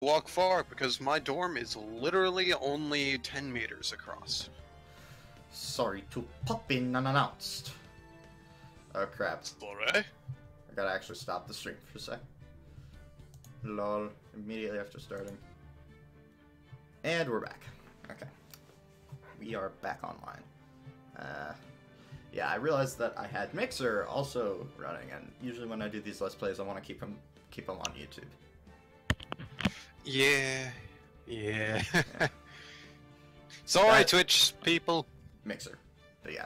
walk far because my dorm is literally only 10 meters across. Sorry to pop in unannounced. Oh crap. Alright. I gotta actually stop the stream for a sec. Lol. Immediately after starting. And we're back. Okay. We are back online. Yeah, I realized that I had Mixer also running, and usually when I do these Let's Plays, I want to keep them on YouTube. Yeah. Sorry, Twitch people. Mixer. But yeah.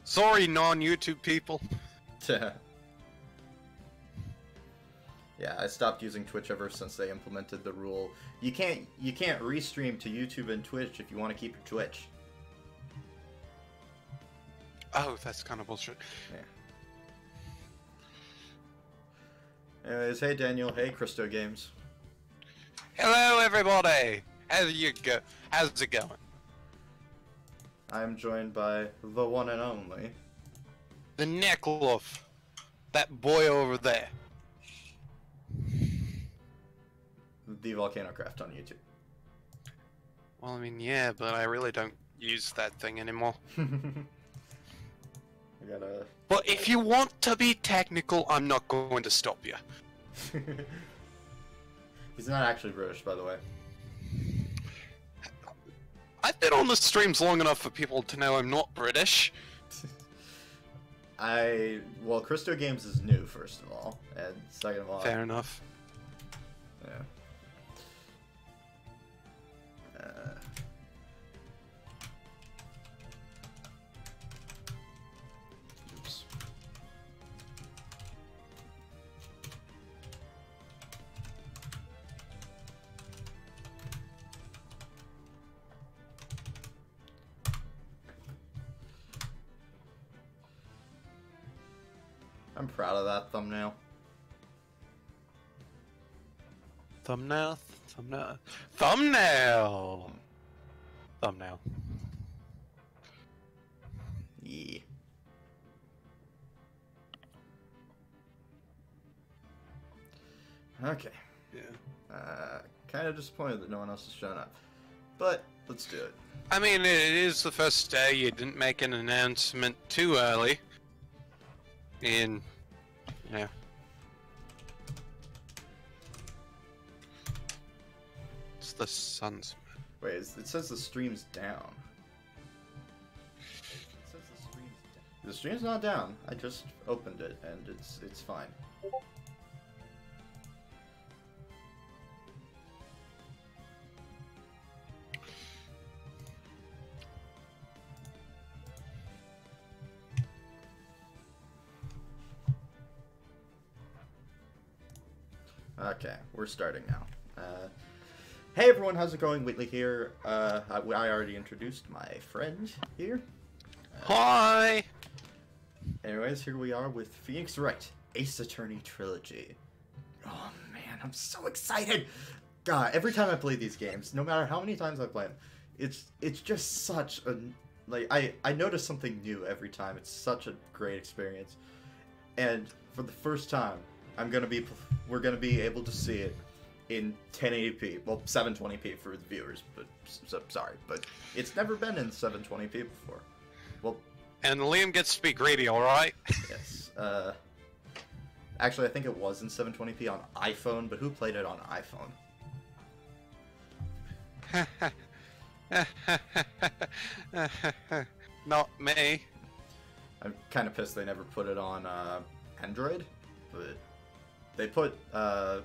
Sorry, non-YouTube people. Yeah, I stopped using Twitch ever since they implemented the rule. You can't restream to YouTube and Twitch if you want to keep your Twitch. Oh, that's kind of bullshit. Yeah. Anyways, hey Daniel, hey Christo Games. Hello, everybody. How's it going? I'm joined by the one and only. The Neckluff. That boy over there. The Volcanocraft on YouTube. Well, I mean, yeah, but I really don't use that thing anymore. I gotta... But if you want to be technical, I'm not going to stop you. He's not actually British, by the way. I've been on the streams long enough for people to know I'm not British. Well, Christo Games is new, first of all, and second of all... Fair enough. Yeah. Oops. I'm proud of that thumbnail. Thumbnail. Yeah. Okay. Yeah. Kind of disappointed that no one else has shown up. But, let's do it. I mean, it is the first day. You didn't make an announcement too early. And, yeah. It's the sun's... Wait, it says the stream's down. It says the stream's down. The stream's not down. I just opened it, and it's fine. Okay, we're starting now. Hey everyone, how's it going? Whitley here. I already introduced my friend here. Hi! Anyways, here we are with Phoenix Wright, Ace Attorney Trilogy. Oh man, I'm so excited! God, every time I play these games, no matter how many times I play them, it's just such a... Like, I notice something new every time. It's such a great experience. And for the first time, we're gonna be able to see it in 1080p, well 720p for the viewers, but sorry, but it's never been in 720p before. Well, and Liam gets to speak radio, alright? yes. Actually, I think it was in 720p on iPhone, but who played it on iPhone? Not me. I'm kind of pissed they never put it on Android, but they put 4,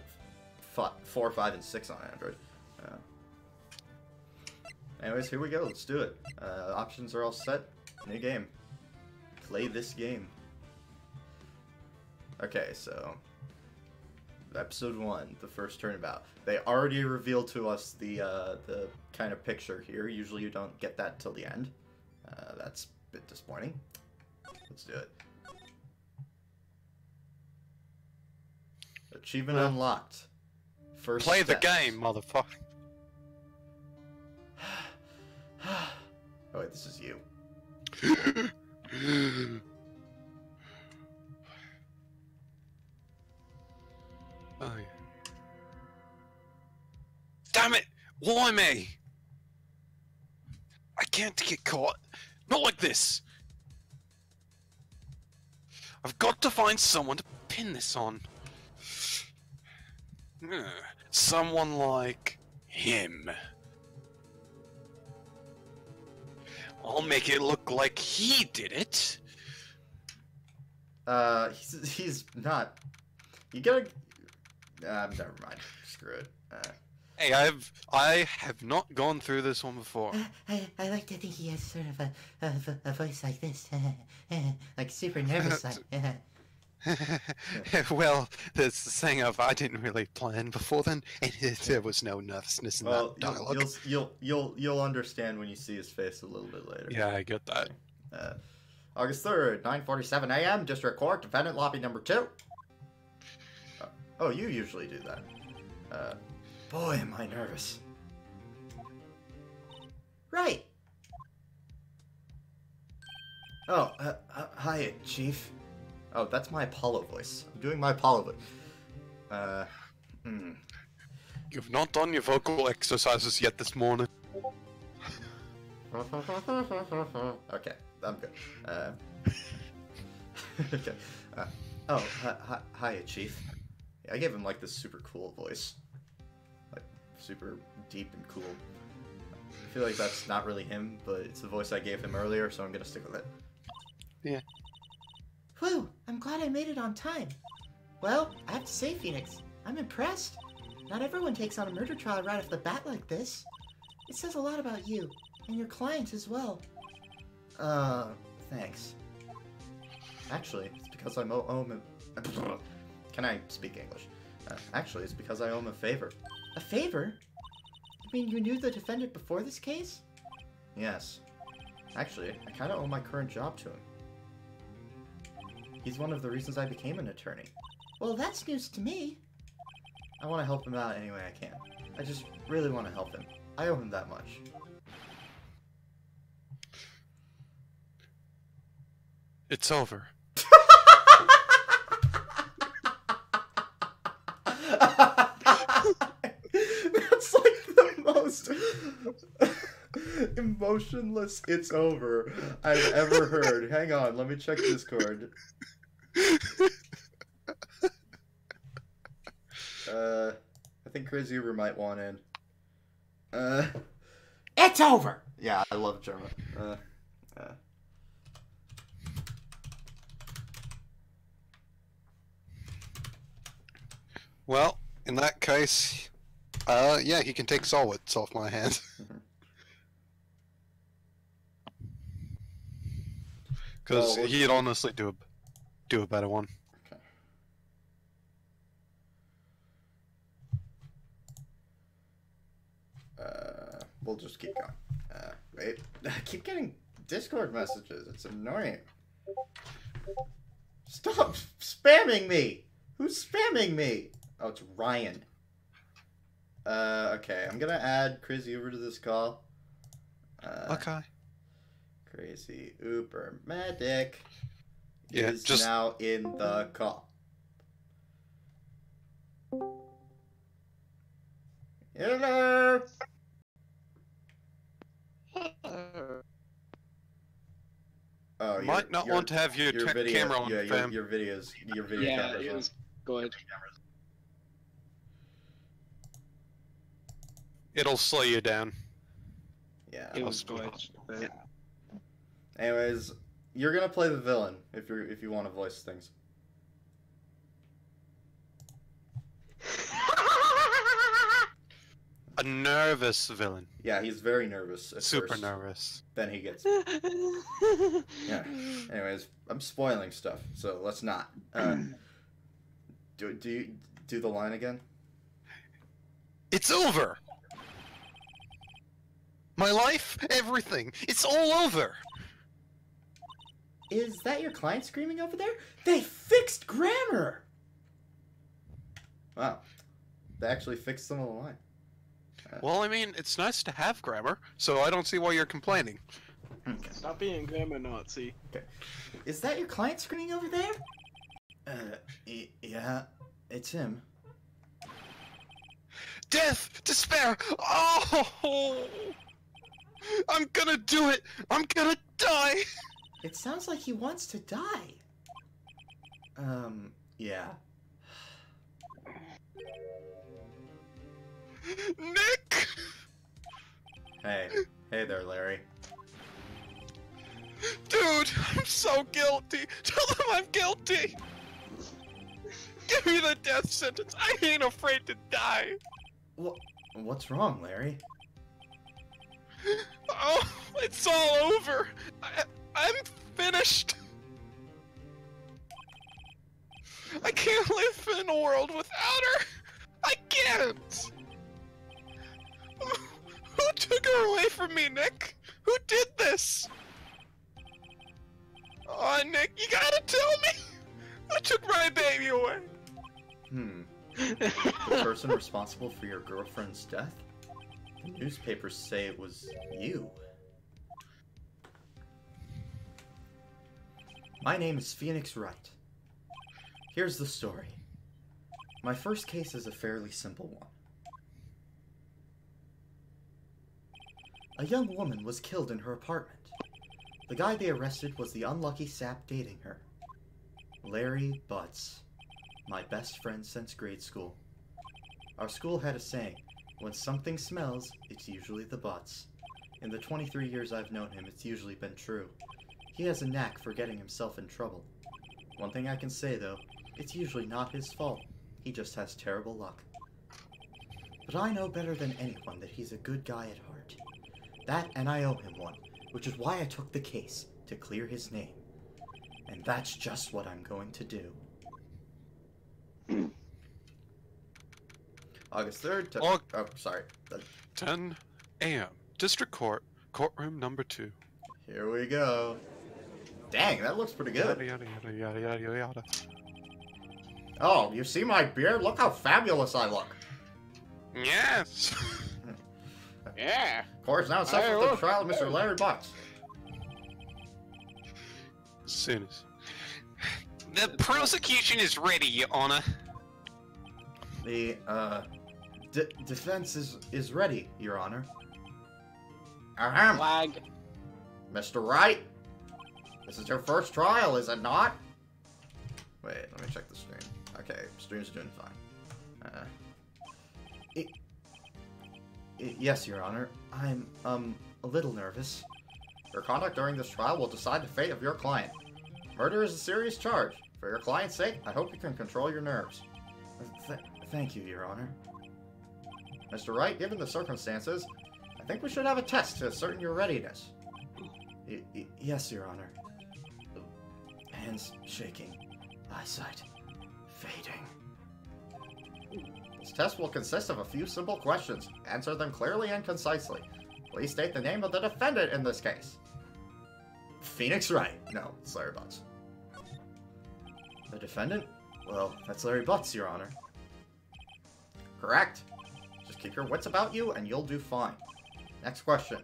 5, and 6 on Android. Anyways, here we go. Let's do it. Options are all set. New game. Play this game. Okay, so episode 1, the first turnabout. They already revealed to us the kind of picture here. Usually you don't get that till the end. That's a bit disappointing. Let's do it. Achievement unlocked. First Play steps. the game, motherfucker. Oh wait, this is you. Oh, yeah. Damn it! Why me? I can't get caught. Not like this. I've got to find someone to pin this on. Someone like him. I'll make it look like he did it. He's not. You gotta. Never mind. Screw it. Hey, I have not gone through this one before. I like to think he has sort of a voice like this, like super nervous. Like, Well, there's the saying of I didn't really plan before then, and there was no nervousness in that dialogue. You'll understand when you see his face a little bit later. Yeah, I get that. August 3rd, 9:47 a.m. District Court, Defendant Lobby Number 2. Oh, you usually do that. Boy, am I nervous. right. Oh, hi, Chief. Oh, that's my Apollo voice. I'm doing my Apollo voice. You've not done your vocal exercises yet this morning. Okay, I'm good. Okay. Hi, Chief. I gave him like this super cool voice. Like, super deep and cool. I feel like that's not really him, but it's the voice I gave him earlier, so I'm gonna stick with it. Yeah. Whew, I'm glad I made it on time. Well, I have to say, Phoenix, I'm impressed. Not everyone takes on a murder trial right off the bat like this. It says a lot about you, and your clients as well. Thanks. Actually, it's because I owe him. Can I speak English? Actually, it's because I owe him a favor. A favor? You mean you knew the defendant before this case? Yes. Actually, I kind of owe my current job to him. He's one of the reasons I became an attorney. Well, that's news to me. I want to help him out any way I can. I just really want to help him. I owe him that much. It's over. That's like the most emotionless "it's over" I've ever heard. Hang on, let me check Discord. I think Crazy Uber might want in. It's over! Yeah, I love German. Well, in that case, yeah, he can take solids off my hands. Because he'd honestly do a better one. Okay. We'll just keep going. Wait. I keep getting Discord messages. It's annoying. Stop spamming me! Who's spamming me? Oh, it's Ryan. Okay, I'm gonna add Crazy Uber to this call. Okay. Crazy Uber Medic is just now in the call. Hello! Oh, might not want to have your camera on, fam. Your video yeah, camera's on. Go ahead. It'll slow you down. Yeah. It was go ahead. Yeah. Anyways, you're gonna play the villain if you want to voice things. A nervous villain. Yeah, he's very nervous at Super first. nervous. Then he gets. Yeah. Anyways, I'm spoiling stuff, so let's not. Do you do the line again? It's over. My life, everything. It's all over. Is that your client screaming over there? They fixed grammar! Wow. They actually fixed some of the line. Well, I mean, it's nice to have grammar, so I don't see why you're complaining. Okay. Stop being grammar Nazi. Okay. Is that your client screaming over there? Yeah, it's him. death, despair. Oh, I'm gonna do it. I'm gonna die. It sounds like he wants to die. Yeah. Nick. Hey there, Larry. Dude, I'm so guilty. Tell them I'm guilty. Give me the death sentence. I ain't afraid to die. What's wrong, Larry? Oh, it's all over. I'm finished. I can't live in a world without her. I can't. Who took her away from me, Nick? Who did this? Oh, Nick, you gotta tell me. Who took my baby away? The person responsible for your girlfriend's death? The newspapers say it was you. My name is Phoenix Wright. Here's the story. My first case is a fairly simple one. A young woman was killed in her apartment. The guy they arrested was the unlucky sap dating her. Larry Butts. My best friend since grade school. Our school had a saying, when something smells, it's usually the butts. In the 23 years I've known him, it's usually been true. He has a knack for getting himself in trouble. One thing I can say though, it's usually not his fault. He just has terrible luck. But I know better than anyone that he's a good guy at heart. That and I owe him one, which is why I took the case, to clear his name. And that's just what I'm going to do. August 3rd, oh, sorry. 10 a.m. District Court, courtroom number 2. Here we go. Dang, that looks pretty good. Yada, yada, yada, yada, yada, yada. Oh, you see my beard? Look how fabulous I look. Yes. Yeah. Of course, now it's set for the trial of Mr. Larry Butts. As soon as... The prosecution is ready, Your Honor. The, defense is ready, Your Honor. Ahem. Flag. Mr. Wright, this is your first trial, is it not? Wait, let me check the stream. Okay, stream's doing fine. Yes, Your Honor. I'm, a little nervous. Your conduct during this trial will decide the fate of your client. Murder is a serious charge. For your client's sake, I hope you can control your nerves. Thank you, Your Honor. Mr. Wright, given the circumstances, I think we should have a test to ascertain your readiness. Yes, Your Honor. Hands shaking. Eyesight fading. This test will consist of a few simple questions. Answer them clearly and concisely. Please state the name of the defendant in this case. Phoenix Wright. No, it's Larry Butts. The defendant? Well, that's Larry Butts, Your Honor. Correct. Just keep your wits about you and you'll do fine. Next question.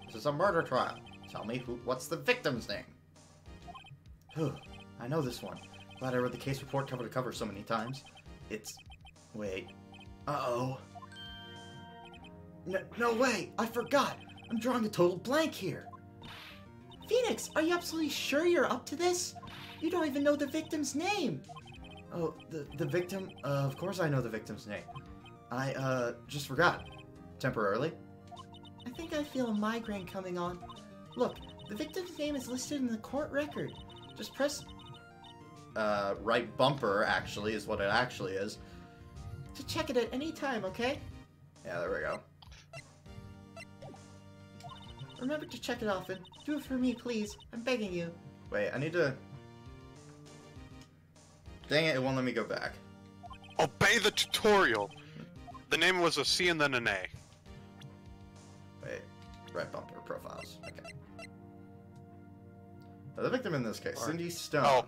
This is a murder trial. Tell me what's the victim's name? I know this one. Glad I read the case report cover to cover so many times. It's... Wait. Uh-oh. No way! I forgot! I'm drawing a total blank here! Phoenix, are you absolutely sure you're up to this? You don't even know the victim's name! Oh, the victim? Of course I know the victim's name. I, just forgot. Temporarily. I think I feel a migraine coming on. Look, the victim's name is listed in the court record. Just press... right bumper, actually, is what it actually is. To check it at any time, okay? Yeah, there we go. Remember to check it often. Do it for me, please. I'm begging you. Wait, I need to... Dang it, it won't let me go back. Obey the tutorial. The name was a C and then an A. Wait, right bumper profiles. Okay. The victim in this case, Cindy Stone. Oh.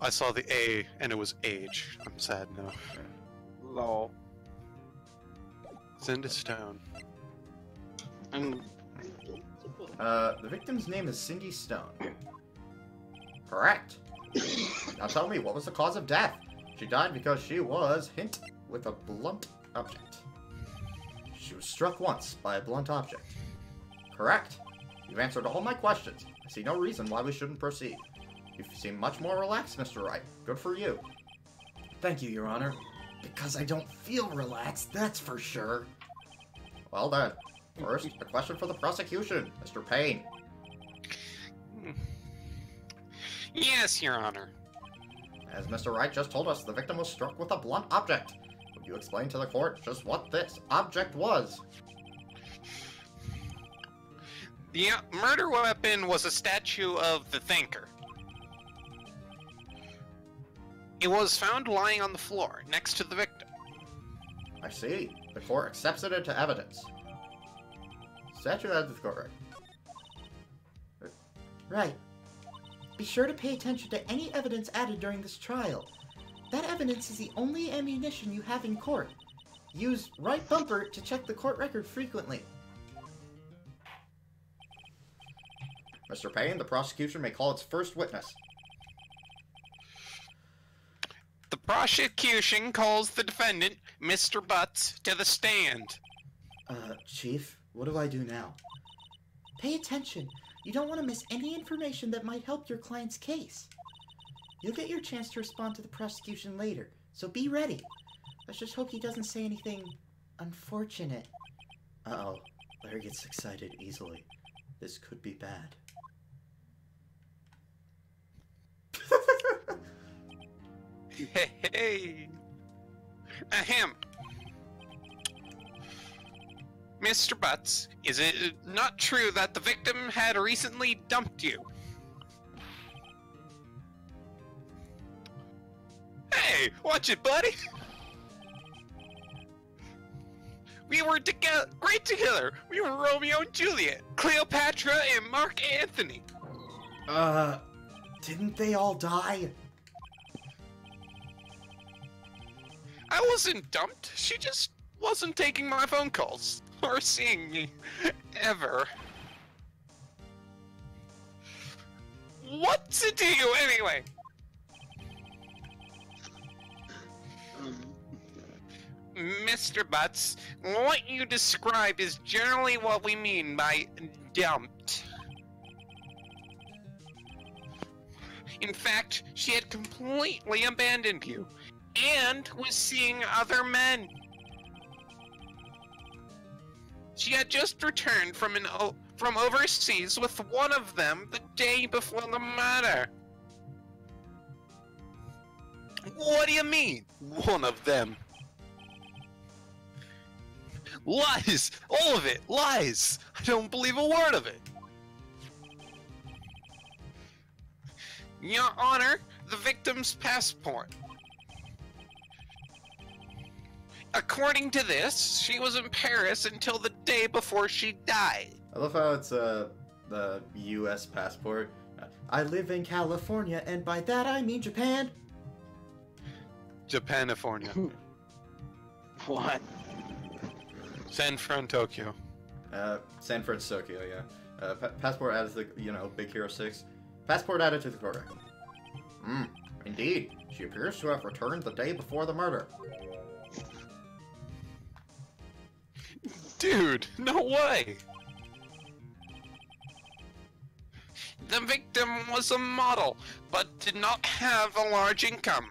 I saw the A and it was age. I'm sad now. Lol. Cindy Stone. The victim's name is Cindy Stone. Correct. Now tell me, what was the cause of death? She died because she was, hint, with a blunt object. She was struck once by a blunt object. Correct. You've answered all my questions. I see no reason why we shouldn't proceed. You seem much more relaxed, Mr. Wright. Good for you. Thank you, Your Honor. Because I don't feel relaxed, that's for sure. Well then, first, a question for the prosecution, Mr. Payne. Yes, Your Honor. As Mr. Wright just told us, the victim was struck with a blunt object. Would you explain to the court just what this object was? The murder weapon was a statue of the Thinker. It was found lying on the floor, next to the victim. I see. The court accepts it into evidence. Statute added to the court, right? Right. Be sure to pay attention to any evidence added during this trial. That evidence is the only ammunition you have in court. Use right bumper to check the court record frequently. Mr. Payne, the prosecution may call its first witness. The prosecution calls the defendant, Mr. Butts, to the stand. Chief, what do I do now? Pay attention. You don't want to miss any information that might help your client's case. You'll get your chance to respond to the prosecution later, so be ready. Let's just hope he doesn't say anything unfortunate. Uh-oh. Larry gets excited easily. This could be bad. Hey. Ahem. Mr. Butts, is it not true that the victim had recently dumped you? Hey, watch it, buddy! We were together, great together! We were Romeo and Juliet, Cleopatra and Mark Anthony! Didn't they all die? I wasn't dumped, she just wasn't taking my phone calls. Or seeing me. Ever. What's it to you, anyway? Mr. Butts, what you describe is generally what we mean by dumped. In fact, she had completely abandoned you, and was seeing other men. She had just returned from overseas with one of them the day before the murder. What do you mean, one of them? Lies! All of it! Lies! I don't believe a word of it! Your Honor, the victim's passport. According to this, she was in Paris until the day before she died. I love how it's, the U.S. passport. I live in California, and by that I mean Japan. Japanifornia. What? San Fran, Tokyo. San Francisco, yeah. Passport added to the, Big Hero 6. Passport added to the court record. Indeed. She appears to have returned the day before the murder. Dude, no way! The victim was a model, but did not have a large income.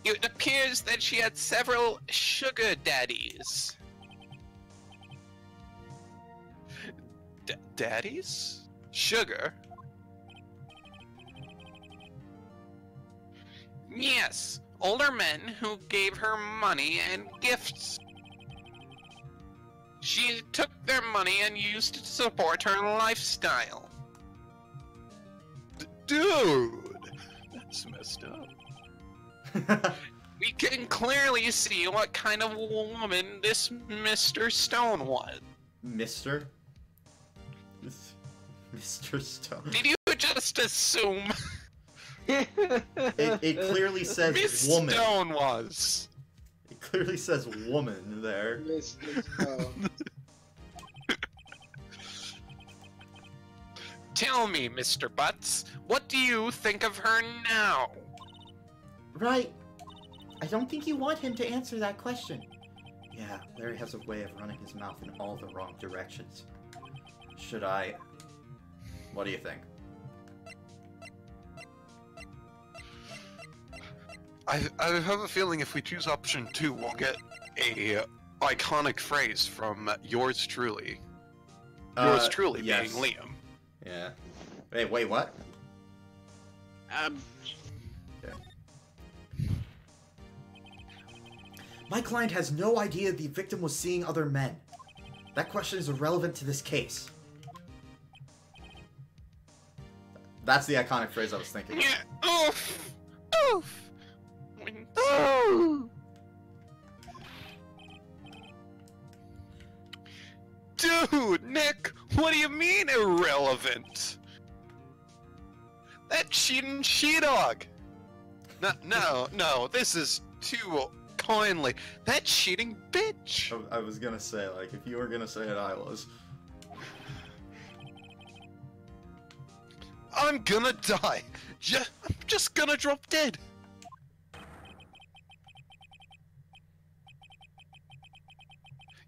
It appears that she had several sugar daddies. Daddies? Sugar? Yes, older men who gave her money and gifts. She took their money and used it to support her lifestyle. Dude! That's messed up. We can clearly see what kind of woman this Mr. Stone was. Mr. Stone. Did you just assume? It clearly says Miss woman. Stone was. It clearly says woman there. Mr. Stone. Tell me, Mr. Butts, what do you think of her now? Right. I don't think you want him to answer that question. Yeah, Larry has a way of running his mouth in all the wrong directions. Should I... What do you think? I have a feeling if we choose option 2, we'll get a iconic phrase from yours truly. Yours truly yes. being Liam. Yeah. Hey, wait, what? My client has no idea the victim was seeing other men. That question is irrelevant to this case. That's the iconic phrase I was thinking. Yeah. Oof. Oof. Oof. Dude, Nick, what do you mean irrelevant? That cheating she-dog. No, this is too kindly. That cheating bitch. I was gonna say, like, if you were gonna say it, I was. I'm gonna die. I'm just gonna drop dead.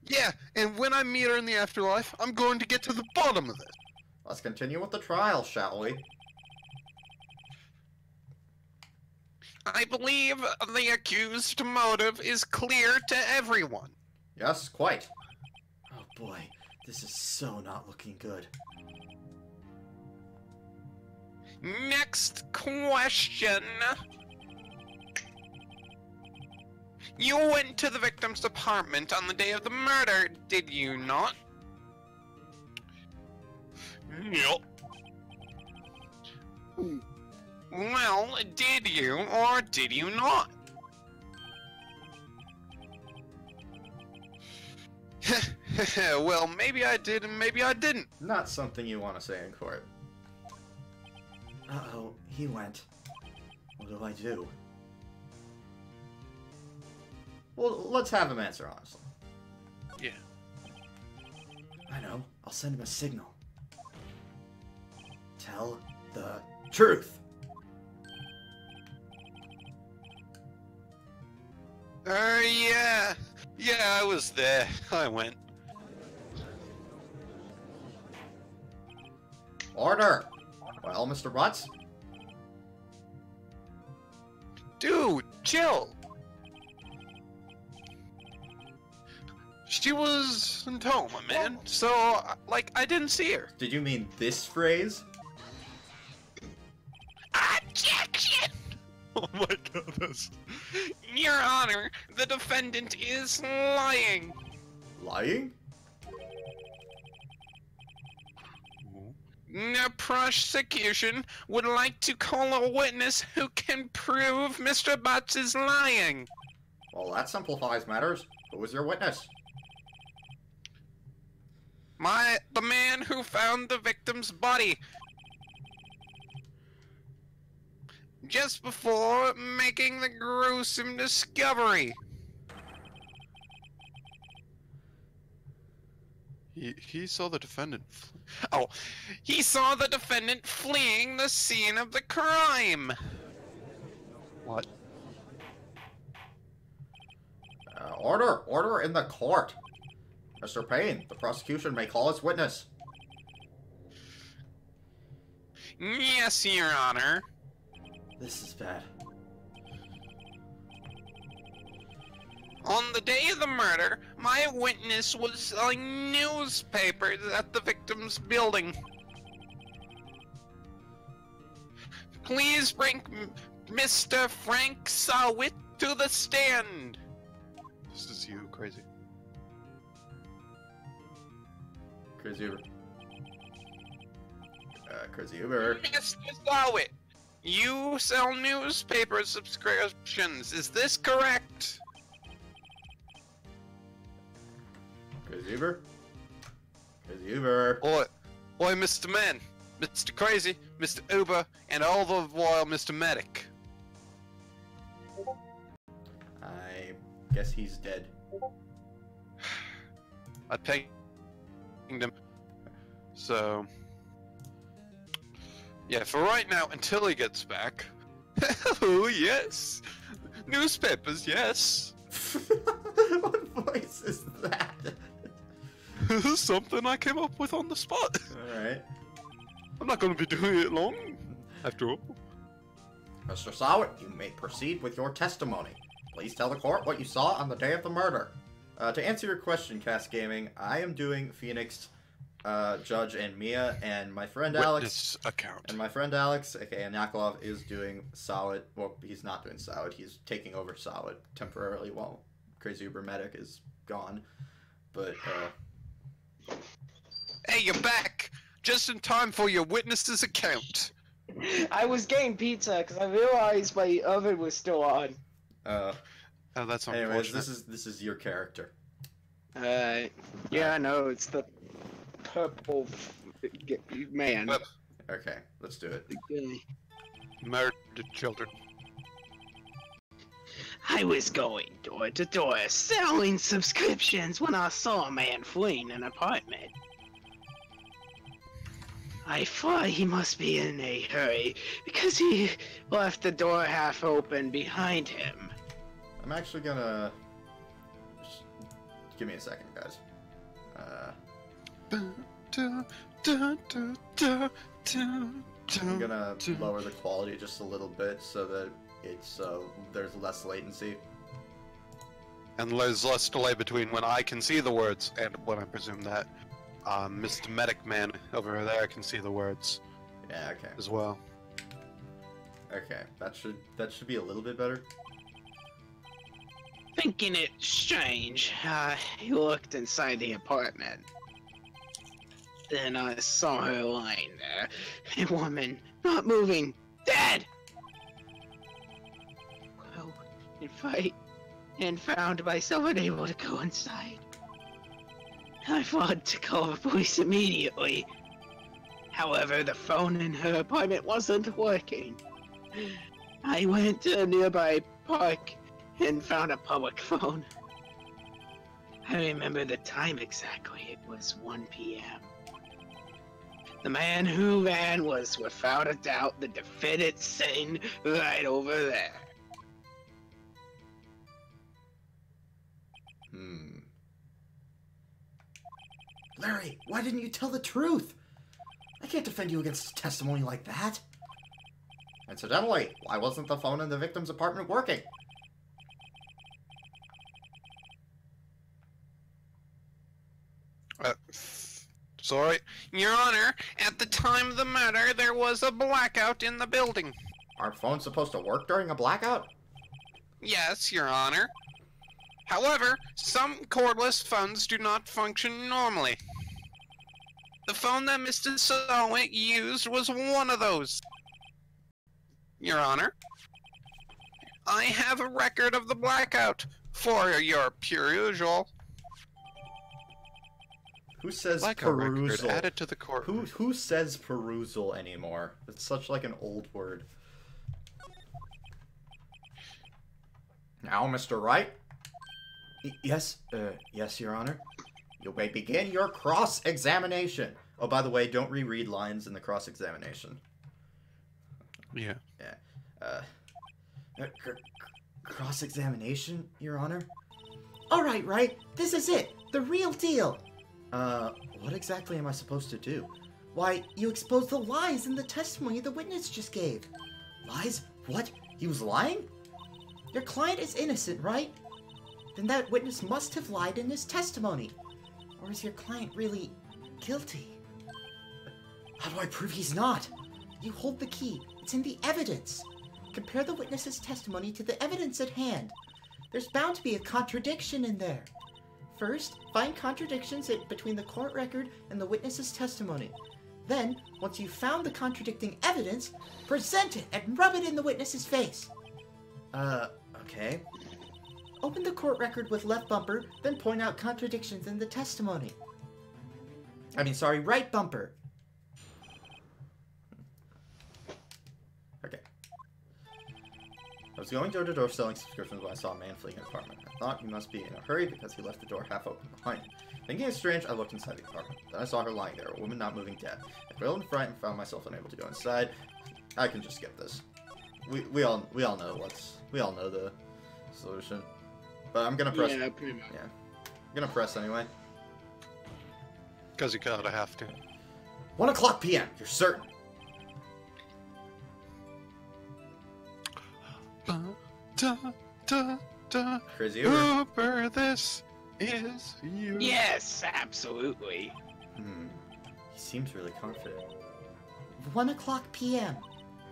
Yeah, and when I meet her in the afterlife, I'm going to get to the bottom of it. Let's continue with the trial, shall we? I believe the accused motive is clear to everyone. Yes, quite. Oh boy, this is so not looking good. Next question. You went to the victim's apartment on the day of the murder, did you not? Yep. Well, did you or did you not? Well, maybe I did and maybe I didn't. Not something you want to say in court. Uh-oh, he went. What do I do? Well, let's have him answer honestly. Yeah. I know. I'll send him a signal. Tell the truth. Yeah. Yeah, I was there. I went. Order! Well, Mr. Watts? Dude, chill. She was in coma, man. So, like, I didn't see her. Did you mean this phrase? Objection! Oh my goodness. Your Honor, the defendant is lying. Lying? The prosecution would like to call a witness who can prove Mr. Butts is lying. Well, that simplifies matters. Who was your witness? The man who found the victim's body. Just before making the gruesome discovery. He saw the defendant. He saw the defendant fleeing the scene of the crime. What? Order in the court. Mr. Payne, the prosecution may call its witness. Yes, Your Honor. This is bad. On the day of the murder, my witness was selling newspapers at the victim's building. Please bring Mr. Frank Sawit to the stand. This is you, crazy. Crazy Uber. Crazy Uber. Mr. Sawit, you sell newspaper subscriptions. Is this correct? Crazy Uber. Crazy Uber. Oi, Mr. Man, Mr. Crazy, Mr. Uber, and all the while Mr. Medic. I guess he's dead. I pinged him. So, yeah, for right now, until he gets back. Oh, yes! Newspapers, yes. What voice is that? This is something I came up with on the spot. Alright. I'm not going to be doing it long, after all. Mr. Sawit, you may proceed with your testimony. Please tell the court what you saw on the day of the murder. To answer your question, Cast Gaming, I am doing Phoenix, Judge, and Mia, and my friend Alex. Account. And my friend Alex, aka Nakalov, is doing Solid. Well, he's not doing Solid. He's taking over Solid temporarily while Crazy Uber Medic is gone. But, Hey, you're back! Just in time for your witness's account. I was getting pizza because I realized my oven was still on. Oh, that's anyways, unfortunate. this is your character. Yeah, I know, it's the purple man. Well, Okay, let's do it. murdered children. I was going door to door selling subscriptions when I saw a man fleeing an apartment. I thought he must be in a hurry because he left the door half open behind him. I'm actually gonna... Just give me a second, guys. I'm gonna lower the quality just a little bit so that it's there's less latency. And there's less delay between when I can see the words and when I presume that Mr. Medic Man over there can see the words Yeah, okay. as well. Okay, that should be a little bit better. Thinking it strange, he looked inside the apartment. Then I saw her lying there, a woman, not moving, dead! Well, in fight, and found myself unable to go inside. I thought to call the police immediately. However, the phone in her apartment wasn't working. I went to a nearby park and found a public phone. I remember the time exactly. It was 1 p.m. The man who ran was without a doubt the defendant sitting right over there. Larry, why didn't you tell the truth? I can't defend you against testimony like that. Incidentally, why wasn't the phone in the victim's apartment working? Sorry. Your Honor, at the time of the murder, there was a blackout in the building. Aren't phones supposed to work during a blackout? Yes, Your Honor. However, some cordless phones do not function normally. The phone that Mr. Sowit used was one of those. Your Honor, I have a record of the blackout for your perusal. Who says Blackout record perusal? added to the court. Who says perusal anymore? It's such like an old word. Now, Mr. Wright? Yes, Your Honor. You may begin your cross-examination. Oh, by the way, don't reread lines in the cross-examination. Yeah. Yeah. Cross-examination, Your Honor? Alright, right? This is it. The real deal. What exactly am I supposed to do? Why, you exposed the lies in the testimony the witness just gave. Lies? What? He was lying? Your client is innocent, right? Then that witness must have lied in his testimony. Or is your client really guilty? How do I prove he's not? You hold the key. It's in the evidence. Compare the witness's testimony to the evidence at hand. There's bound to be a contradiction in there. First, find contradictions between the court record and the witness's testimony. Then, once you've found the contradicting evidence, present it and rub it in the witness's face. Okay. Open the court record with left bumper, then point out contradictions in the testimony. Right bumper. Okay. I was going door to door selling subscriptions when I saw a man fleeing an apartment. I thought he must be in a hurry because he left the door half open behind him. Thinking it's strange, I looked inside the apartment. Then I saw her lying there, a woman not moving, dead. I quailed in fright and found myself unable to go inside. I can just skip this. We all know solution. But I'm gonna press. Yeah, pretty much. Yeah. I'm gonna press anyway. Because you gotta have to. 1 o'clock p.m. You're certain? Da, da, da. Crazy Uber. Uber, this is you. Yes, absolutely. He seems really confident. 1 o'clock p.m.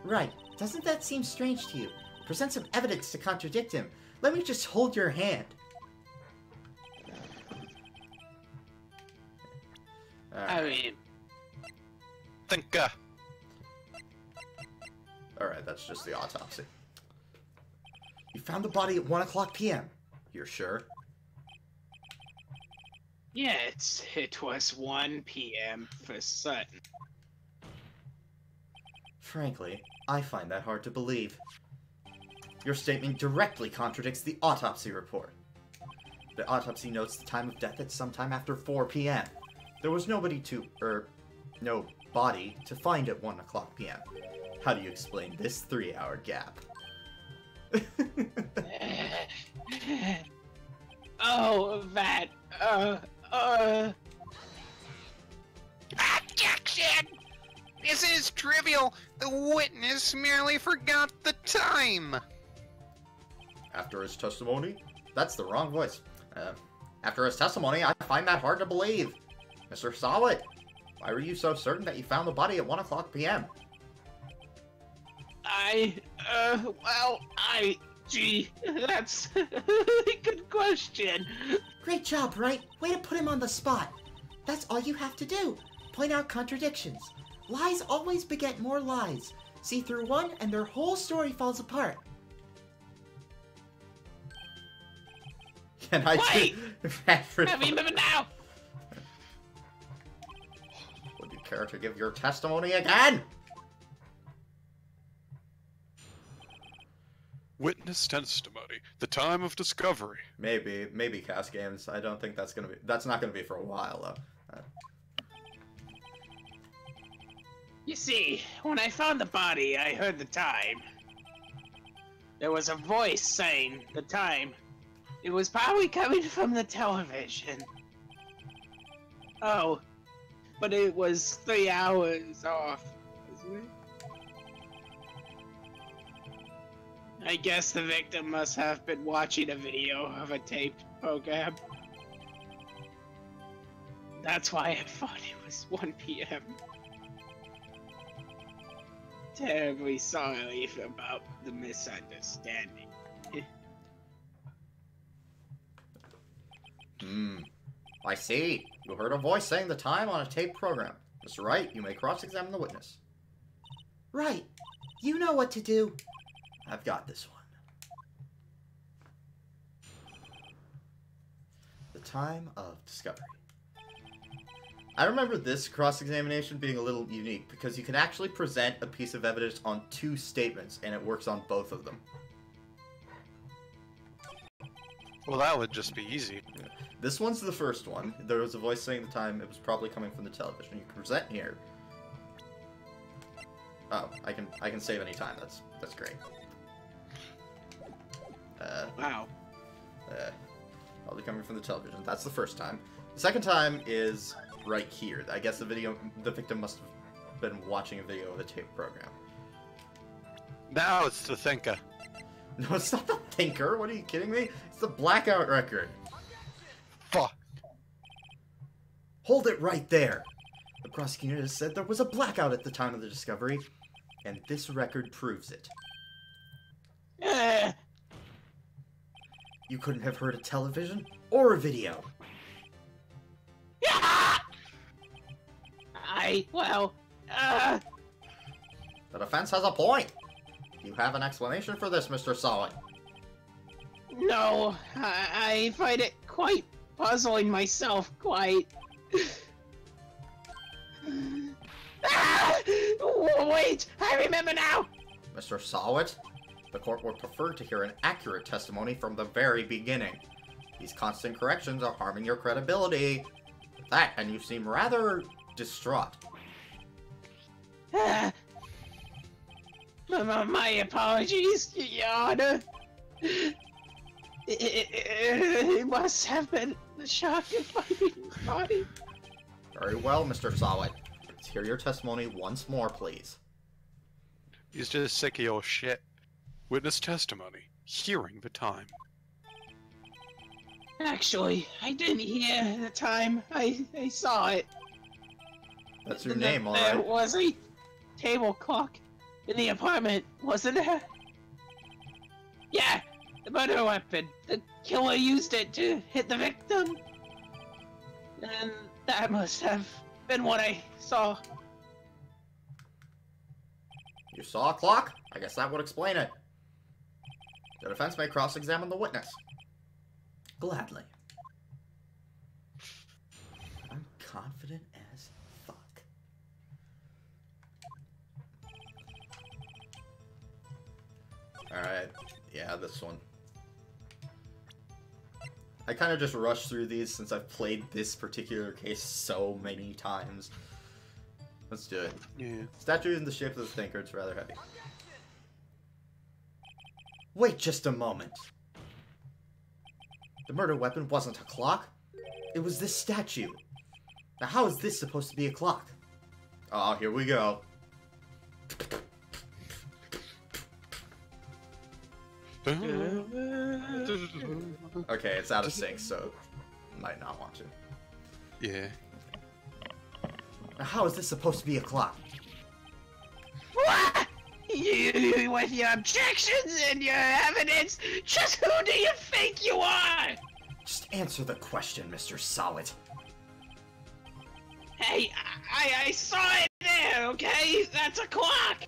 Right. Doesn't that seem strange to you? Present some evidence to contradict him. Let me just hold your hand. I mean, Think, Alright, that's just the autopsy. You found the body at 1 o'clock p.m. You're sure? yeah, it was 1 p.m. for certain. Frankly, I find that hard to believe. Your statement directly contradicts the autopsy report. The autopsy notes the time of death at sometime after 4 p.m. There was no body to find at 1 o'clock p.m. How do you explain this 3-hour gap? Oh, that, Objection! This is trivial. The witness merely forgot the time. After his testimony? That's the wrong voice. After his testimony, I find that hard to believe. Mr. Solid, why were you so certain that you found the body at 1 o'clock p.m.? gee, that's a good question. Great job, right? Way to put him on the spot. That's all you have to do. Point out contradictions. Lies always beget more lies. See through one and their whole story falls apart. Can I Wait! do... Have you remember now? Would you care to give your testimony again? Witness testimony. The time of discovery. Maybe Cast Games. I don't think that's not gonna be for a while though. You see, when I found the body, I heard the time. There was a voice saying the time. It was probably coming from the television. Oh, but it was 3 hours off, wasn't it? I guess the victim must have been watching a video of a taped program. That's why I thought it was 1 p.m. Terribly sorry about the misunderstanding. I see. You heard a voice saying the time on a tape program. Mr. Wright, you may cross-examine the witness. Right. You know what to do. I've got this one. The time of discovery. I remember this cross-examination being a little unique because you can actually present a piece of evidence on 2 statements and it works on both of them. Well, that would just be easy. This one's the first one. There was a voice saying the time. It was probably coming from the television. You can present here. Oh, I can save any time. That's great. Wow. Probably coming from the television. That's the first time. The second time is right here. I guess the victim must have been watching a video of the tape program. Now it's the thinker. No, it's not the thinker. What are you kidding me? It's the blackout record. Fuck. Hold it right there. The prosecutor has said there was a blackout at the time of the discovery, and this record proves it. You couldn't have heard a television or a video. The defense has a point. You have an explanation for this, Mr. Solid. No, I find it quite puzzling myself, quite. Wait, I remember now! Mr. Solid, the court would prefer to hear an accurate testimony from the very beginning. These constant corrections are harming your credibility. That, and you seem rather distraught. My apologies, Your Honor. It must have been the shock of finding his body. Very well, Mr. Solid. Let's hear your testimony once more, please. He's just sick of your shit. Witness testimony. Hearing the time. Actually, I didn't hear the time. I saw it. That's your name, There alright. was a table clock in the apartment, wasn't there? Yeah, the murder weapon. The killer used it to hit the victim. And that must have been what I saw. You saw a clock? I guess that would explain it. The defense may cross-examine the witness. Gladly. I'm confident as fuck. Alright, yeah, this one. I kind of just rushed through these since I've played this particular case so many times. Let's do it. Yeah. Statue in the shape of the thinker, it's rather heavy. Wait just a moment. The murder weapon wasn't a clock. It was this statue. Now how is this supposed to be a clock? Oh, here we go. Okay, it's out of sync, so might not want to. Yeah. Now how is this supposed to be a clock? What? You, with your objections and your evidence, just who do you think you are? Just answer the question, Mr. Solid. Hey, I saw it there, okay? That's a clock!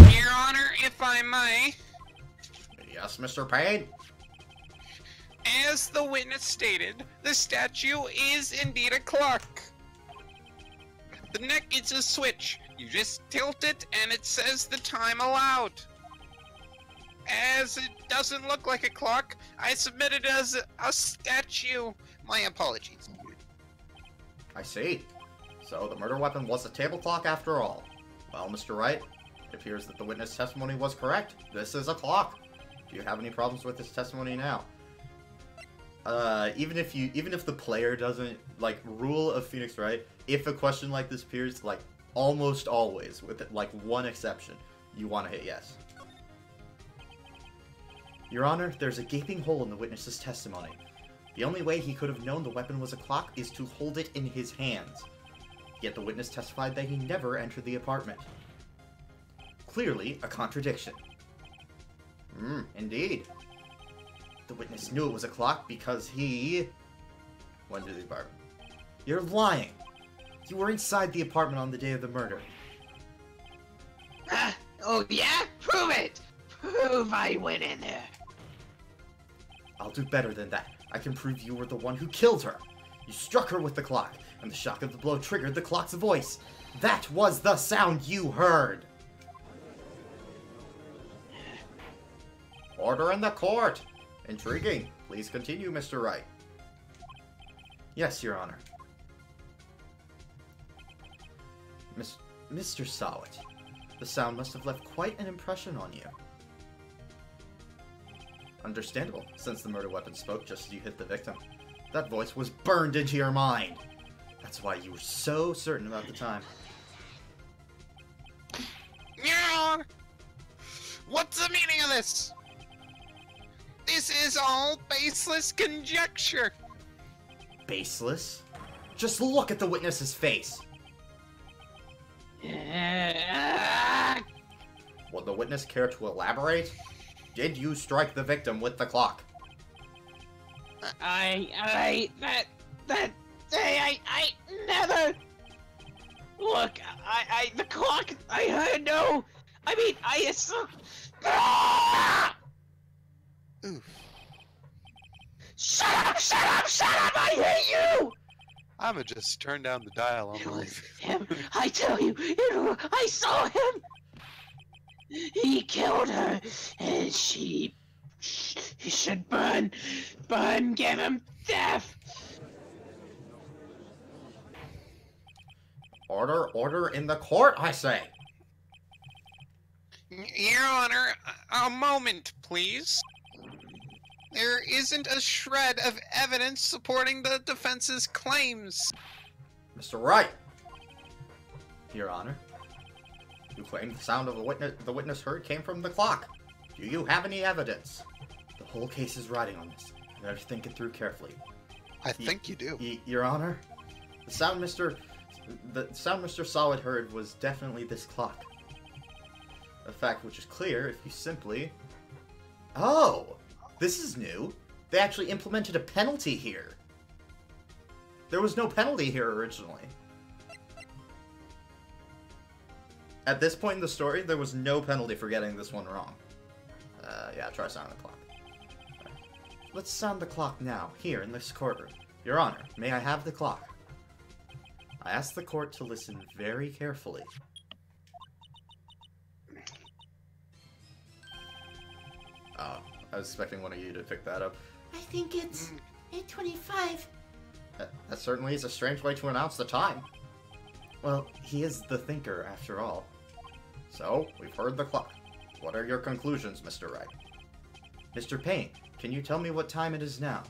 Your Honor, if I may, Yes, Mr. Payne? as the witness stated, the statue is indeed a clock. The neck is a switch. You just tilt it and it says the time allowed. As it doesn't look like a clock, I submit it as a statue. My apologies. I see. So the murder weapon was a table clock after all. Well, Mr. Wright, it appears that the witness testimony was correct. This is a clock. Do you have any problems with this testimony now? Even if the player doesn't, like, rule of Phoenix Wright, if a question like this appears, like, almost always, with, like, one exception, you want to hit yes. Your Honor, there's a gaping hole in the witness's testimony. The only way he could have known the weapon was a clock is to hold it in his hands. Yet the witness testified that he never entered the apartment. Clearly, a contradiction. Indeed. The witness knew it was a clock because he went to the apartment. You're lying! You were inside the apartment on the day of the murder. Oh yeah? Prove it! Prove I went in there. I'll do better than that. I can prove you were the one who killed her. You struck her with the clock, and the shock of the blow triggered the clock's voice. That was the sound you heard! Order in the court! Intriguing. Please continue, Mr. Wright. Yes, Your Honor. Mr. Solid, the sound must have left quite an impression on you. Understandable, since the murder weapon spoke just as you hit the victim. That voice was burned into your mind. That's why you were so certain about the time. Yeah. What's the meaning of this? This is all baseless conjecture. Baseless? Just look at the witness's face. Would the witness care to elaborate? Did you strike the victim with the clock? I never. Look, the clock. I heard no. I mean, I assume. Oof. Shut up! Shut up! Shut up! I hate you! I'ma just turn down the dial on It the was him. I tell you, I saw him. He killed her, and he should burn, give him death. Order in the court, I say. Your Honor, a moment, please. There isn't a shred of evidence supporting the defense's claims. Mr. Wright! Your Honor, you claim the sound of the witness heard came from the clock. Do you have any evidence? The whole case is riding on this. You better think it through carefully. I think you do. Your Honor, the sound Mr. Solid heard was definitely this clock. A fact which is clear if you simply... Oh! This is new. They actually implemented a penalty here. There was no penalty here originally. At this point in the story, there was no penalty for getting this one wrong. Yeah, try sounding the clock. Right. Let's sound the clock now, here in this courtroom. Your Honor, may I have the clock? I ask the court to listen very carefully. Oh, I was expecting one of you to pick that up. I think it's 8:25. That certainly is a strange way to announce the time. Well, he is the thinker, after all. So, we've heard the clock. What are your conclusions, Mr. Wright? Mr. Payne, can you tell me what time it is now?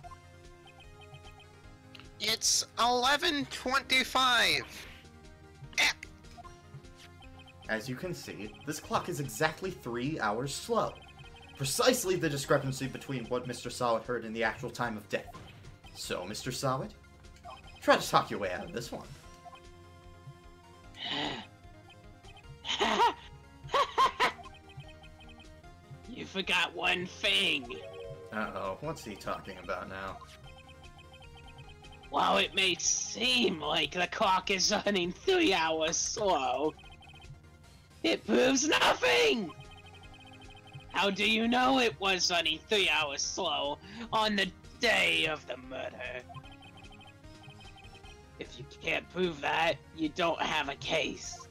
It's 11:25. As you can see, this clock is exactly 3 hours slow. Precisely the discrepancy between what Mr. Solid heard and the actual time of death. So, Mr. Solid, try to talk your way out of this one. You forgot one thing. Uh-oh, what's he talking about now? While it may seem like the clock is running 3 hours slow, it proves nothing! How do you know it was running 3 hours slow on the day of the murder? If you can't prove that, you don't have a case.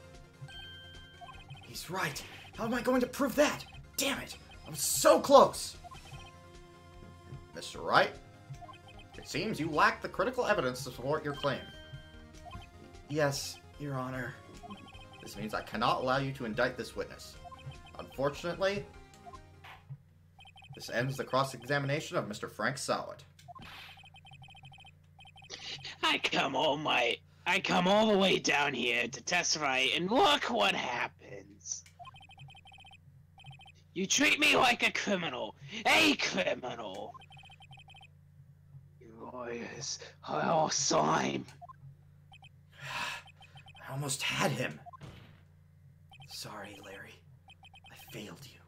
He's right. How am I going to prove that? Damn it! I was so close! Mr. Wright, it seems you lack the critical evidence to support your claim. Yes, Your Honor. This means I cannot allow you to indict this witness. Unfortunately, this ends the cross-examination of Mr. Frank Solid. I come all the way down here to testify, and look what happens. You treat me like a criminal. A criminal. You lawyers are all slime. I almost had him. Sorry, Larry. I failed you.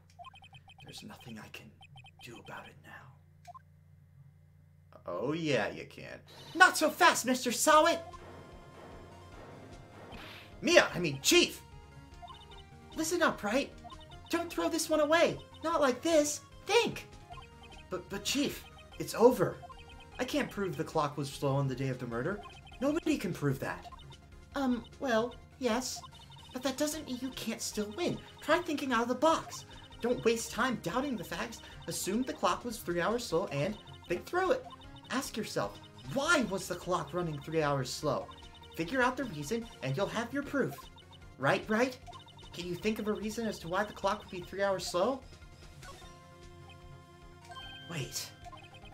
There's nothing I can do about it now. Oh yeah, you can. Not so fast, Mr. Solid! Chief! Listen up, Wright. Don't throw this one away. Not like this. Think! But Chief, it's over. I can't prove the clock was slow on the day of the murder. Nobody can prove that. Well, yes. But that doesn't mean you can't still win. Try thinking out of the box. Don't waste time doubting the facts. Assume the clock was 3 hours slow and think through it. Ask yourself, why was the clock running 3 hours slow? Figure out the reason and you'll have your proof. Right? Can you think of a reason as to why the clock would be 3 hours slow? Wait,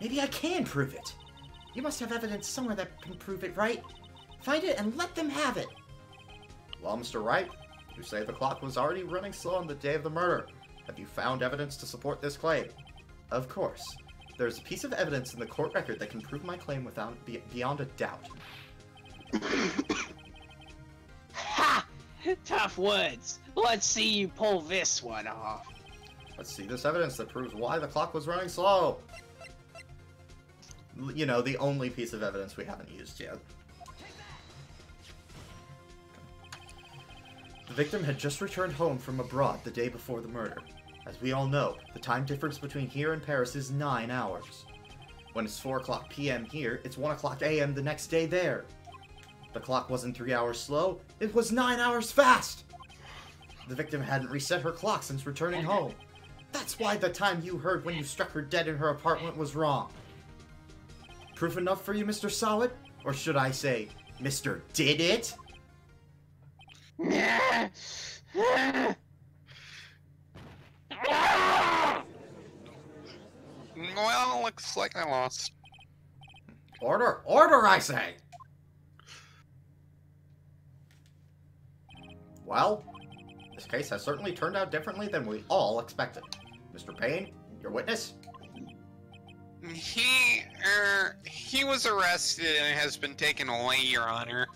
maybe I can prove it. You must have evidence somewhere that can prove it, right? Find it and let them have it. Well, Mr. Wright, you say the clock was already running slow on the day of the murder. Have you found evidence to support this claim? Of course. There's a piece of evidence in the court record that can prove my claim beyond a doubt. Ha! Tough words. Let's see you pull this one off. Let's see this evidence that proves why the clock was running slow. You know, the only piece of evidence we haven't used yet. The victim had just returned home from abroad the day before the murder. As we all know, the time difference between here and Paris is 9 hours. When it's 4 o'clock p.m. here, it's 1 o'clock a.m. the next day there. The clock wasn't 3 hours slow, it was 9 hours fast! The victim hadn't reset her clock since returning home. That's why the time you heard when you struck her dead in her apartment was wrong. Proof enough for you, Mr. Solid? Or should I say, Mr. Did It? looks like I lost. Order! Order, I say! Well, this case has certainly turned out differently than we all expected. Mr. Payne, your witness? He was arrested and has been taken away, Your Honor.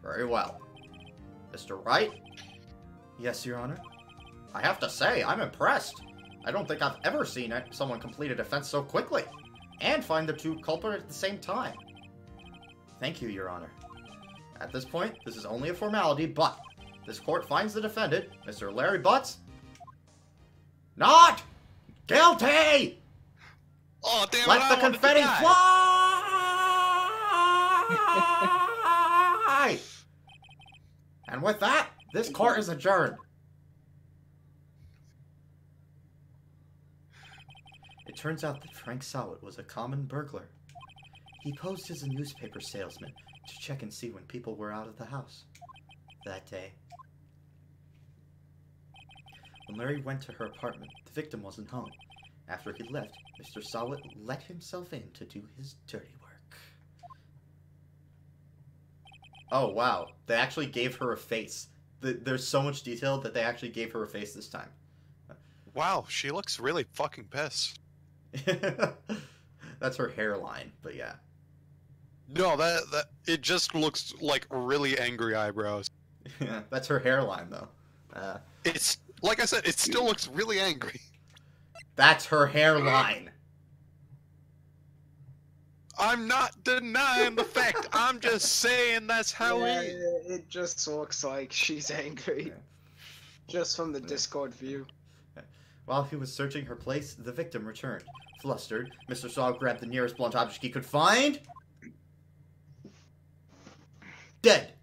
Very well. Mr. Wright? Yes, Your Honor. I have to say, I'm impressed. I don't think I've ever seen someone complete a defense so quickly, and find the two culprits at the same time. Thank you, Your Honor. At this point, this is only a formality, but this court finds the defendant, Mr. Larry Butts, not guilty! Oh, damn it, Let I the wanted to confetti die. fly! And with that, this court is adjourned. It turns out that Frank Sawit was a common burglar. He posed as a newspaper salesman to check and see when people were out of the house. That day, when Larry went to her apartment, the victim wasn't home. After he left, Mr. Sawit let himself in to do his dirty work. Oh, wow. They actually gave her a face. There's so much detail that they actually gave her a face this time. Wow, she looks really fucking pissed. That's her hairline, but yeah. No, that it just looks like really angry eyebrows. Yeah, that's her hairline, though. It's like I said, it still looks really angry. That's her hairline. I'm not denying the fact. I'm just saying that's how Yeah, it is. it just looks like she's angry. Just from the Discord view. While he was searching her place, the victim returned. Flustered, Mr. Saw grabbed the nearest blunt object he could find. Dead.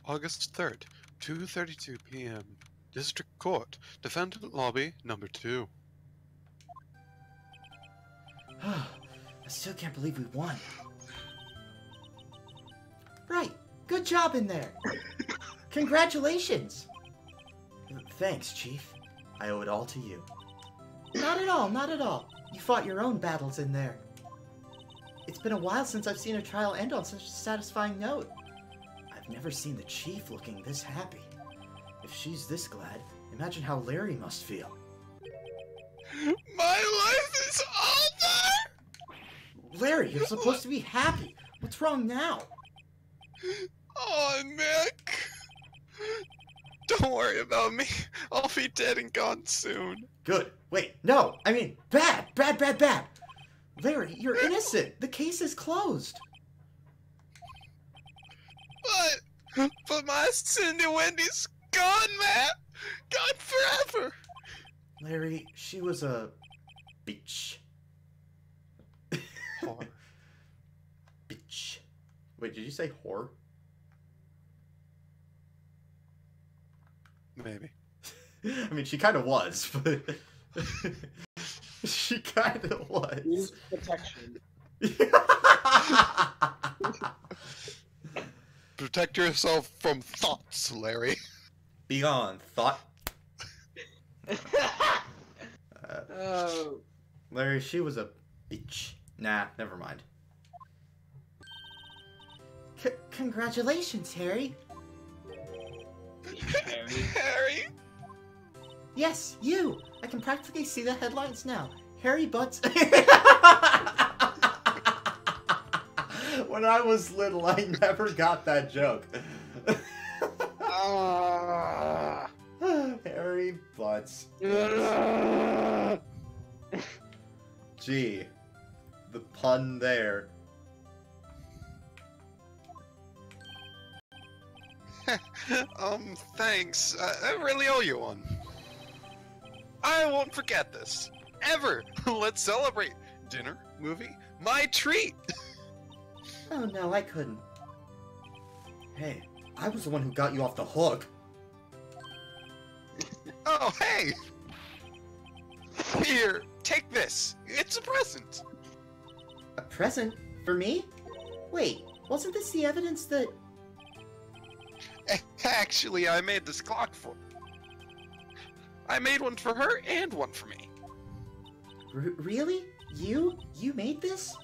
August 3rd, 2:32 p.m. District Court, Defendant Lobby, number 2. I still can't believe we won. Right. Good job in there. Congratulations. Thanks, Chief. I owe it all to you. Not at all, not at all. You fought your own battles in there. It's been a while since I've seen a trial end on such a satisfying note. I've never seen the Chief looking this happy. If she's this glad, imagine how Larry must feel. My life is over! Larry, you're supposed to be happy. What's wrong now? Oh, Nick. Don't worry about me. I'll be dead and gone soon. Good. Wait, no, I mean, bad, bad, bad, bad. Larry, you're innocent. The case is closed. But my Cindy Wendy's gone, Matt. Gone forever. Larry, she was a bitch. Whore. Bitch. Wait, did you say whore? Maybe. I mean, she kind of was, but... she kind of was. Use protection. Protect yourself from thoughts, Larry. Beyond thought. Oh. Larry, she was a bitch. Nah, never mind. Congratulations, Harry. Harry? Yes, you. I can practically see the headlines now. Harry Butts. When I was little, I never got that joke. Harry Butts. Gee, the pun there. Thanks. I really owe you one. I won't forget this. Ever. Let's celebrate. Dinner, movie, my treat. Oh no, I couldn't. Hey, I was the one who got you off the hook. Oh, hey. Here, take this. It's a present. A present? For me? Wait, wasn't this the evidence that... Actually, I made this clock for. I made one for her and one for me. Really? You? You made this?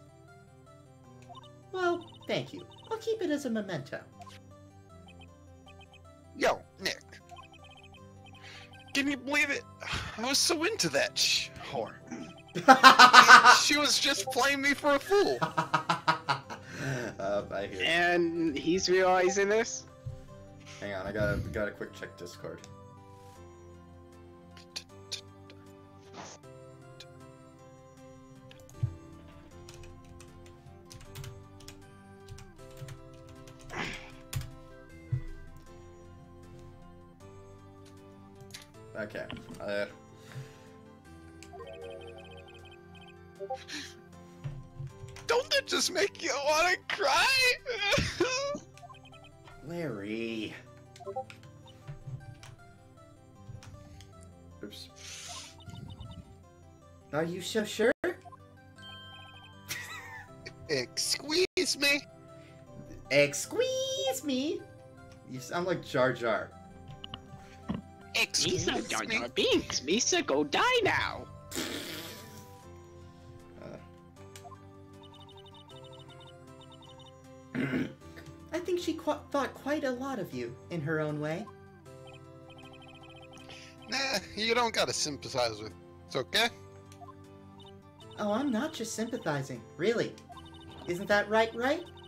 Well, thank you. I'll keep it as a memento. Yo, Nick. Can you believe it? I was so into that whore. She was just playing me for a fool. I hear you. And he's realizing this? Hang on, I gotta quick check Discord. Okay. Don't that just make you want to cry? Larry. Oops. Are you so sure? Excuse me? Squeeze me! You sound like Jar Jar. Excuse Misa, Jar me? Jar Binks. Misa, go die now. I think she thought quite a lot of you, in her own way. Nah, you don't gotta sympathize with. It's okay. Oh, I'm not just sympathizing, really. Isn't that right?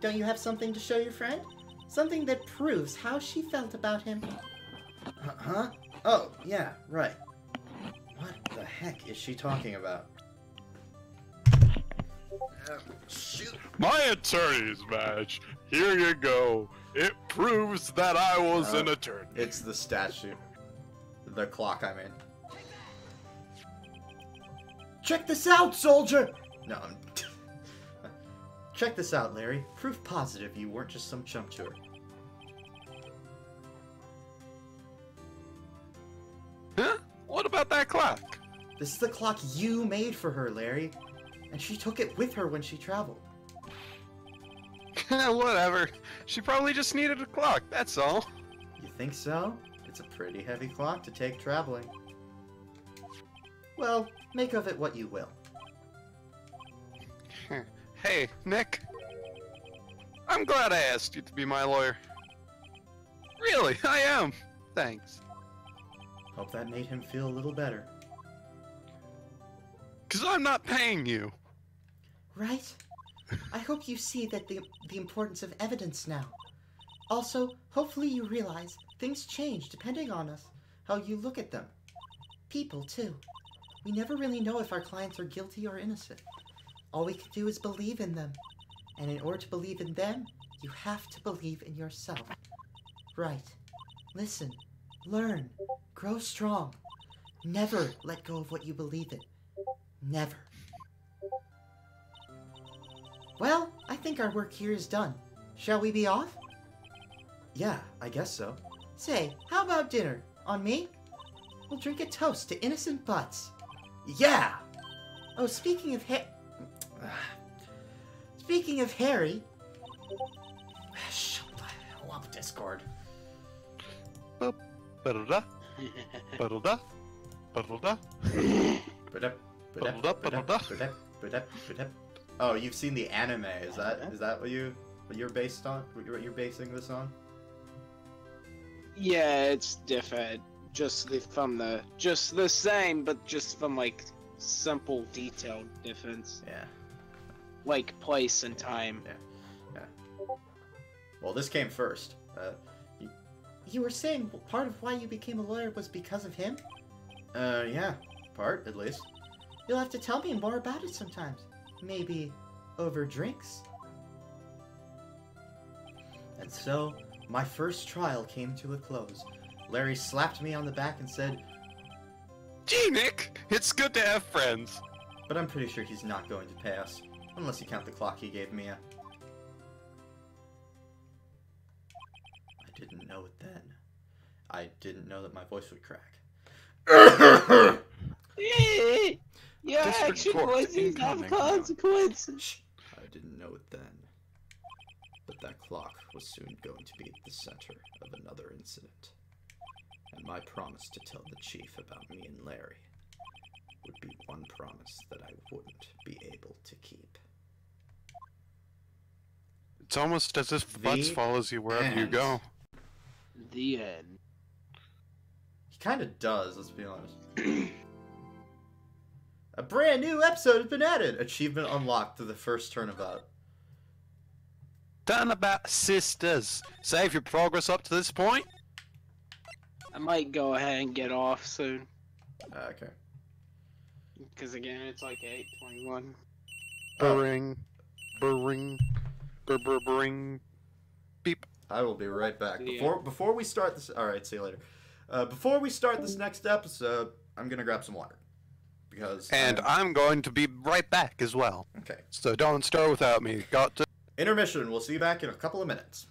Don't you have something to show your friend? Something that proves how she felt about him? Huh? Oh, yeah, right. What the heck is she talking about? Shoot. My attorney's badge. Here you go. It proves that I was an attorney. It's the statue. The clock, I mean. Check this out, soldier! No, I'm... Check this out, Larry. Proof positive you weren't just some chump to her. Huh? What about that clock? This is the clock you made for her, Larry. And she took it with her when she traveled. Whatever. She probably just needed a clock, that's all. You think so? It's a pretty heavy clock to take traveling. Well, make of it what you will. Hey, Nick. I'm glad I asked you to be my lawyer. Really, I am. Thanks. Hope that made him feel a little better. 'Cause I'm not paying you. Right? I hope you see that the importance of evidence now. Also, hopefully you realize things change depending on us, how you look at them. People, too. We never really know if our clients are guilty or innocent. All we can do is believe in them. And in order to believe in them, you have to believe in yourself. Right. Listen. Learn. Grow strong. Never let go of what you believe in. Never. Well, I think our work here is done. Shall we be off? Yeah, I guess so. Say, how about dinner? On me? We'll drink a toast to innocent butts. Yeah! Oh, speaking of Harry... Shut the hell up, Discord. Ba-da-da. Ba-da-da. Ba-da-da. Oh, you've seen the anime. Is that what you're based on? What you're basing this on? Yeah, it's different. Just the same, but just from like simple detailed difference. Yeah. Like place and time. Yeah. Well, this came first. You were saying part of why you became a lawyer was because of him? Yeah. Part, at least. You'll have to tell me more about it sometimes. Maybe over drinks? And so, my first trial came to a close. Larry slapped me on the back and said, Gee, Nick, it's good to have friends. but I'm pretty sure he's not going to pay us. Unless you count the clock he gave Mia. I didn't know it then. I didn't know that my voice would crack. Your District action Court voices have incoming. consequences. Shh. I didn't know it then. But that clock was soon going to be at the center of another incident. And my promise to tell the chief about me and Larry would be one promise that I wouldn't be able to keep. It's almost as if The Butts follows you wherever you end. go. The end. He kind of does, let's be honest. A brand new episode has been added! Achievement unlocked to the first turnabout. Turnabout sisters. Save your progress up to this point. I might go ahead and get off soon. Okay. Because again, it's like 8:21. Burring. Burring. Burring. Beep. I will be right back. Yeah. Before we start this... Alright, see you later. Before we start this next episode, I'm gonna grab some water. Because And I'm going to be right back as well. Okay. So don't stir without me. Got to... Intermission. We'll see you back in a couple of minutes.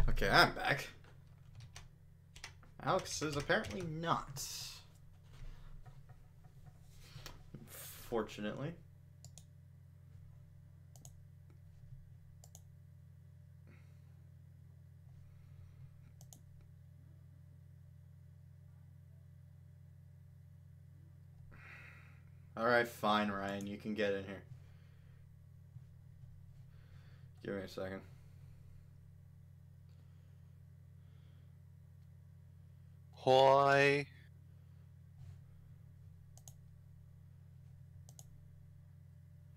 Okay, I'm back. Alex is apparently not. Fortunately. Alright, fine, Ryan. You can get in here. Give me a second. Hi.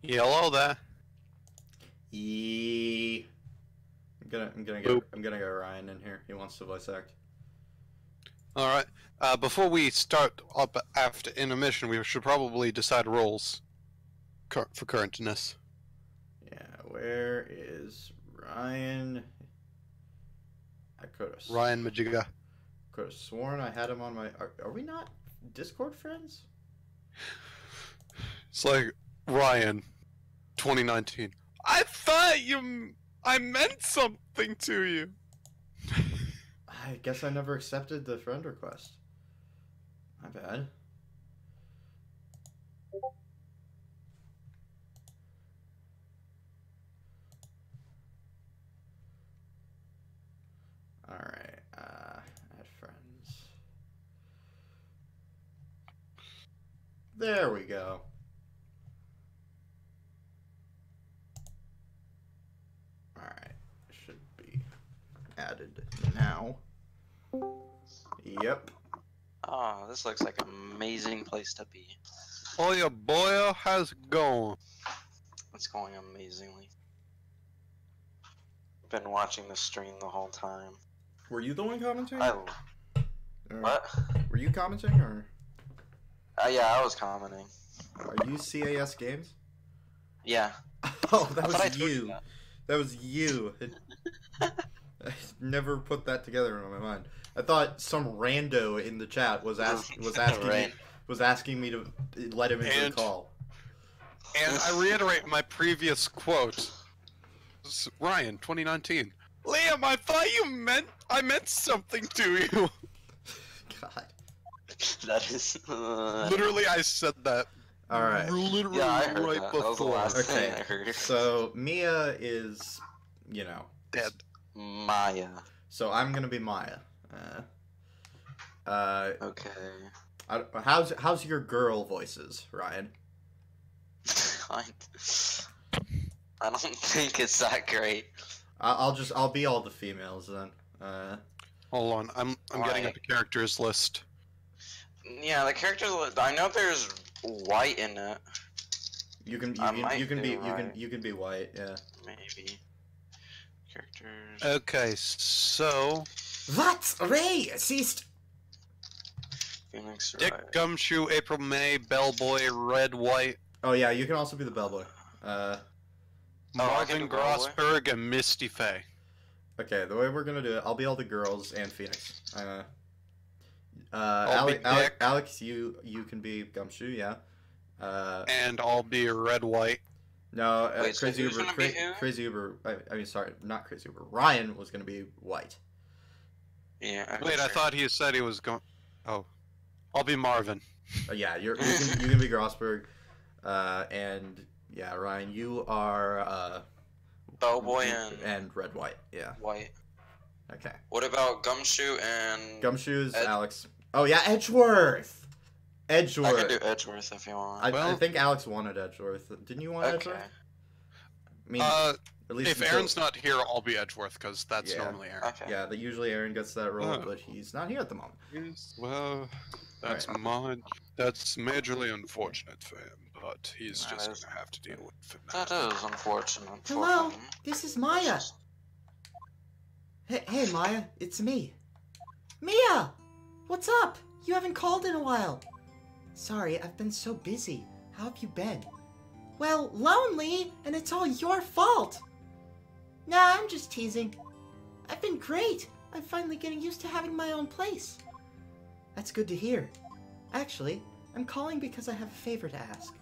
Hello there. I'm gonna get Ryan in here. He wants to voice act. Alright. Before we start up after intermission, we should probably decide roles for currentness. Yeah, where is Ryan? I could have Ryan Majiga. sworn I had him on my. Are we not Discord friends? It's like, Ryan, 2019. I thought I meant something to you. I guess I never accepted the friend request. My bad. Alright, add friends. There we go. Alright, should be added now. Yep. Oh, this looks like an amazing place to be. Oh, your boy has gone. It's going amazingly. Been watching the stream the whole time. Were you the one commenting? Or What? Were you commenting, or Yeah, I was commenting. are you CAS Games? Yeah. Oh, that I thought I was told you. that. That was you. I never put that together in my mind. I thought some rando in the chat was asking Right. me to let him into the call. And I reiterate my previous quote. Ryan, 2019. Liam, I thought I meant something to you. God. That is. Literally, I said that. All right. Literally Yeah, I heard right that. That was the before. last thing Okay. I heard. So Mia is, Dead. Maya. So I'm gonna be Maya. Okay. How's your girl voices, Ryan? I don't think it's that great. I'll be all the females then. Hold on, I'm getting Why? up a characters list. Yeah, the characters. I know there's white in it. You can be white. Yeah. Maybe. Characters. Okay, so What? Ray, ceased. Phoenix Dick, Wright. Gumshoe, April May, Bellboy, Red, White, Oh yeah, you can also be the bellboy. I Marvin can do Bellboy. Grossberg, and Misty Faye. Okay, the way we're gonna do it, I'll be all the girls and Phoenix. I'll be Dick. Alex, you can be Gumshoe, yeah. And I'll be Red, White. No, Wait, so Crazy who's Uber, gonna be who? Crazy Uber. I mean, sorry, not Crazy Uber. Ryan was gonna be white. Yeah. Okay, Wait, I sure. thought he said he was going. Oh, I'll be Marvin. Yeah, you can be Grossberg, and yeah, Ryan, you are Bellboy and Red White. Yeah. White. Okay. What about Gumshoe and? Gumshoe's Ed- Alex. Oh yeah, Edgeworth. I Edgeworth. can do Edgeworth if you want. I Well- think Alex wanted Edgeworth. Didn't you want Okay. Edgeworth? I mean, at least If until- Aaron's not here, I'll be Edgeworth because that's Yeah. normally Aaron. Okay. Yeah, that usually Aaron gets that role, Oh. but he's not here at the moment. Yes, well, that's Alright. that's majorly unfortunate for him, but he's That just is- gonna have to deal with it. That is unfortunate. for Hello, him. this is Maya. Hey, Maya, it's me. Mia! What's up? You haven't called in a while. Sorry, I've been so busy. How have you been? Well, lonely, and it's all your fault. Nah, I'm just teasing. I've been great. I'm finally getting used to having my own place. That's good to hear. Actually, I'm calling because I have a favor to ask.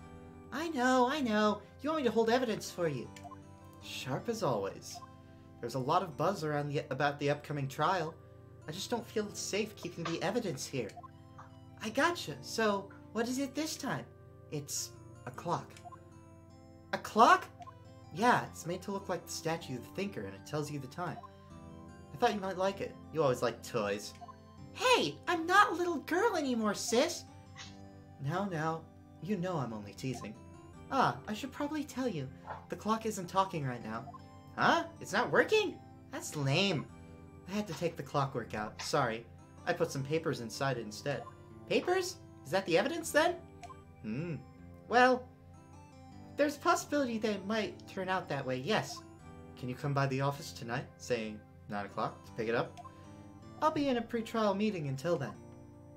I know. You want me to hold evidence for you. Sharp as always. There's a lot of buzz around about the upcoming trial. I just don't feel safe keeping the evidence here. I gotcha. So, what is it this time? It's a clock. A clock? Yeah, it's made to look like the statue of the thinker, and it tells you the time. I thought you might like it. You always like toys. Hey, I'm not a little girl anymore, sis. No, you know I'm only teasing. Ah, I should probably tell you. The clock isn't talking right now. Huh? It's not working? That's lame. I had to take the clockwork out. Sorry. I put some papers inside it instead. Papers? Is that the evidence then? Well, there's a possibility that it might turn out that way, yes. Can you come by the office tonight, saying 9 o'clock, to pick it up? I'll be in a pre-trial meeting until then.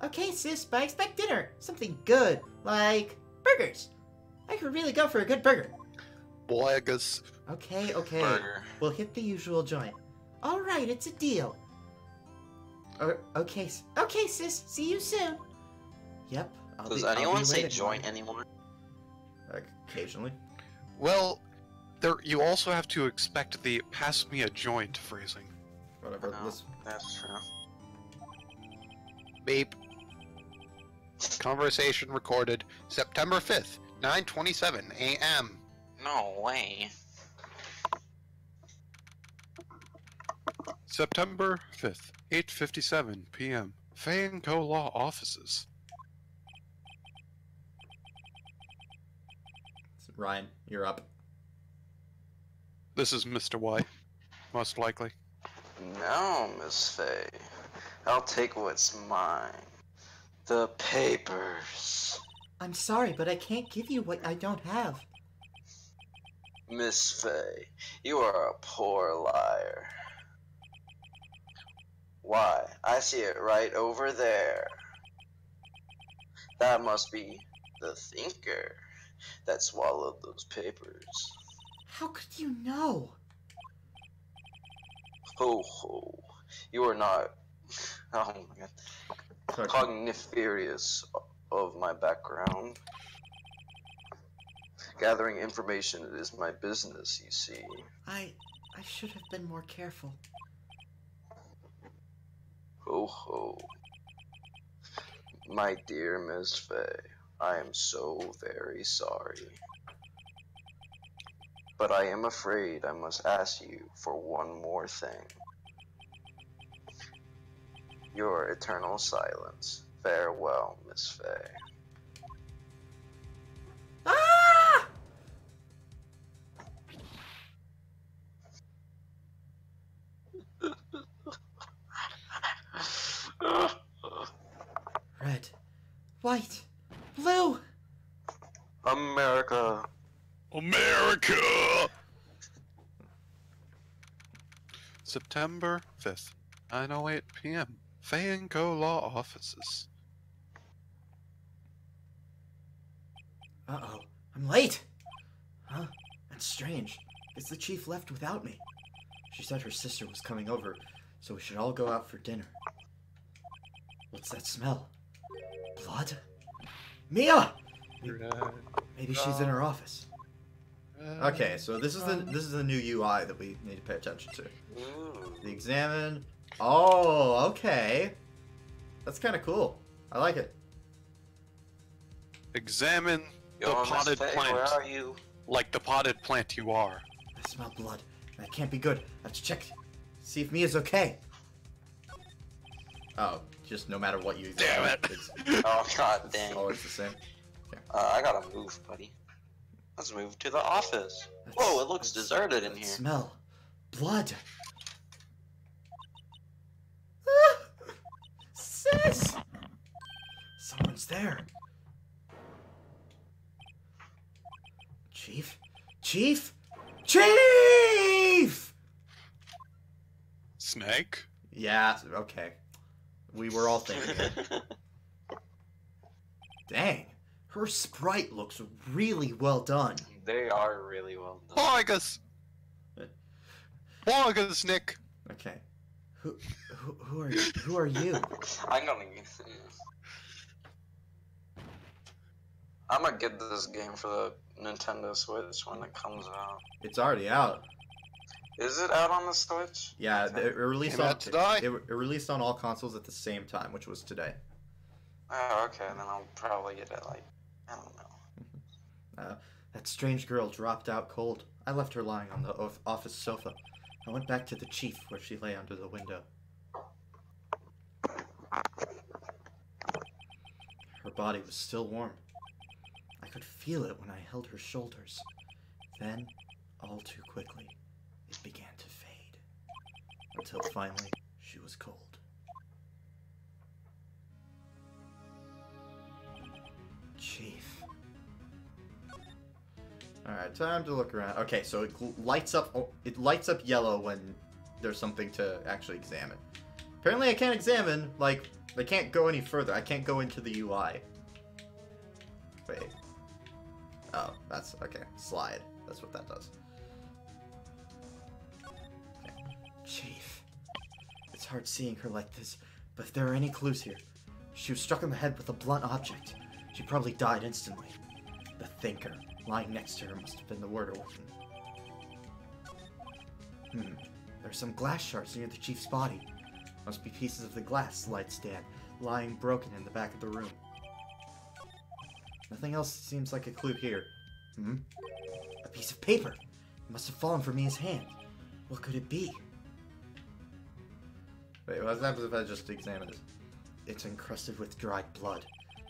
Okay, sis, but I expect dinner. Something good, like burgers. I could really go for a good burger. Blagus. Okay. Burger. We'll hit the usual joint. All right, it's a deal. Okay, sis. See you soon. Yep. Does I'll anyone be say waiting. joint anymore? Occasionally. Well, you also have to expect the "pass me a joint" phrasing. Whatever. No, This. that's true. Beep. Conversation recorded September 5th, 9:27 a.m. No way. September 5th, 8:57 p.m. Fay & Co. Law Offices. Ryan, you're up. This is Mr. Y, most likely. No, Miss Faye. I'll take what's mine. The papers. I'm sorry, but I can't give you what I don't have. Miss Faye, you are a poor liar. Why, I see it right over there. That must be the thinker that swallowed those papers. How could you know? Ho ho. You are not, oh my god, Sorry. cogniferious of my background. Gathering information is my business, you see. I should have been more careful. Ho ho. My dear Miss Faye, I am so very sorry. But I am afraid I must ask you for one more thing. your eternal silence. Farewell, Miss Faye. Ah! Red, white, blue. America. America! September 5th, 9:08 p.m. Faye & Co. Law Offices. Uh-oh, I'm late. Huh? That's strange. Guess the chief left without me. She said her sister was coming over, so we should all go out for dinner. What's that smell? Blood? Mia! Maybe she's in her office. Okay, so this is the new UI that we need to pay attention to. Ooh. The examine. Oh, okay. That's kind of cool. I like it. Examine the Yo, Miss potted Faye, plant. where are you? Like the potted plant you are. I smell blood. That can't be good. I have to check. See if Mia's okay. Oh, just no matter what you Damn examine, it. Oh, god it's dang. always the same. I gotta move, buddy. Let's move to the office. Whoa, it looks deserted in here. Smell. Blood. Sis! Someone's there. Chief? Chief? Chief! Snake? Yeah, okay. We were all thinking it. Dang. Her sprite looks really well done. They are really well done. Vargas! Vargas, Nick! Okay. Who are you? Who are you? I'm gonna get this game for the Nintendo Switch when it comes out. It's already out. Is it out on the Switch? Yeah, it released Came on out today. it released on all consoles at the same time, which was today. Oh, okay, then I'll probably get it, like, I don't know. That strange girl dropped out cold. I left her lying on the office sofa. I went back to the chief where she lay under the window. Her body was still warm. I could feel it when I held her shoulders. Then, all too quickly, it began to fade. Until finally, she was cold. Chief. Alright, time to look around. Okay, so it lights up. It lights up yellow when there's something to actually examine. Apparently, I can't examine. Like, I can't go any further. I can't go into the UI. Wait. Oh, that's okay. Slide. That's what that does. Okay. Chief, it's hard seeing her like this, but if there are any clues here, she was struck in the head with a blunt object. She probably died instantly. The thinker lying next to her must have been the murder weapon. There's some glass shards near the chief's body. Must be pieces of the glass light stand lying broken in the back of the room. Nothing else seems like a clue here. A piece of paper. It must have fallen from Mia's hand. What could it be? Wait, what happens if I just examine it? It's encrusted with dried blood.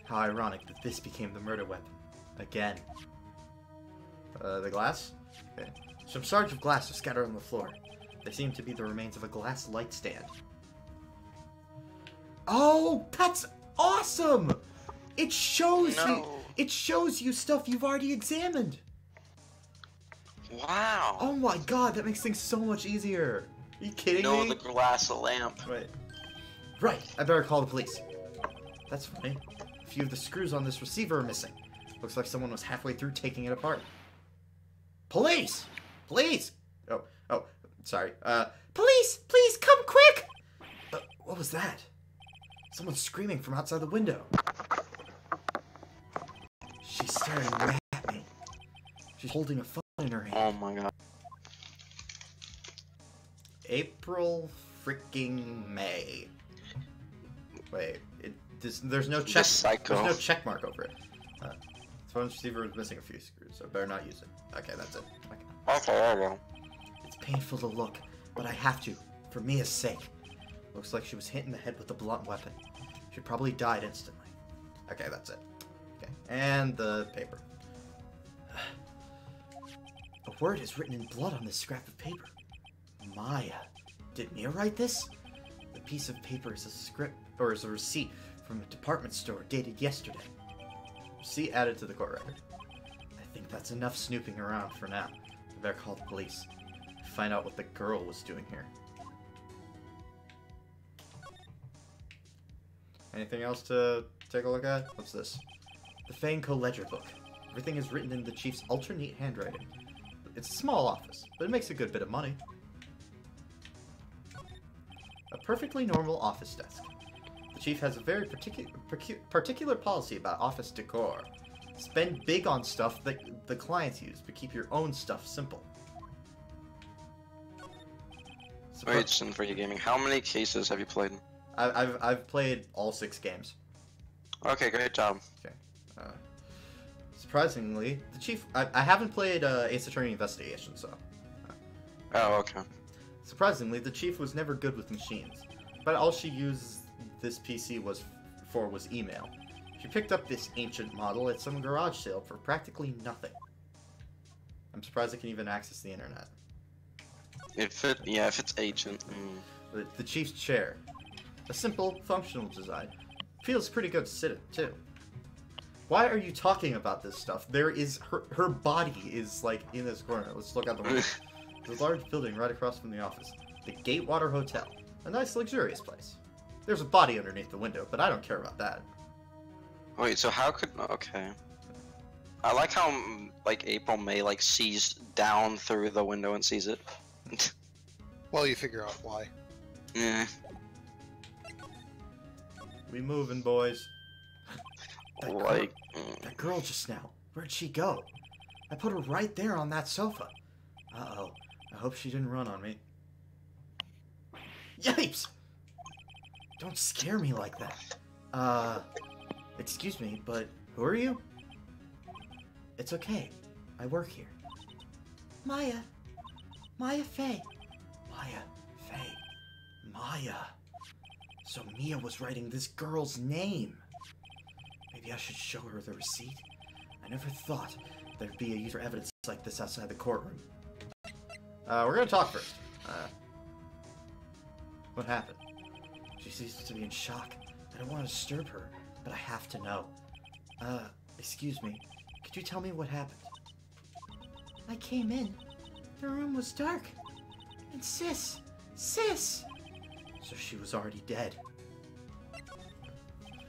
How ironic that this became the murder weapon. Again. The glass? Okay. Some shards of glass are scattered on the floor. They seem to be the remains of a glass light stand. Oh, that's awesome! It shows you. It shows you stuff you've already examined. Wow. Oh my god, that makes things so much easier. Are you kidding No, me? the glass lamp. Right. Right. I better call the police. That's funny. A few of the screws on this receiver are missing. Looks like someone was halfway through taking it apart. Police! Police! Oh, sorry. Police! Please come quick! What was that? Someone's screaming from outside the window. She's staring right at me. She's holding a phone in her hand. Oh my god. April freaking May. Wait, there's no check. Psycho. There's no check mark over it. The phone receiver is missing a few screws, so I better not use it. Okay, that's it. Okay. Okay, there you go. It's painful to look, but I have to, for Mia's sake. Looks like she was hit in the head with a blunt weapon. She probably died instantly. Okay, that's it. Okay, and the paper. A word is written in blood on this scrap of paper. Maya. Did Mia write this? The piece of paper is a script, or is a receipt from a department store dated yesterday. Receipt added to the court record. I think that's enough snooping around for now. I better call the police. Find out what the girl was doing here. Anything else to take a look at? What's this? The Fanco Ledger Book. Everything is written in the chief's ultra-neat handwriting. It's a small office, but it makes a good bit of money. A perfectly normal office desk. The chief has a very particular policy about office decor. Spend big on stuff that the clients use, but keep your own stuff simple. Wait, Sin for you gaming. How many cases have you played? I've played all 6 games. Okay, great job. Okay. Surprisingly, the chief. I haven't played Ace Attorney Investigation, so. Oh, okay. Surprisingly, the chief was never good with machines, but all she used this PC was email. She picked up this ancient model at some garage sale for practically nothing. I'm surprised it can even access the internet. If it's ancient. The chief's chair. A simple, functional design. Feels pretty good to sit in, too. Why are you talking about this stuff? There is... Her body is, like, in this corner. Let's look out the window. There's a large building right across from the office. The Gatewater Hotel. A nice, luxurious place. There's a body underneath the window, but I don't care about that. Wait, so how could... Okay. I like how, like, April May, like, sees down through the window and sees it. Well, you figure out why. Yeah. We moving, boys. Like... That girl just now. Where'd she go? I put her right there on that sofa. Uh-oh. I hope she didn't run on me. Yipes! Don't scare me like that. Excuse me, but who are you? It's okay. I work here. Maya. Maya Fey. Maya. Faye. Maya. So Mia was writing this girl's name. Maybe I should show her the receipt. I never thought there'd be a use for evidence like this outside the courtroom. We're gonna talk first. What happened? She seems to be in shock. I don't want to disturb her, but I have to know. Excuse me. Could you tell me what happened? I came in. The room was dark. And Sis! So she was already dead.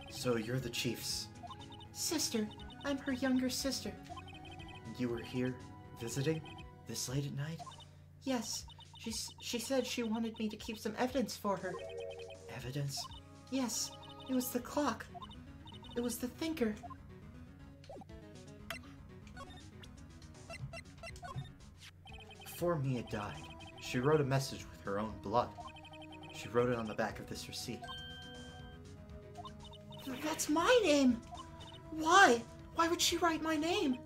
So you're the chief's... Sister. I'm her younger sister. You were here, visiting, this late at night? Yes. She said she wanted me to keep some evidence for her. Evidence? Yes. It was the clock. It was the thinker. Before Mia died, she wrote a message with her own blood. She wrote it on the back of this receipt. That's my name! Why? Why would she write my name?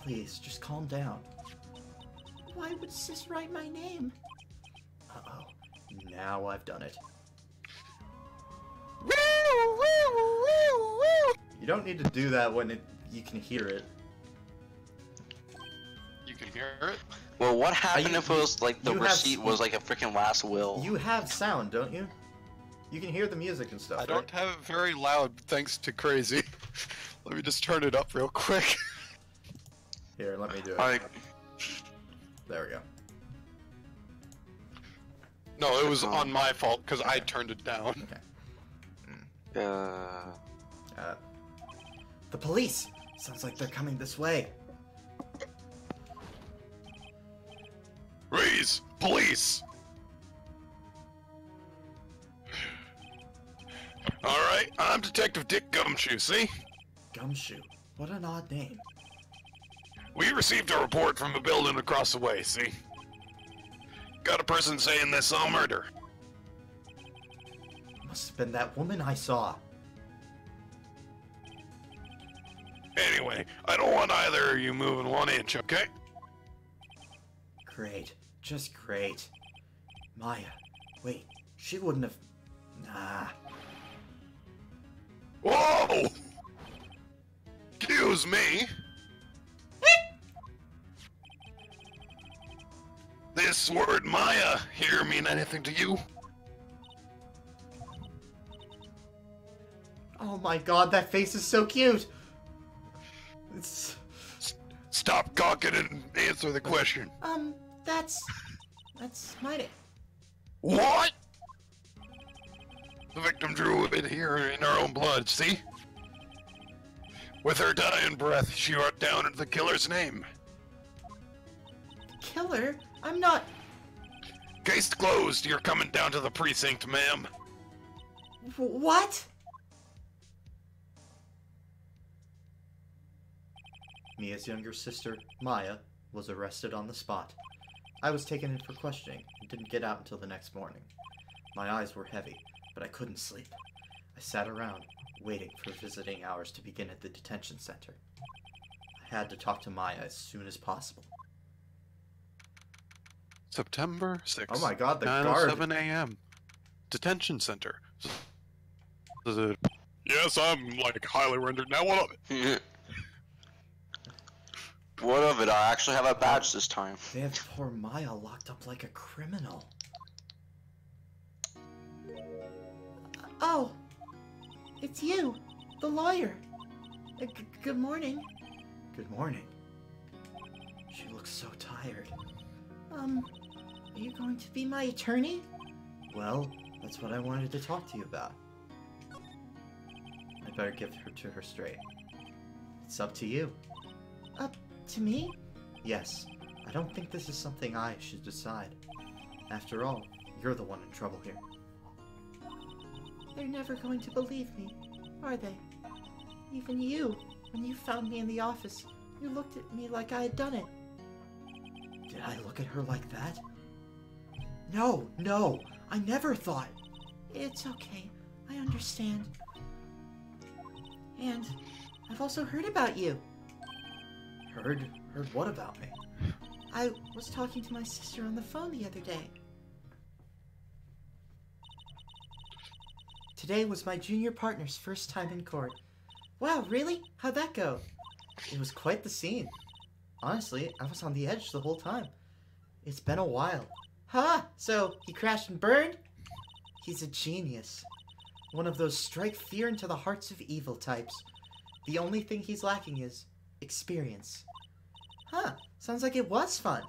Please, just calm down. Why would Sis write my name? Uh-oh. Now I've done it. You don't need to do that when you can hear it. You can hear it? Well, what happened if it was, like, the you receipt have- was, like, a freaking last will? You have sound, don't you? You can hear the music and stuff, I don't have it very loud, thanks to Crazy. Let me just turn it up real quick. Here, let me do it. Like, There we go. No, it was on my fault, because I turned it down. Okay. The police! Sounds like they're coming this way. Raise! Police! Alright, I'm Detective Dick Gumshoe, see? Gumshoe. What an odd name. We received a report from a building across the way, see? Got a person saying they saw murder. Must have been that woman I saw. Anyway, I don't want either of you moving 1 inch, okay? Great. Just great. Maya. Wait, she wouldn't have... Nah. Whoa! Excuse me. This word Maya here mean anything to you? Oh my god, that face is so cute! It's... Stop gawking and answer the question. That's my name. What? The victim drew it here in her own blood, see? With her dying breath, she wrote down the killer's name. Killer? I'm not... Case closed. You're coming down to the precinct, ma'am. What? Mia's younger sister, Maya, was arrested on the spot. I was taken in for questioning and didn't get out until the next morning. My eyes were heavy, but I couldn't sleep. I sat around, waiting for visiting hours to begin at the detention center. I had to talk to Maya as soon as possible. September 6th. Oh my god, the guard! 9:07 a.m. Detention center. Yes, I'm like highly rendered now. What of it? What of it? I actually have a badge this time. They have poor Maya locked up like a criminal. Oh, it's you, the lawyer. Good morning. Good morning. She looks so tired. Are you going to be my attorney? Well, that's what I wanted to talk to you about. I better give her to her straight. It's up to you. Up to me? Yes, I don't think this is something I should decide. After all, you're the one in trouble here. They're never going to believe me, are they? Even you, when you found me in the office, you looked at me like I had done it. Did I look at her like that? No, I never thought. It's okay, I understand. And I've also heard about you. Heard what about me? I was talking to my sister on the phone the other day. Today was my junior partner's first time in court. Wow, really? How'd that go? It was quite the scene. Honestly, I was on the edge the whole time. It's been a while. Huh? So, he crashed and burned? He's a genius. One of those strike fear into the hearts of evil types. The only thing he's lacking is experience. Huh, sounds like it was fun.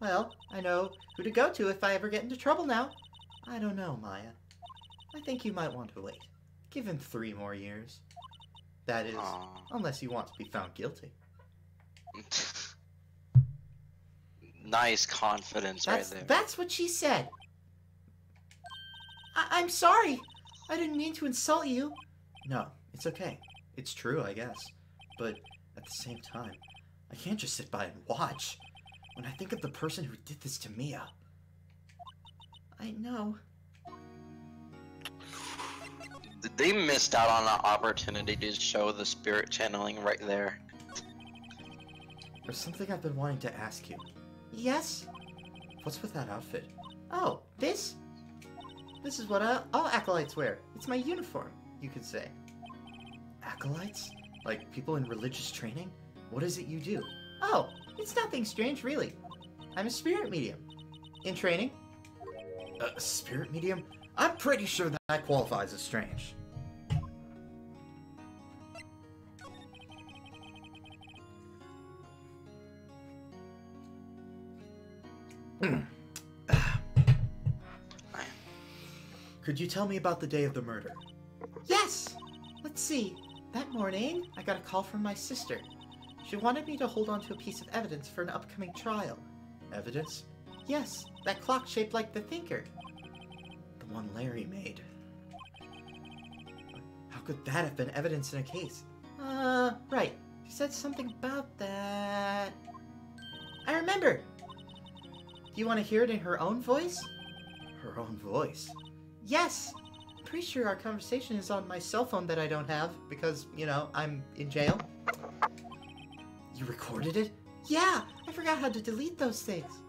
Well, I know who to go to if I ever get into trouble now. I don't know, Maya. I think you might want to wait. Give him 3 more years. That is, unless you want to be found guilty. Nice confidence right there. That's what she said. I'm sorry. I didn't mean to insult you. No, it's okay. It's true, I guess. But at the same time, I can't just sit by and watch. When I think of the person who did this to Mia. I know. They missed out on an opportunity to show the spirit channeling right there. There's something I've been wanting to ask you. Yes? What's with that outfit? Oh, this? This is what all acolytes wear. It's my uniform, you could say. Acolytes? Like people in religious training? What is it you do? Oh, it's nothing strange, really. I'm a spirit medium. In training. A spirit medium? I'm pretty sure that qualifies as strange. Could you tell me about the day of the murder? Yes! Let's see. That morning, I got a call from my sister. She wanted me to hold on to a piece of evidence for an upcoming trial. Evidence? Yes, that clock shaped like the Thinker. The one Larry made. How could that have been evidence in a case? Right. She said something about that. I remember! Do you want to hear it in her own voice? Her own voice? Yes! I'm pretty sure our conversation is on my cell phone that I don't have because, you know, I'm in jail. You recorded it? Yeah! I forgot how to delete those things.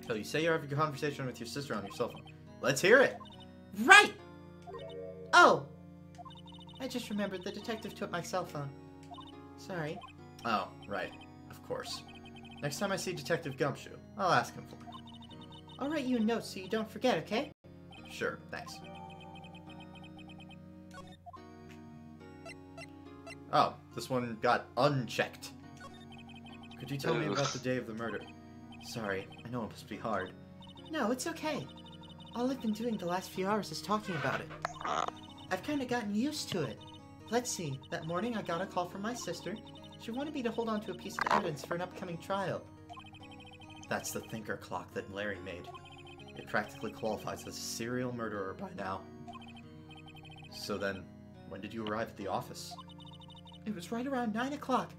So you say you're having a conversation with your sister on your cell phone. Let's hear it. Right! Oh! I just remembered the detective took my cell phone. Sorry. Oh, right. Of course. Next time I see Detective Gumshoe, I'll ask him for it. I'll write you a note so you don't forget, okay? Sure, thanks. Oh, this one got unchecked. Could you tell me about the day of the murder? Sorry, I know it must be hard. No, it's okay. All I've been doing the last few hours is talking about it. I've kind of gotten used to it. Let's see, that morning I got a call from my sister. She wanted me to hold on to a piece of evidence for an upcoming trial. That's the thinker clock that Larry made. It practically qualifies as a serial murderer by now. So then, when did you arrive at the office? It was right around 9 o'clock.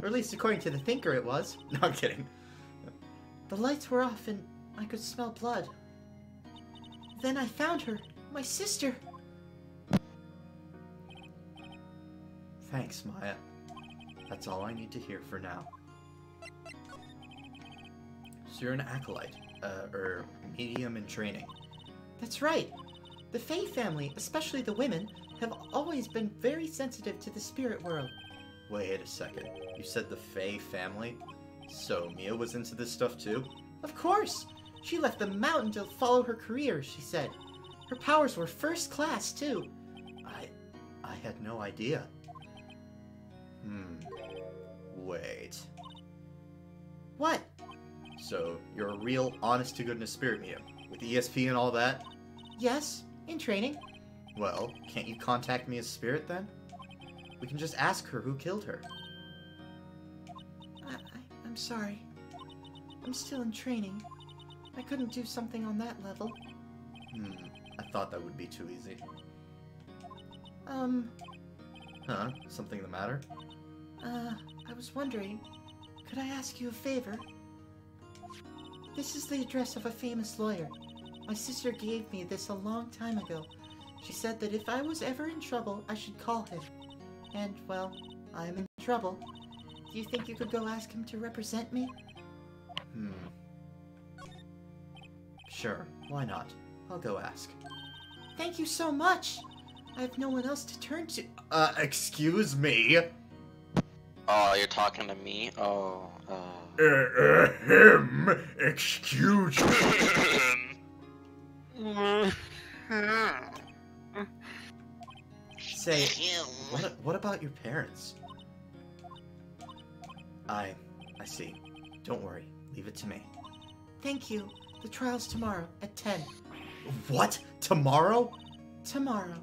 Or at least according to the thinker it was. No, I'm kidding. The lights were off and I could smell blood. Then I found her, my sister. Thanks, Maya. That's all I need to hear for now. So you're an acolyte, medium in training. That's right. The Fae family, especially the women, have always been very sensitive to the spirit world. Wait a second. You said the Fae family? So Mia was into this stuff too? Of course! She left the mountain to follow her career, she said. Her powers were first class, too. I had no idea. Wait. What? So, you're a real, honest-to-goodness spirit medium, with ESP and all that? Yes, in training. Well, can't you contact me as spirit then? We can just ask her who killed her. I'm sorry. I'm still in training. I couldn't do something on that level. I thought that would be too easy. Huh? Something the matter? I was wondering, could I ask you a favor? This is the address of a famous lawyer. My sister gave me this a long time ago. She said that if I was ever in trouble, I should call him. And, well, I'm in trouble. Do you think you could go ask him to represent me? Sure, why not? I'll go ask. Thank you so much! I have no one else to turn to. Excuse me? Oh, you're talking to me? Oh, Excuse me. Say, what about your parents? I see. Don't worry. Leave it to me. Thank you. The trial's tomorrow at 10. What? Tomorrow? Tomorrow.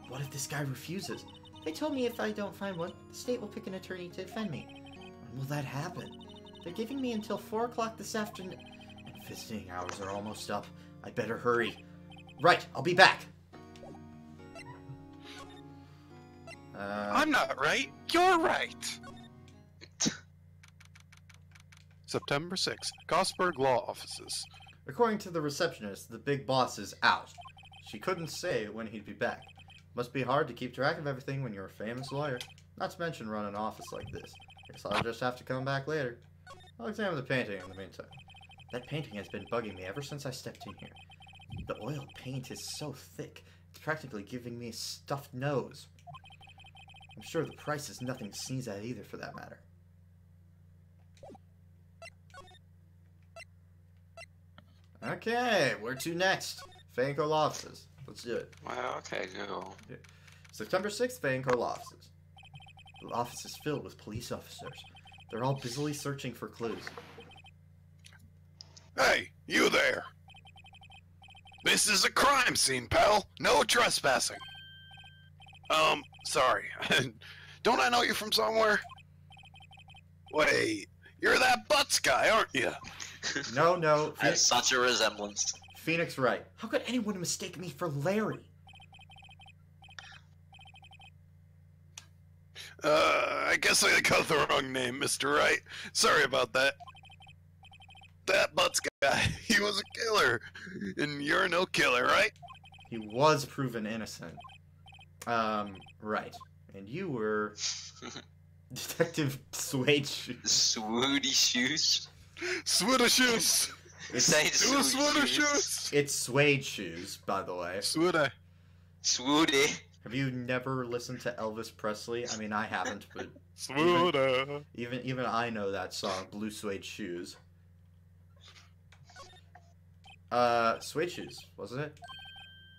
What if this guy refuses? They told me if I don't find one, the state will pick an attorney to defend me. When will that happen? They're giving me until 4 o'clock this afternoon. And visiting hours are almost up. I better hurry. Right, I'll be back. I'm not right. You're right. September 6th, Gosberg Law Offices. According to the receptionist, the big boss is out. She couldn't say when he'd be back. Must be hard to keep track of everything when you're a famous lawyer. Not to mention run an office like this. Guess I'll just have to come back later. I'll examine the painting in the meantime. That painting has been bugging me ever since I stepped in here. The oil paint is so thick, it's practically giving me a stuffed nose. I'm sure the price is nothing to sneeze at either, for that matter. Okay, where to next? Fanco Law Offices. Let's do it. well, okay, go. September 6th, Fanco Law Offices. The office is filled with police officers. They're all busily searching for clues. Hey, you there! This is a crime scene, pal. No trespassing. Sorry. Don't I know you from somewhere? Wait, you're that Butts guy, aren't you? No. That's such a resemblance. Phoenix Wright. How could anyone mistake me for Larry? I guess I got the wrong name, Mr. Wright. Sorry about that. That Butts guy, he was a killer. And you're no killer, right? He was proven innocent. Right. And you were... Detective Suede Shoes. Swooty shoes. Swedish shoes. Say Two sweater shoes. It's suede shoes, by the way. Sweater. Swooty. Have you never listened to Elvis Presley? I mean, I haven't, but Sweater. even I know that song, Blue Suede Shoes. Suede shoes, wasn't it?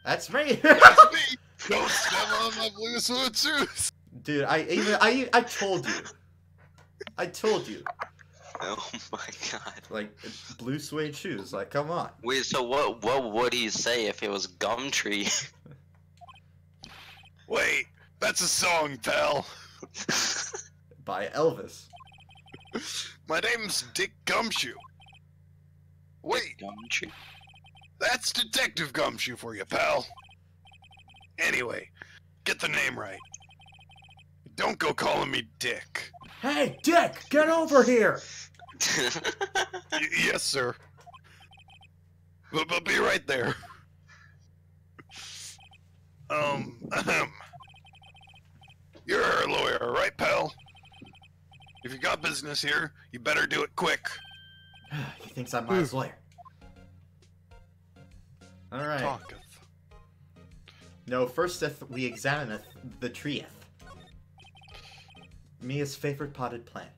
That's me. That's me. Don't step on my blue suede shoes. Dude, I told you. I told you. Oh my god. Like, blue suede shoes. Like, come on. Wait, so what would he say if it was Gumtree? Wait, that's a song, pal. By Elvis. My name's Dick Gumshoe. Wait, Gumtree. that's Detective Gumshoe for you, pal. Anyway, get the name right. Don't go calling me Dick. Hey, Dick, get over here. Yes, sir. But be right there. Ahem. You're a lawyer, right, pal? If you got business here, you better do it quick. He thinks I'm Miles' lawyer. Alright. Talketh. No, firsteth we examineth the treeth. Mia's favorite potted plant.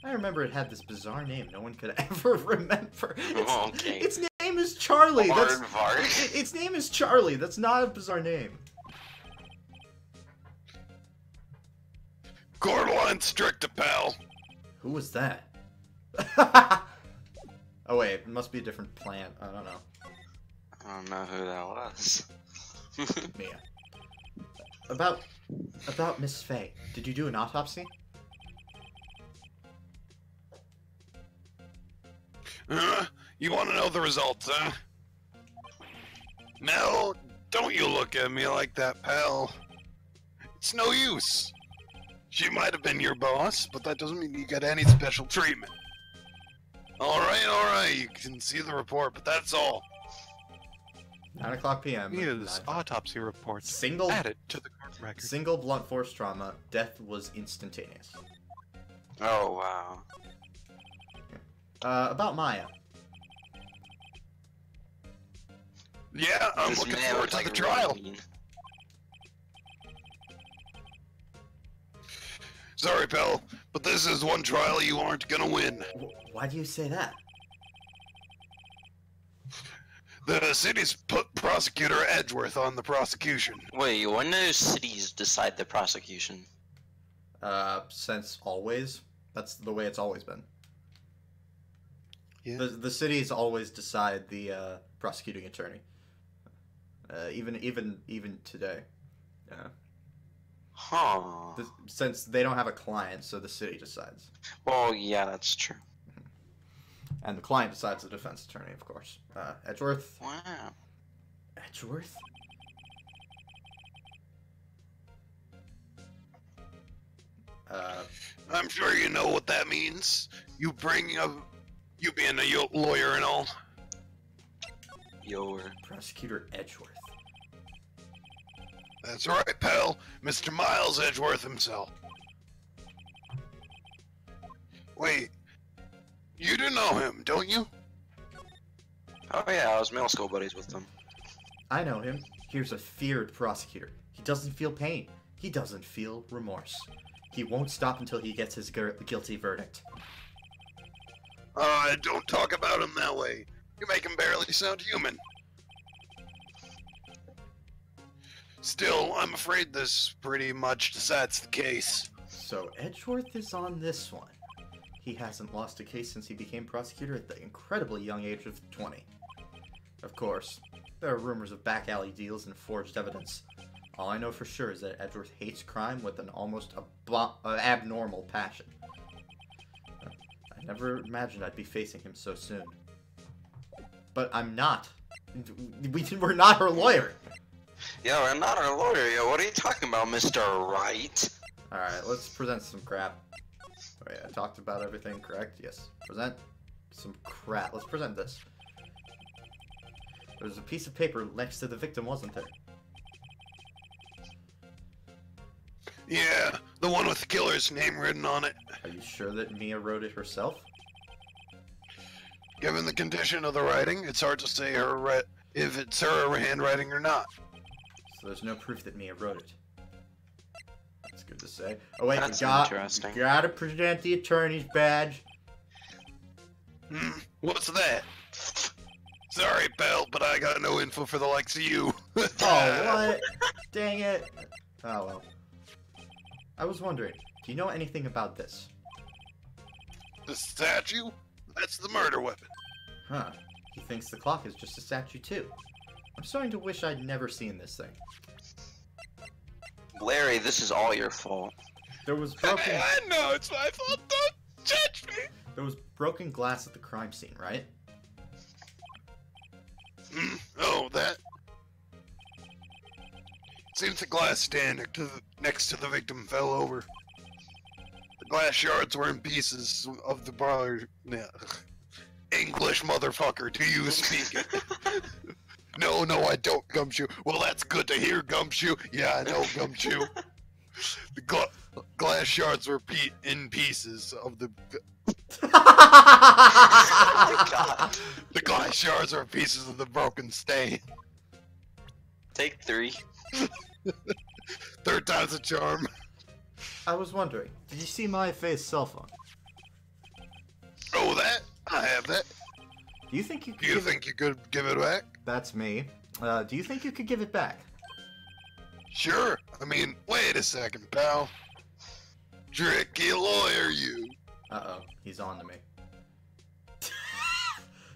I remember it had this bizarre name no one could ever remember. Okay. Its name is Charlie. Aardvark. Its name is Charlie. That's not a bizarre name. Cordeline Stricta, pal. Who was that? Oh wait, it must be a different plant. I don't know. I don't know who that was. Mia. About Miss Faye. Did you do an autopsy? You want to know the results, huh? No, don't you look at me like that, pal. It's no use. She might have been your boss, but that doesn't mean you get any special treatment. Alright, you can see the report, but that's all. 9:00 p.m. Mia's autopsy reports Single added to the court record. Single blunt force trauma. Death was instantaneous. Oh wow. About Maya. Yeah, I'm This looking man forward looks to the like trial. Rain. Sorry, pal, but this is one trial you aren't gonna win. Why do you say that? The city's put prosecutor Edgeworth on the prosecution. Wait, when do cities decide the prosecution? Since always. That's the way it's always been. Yeah. The cities always decide the prosecuting attorney. Even today. Huh. Since they don't have a client, so the city decides. Well, yeah, that's true. And the client decides the defense attorney, of course. Edgeworth. Wow. Edgeworth? I'm sure you know what that means. You being a lawyer and all. Your. Prosecutor Edgeworth. That's right, pal. Mr. Miles Edgeworth himself. Wait, you do know him, don't you? Oh yeah, I was middle school buddies with them. I know him. Here's a feared prosecutor. He doesn't feel pain. He doesn't feel remorse. He won't stop until he gets his guilty verdict. Don't talk about him that way. You make him barely sound human. Still, I'm afraid this pretty much decides the case. So Edgeworth is on this one. He hasn't lost a case since he became prosecutor at the incredibly young age of 20. Of course, there are rumors of back alley deals and forged evidence. All I know for sure is that Edgeworth hates crime with an almost abnormal passion. I never imagined I'd be facing him so soon. But I'm not. We're not her lawyer. Yeah, we're not our lawyer yet. What are you talking about, Mr. Wright? Alright, let's present some crap. Oh yeah, I talked about everything, correct? Yes. Present some crap. Let's present this. There was a piece of paper next to the victim, wasn't there? Yeah, the one with the killer's name written on it. Are you sure that Mia wrote it herself? Given the condition of the writing, it's hard to say if it's her handwriting or not. So there's no proof that Mia wrote it. That's good to say. Oh wait, That's we interesting. gotta present the attorney's badge. What's that? Sorry, pal, but I got no info for the likes of you. Oh, what? Dang it. Oh, well. I was wondering, do you know anything about this? The statue? That's the murder weapon. Huh. He thinks the clock is just a statue, too. I'm starting to wish I'd never seen this thing. Larry, this is all your fault. There was broken... I know, it's my fault. Don't judge me. There was broken glass at the crime scene, right? Oh, that. Seems the glass stand next to the victim fell over. The glass shards were in pieces of the bar. English, motherfucker, do you speak it? No, I don't, Gumshoe. Well, that's good to hear, Gumshoe. Yeah, I know, Gumshoe. The glass shards were in pieces of the... Oh my god. The glass shards are pieces of the broken stain. Take 3. Third time's a charm. I was wondering, did you see my face cell phone? Oh, that? I have that. Do you think you could Do you think you could give it back? That's me. Do you think you could give it back? Sure. I mean, wait a second, pal. Tricky lawyer, you. Uh-oh, he's on to me.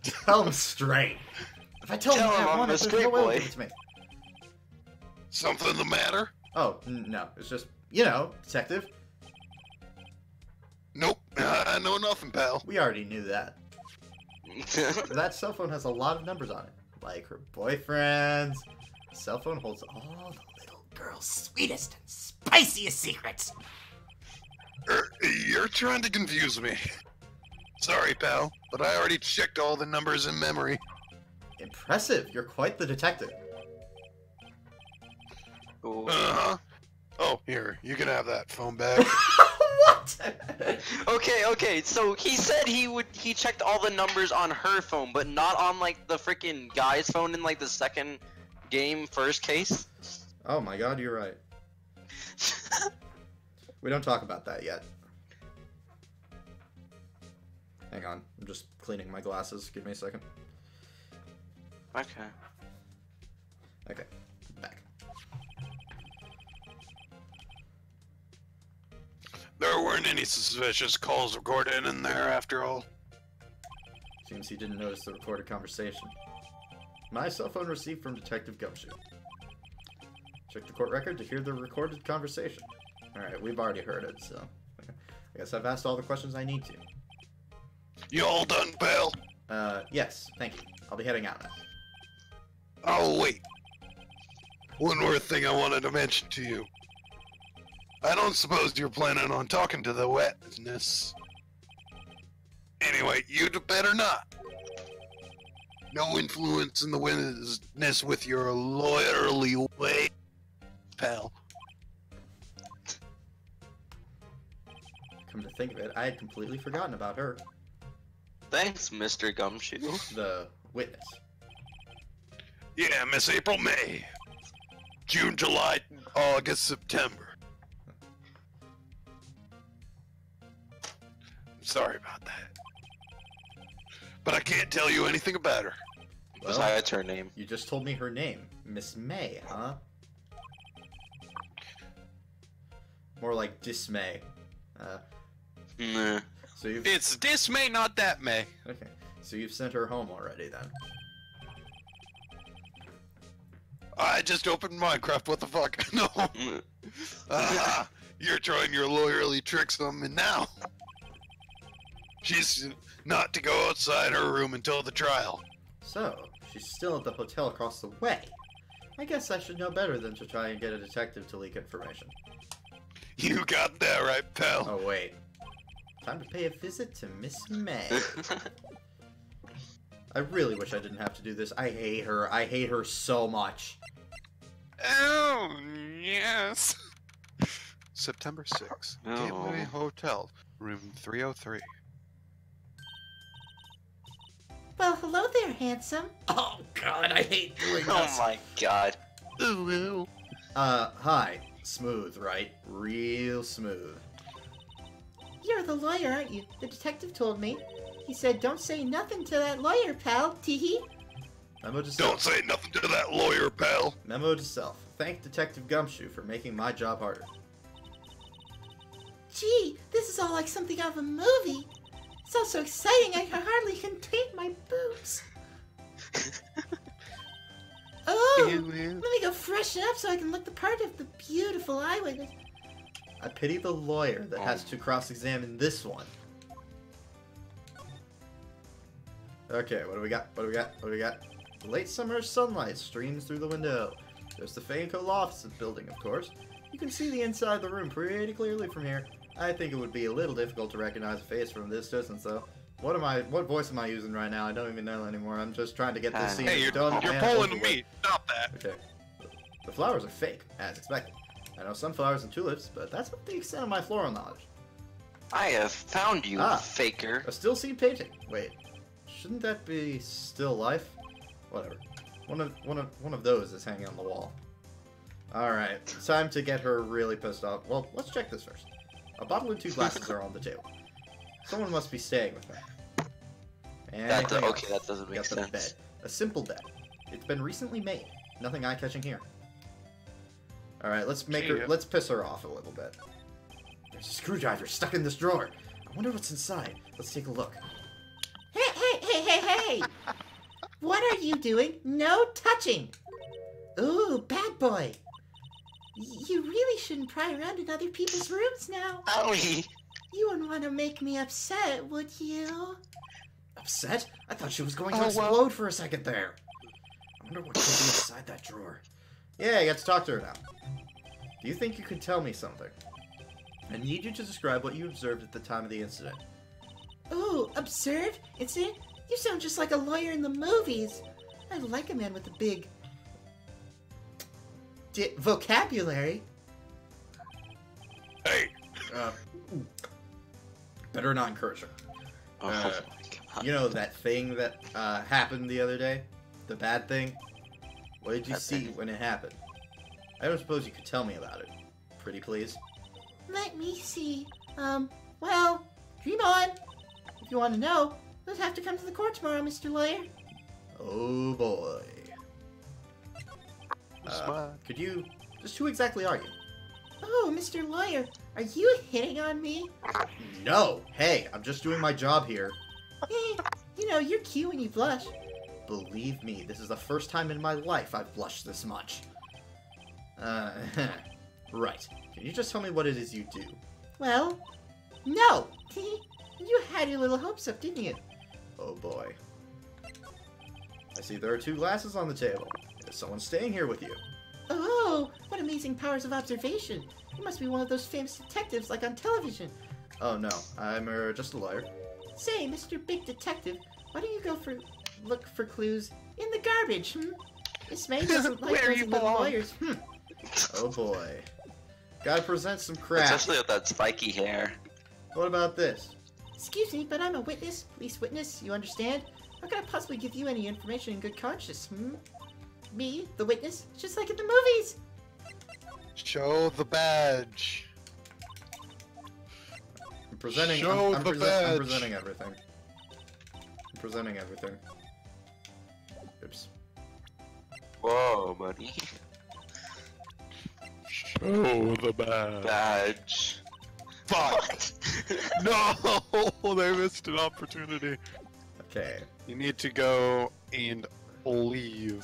Tell him straight. If I tell him Tell him I I'm want a it, there's straight no way he'll boy. give it to me. Something the matter? Oh, no, it's just, you know, detective. Nope. I know nothing, pal. We already knew that. That cell phone has a lot of numbers on it, like her boyfriend's. The cell phone holds all the little girl's sweetest and spiciest secrets. You're trying to confuse me. Sorry, pal, but I already checked all the numbers in memory. Impressive, you're quite the detective. Ooh. Uh-huh. Oh, here, you can have that phone back. What? Okay, so he said he checked all the numbers on her phone, but not on like the freaking guy's phone in like the second game first case? Oh my god, you're right. We don't talk about that yet. Hang on, I'm just cleaning my glasses. Give me a second. Okay. Okay, back. There weren't any suspicious calls recorded in there after all. Seems he didn't notice the recorded conversation. My cell phone received from Detective Gumshoe. Check the court record to hear the recorded conversation. Alright, we've already heard it, so... I guess I've asked all the questions I need to. You all done, pal? Yes, thank you. I'll be heading out now. Oh, wait. One more thing I wanted to mention to you. I don't suppose you're planning on talking to the witness. Anyway, you'd better not. No influence in the witness with your lawyerly way, pal. Come to think of it, I had completely forgotten about her. Thanks, Mr. Gumshoe. The witness. Yeah, Miss April, May. June, July, August, September. Sorry about that. But I can't tell you anything about her. Well, Besides her name. you just told me her name. Miss May, huh? More like dismay. Nah. So you've... It's this May, not that May. Okay. So you've sent her home already, then? I just opened Minecraft, what the fuck? No. You're trying your lawyerly tricks on me now. She's not to go outside her room until the trial. So, she's still at the hotel across the way. I guess I should know better than to try and get a detective to leak information. You got that right, pal. Oh, wait. Time to pay a visit to Miss May. I really wish I didn't have to do this. I hate her. I hate her so much. Oh, yes. September 6th. Oh. Gateway Hotel, room 303. Well, hello there, handsome. Oh God, I hate doing Oh this. my god. Hi. Smooth, right? Real smooth. You're the lawyer, aren't you? The detective told me. He said, don't say nothing to that lawyer, pal. Teehee. Memo to Don't self. say nothing to that lawyer, pal. Memo to self. Thank Detective Gumshoe for making my job harder. Gee, this is all like something out of a movie. It's all so exciting I can hardly contain my boobs. Oh, let me go freshen up so I can look the part of the beautiful eyewitness. I pity the lawyer that has to cross-examine this one. Okay, what do we got? What do we got? What do we got? The late summer sunlight streams through the window. There's the Fainco Law Office building, of course. You can see the inside of the room pretty clearly from here. I think it would be a little difficult to recognize a face from this distance, though. What voice am I using right now? I don't even know anymore. I'm just trying to get this scene Hey, you're done. pulling and over to with. me. Stop that. Okay. The flowers are fake, as expected. I know sunflowers and tulips, but that's not the extent of my floral knowledge. I have found you, Ah. faker. A still scene painting. Wait, shouldn't that be still life? Whatever. One of those is hanging on the wall. All right, time to get her really pissed off. Well, let's check this first. A bottle and 2 glasses are on the table. Someone must be staying with me. Anything Okay, else? that doesn't We make got the sense. bed. A simple bed. It's been recently made. Nothing eye-catching here. All right, let's make her. Yeah. Let's piss her off a little bit. There's a screwdriver stuck in this drawer. I wonder what's inside. Let's take a look. Hey! What are you doing? No touching! Ooh, bad boy. You really shouldn't pry around in other people's rooms now. Owie. You wouldn't want to make me upset, would you? Upset? I thought she was going to Oh, explode well. for a second there. I wonder what could be inside that drawer. Yeah, I got to talk to her now. Do you think you could tell me something? I need you to describe what you observed at the time of the incident. Ooh, observed? Incident? You sound just like a lawyer in the movies. I like a man with a big... vocabulary. Hey, Better not encourage her. Oh my god. You know that thing that happened the other day? The bad thing? What did you That see thing? when it happened? I don't suppose you could tell me about it. Pretty please? Let me see. Well, dream on. If you want to know, you'll have to come to the court tomorrow, Mr. Lawyer. Oh boy. Could you... Just who exactly are you? Oh, Mr. Lawyer, are you hitting on me? No! Hey, I'm just doing my job here. You know, you're cute when you blush. Believe me, this is the first time in my life I've blushed this much. Right. Can you just tell me what it is you do? Well, no. You had your little hopes up, didn't you? Oh boy. I see there are 2 glasses on the table. Is someone staying here with you? Oh, what amazing powers of observation. You must be one of those famous detectives like on television. Oh no, I'm just a lawyer. Say, Mr. Big Detective, why don't you go look for clues in the garbage, This man doesn't like Where those you little belong. lawyers. Oh boy. Gotta present some crap. Especially with that spiky hair. What about this? Excuse me, but I'm a witness, police witness, you understand? How can I possibly give you any information in good conscience, Me, the witness, just like in the movies. Show the badge. I'm presenting. Show I'm the I'm badge. presenting everything. I'm presenting everything. Oops. Whoa, buddy. Show the badge. Badge. Fuck. No, they missed an opportunity. Okay. You need to go and leave.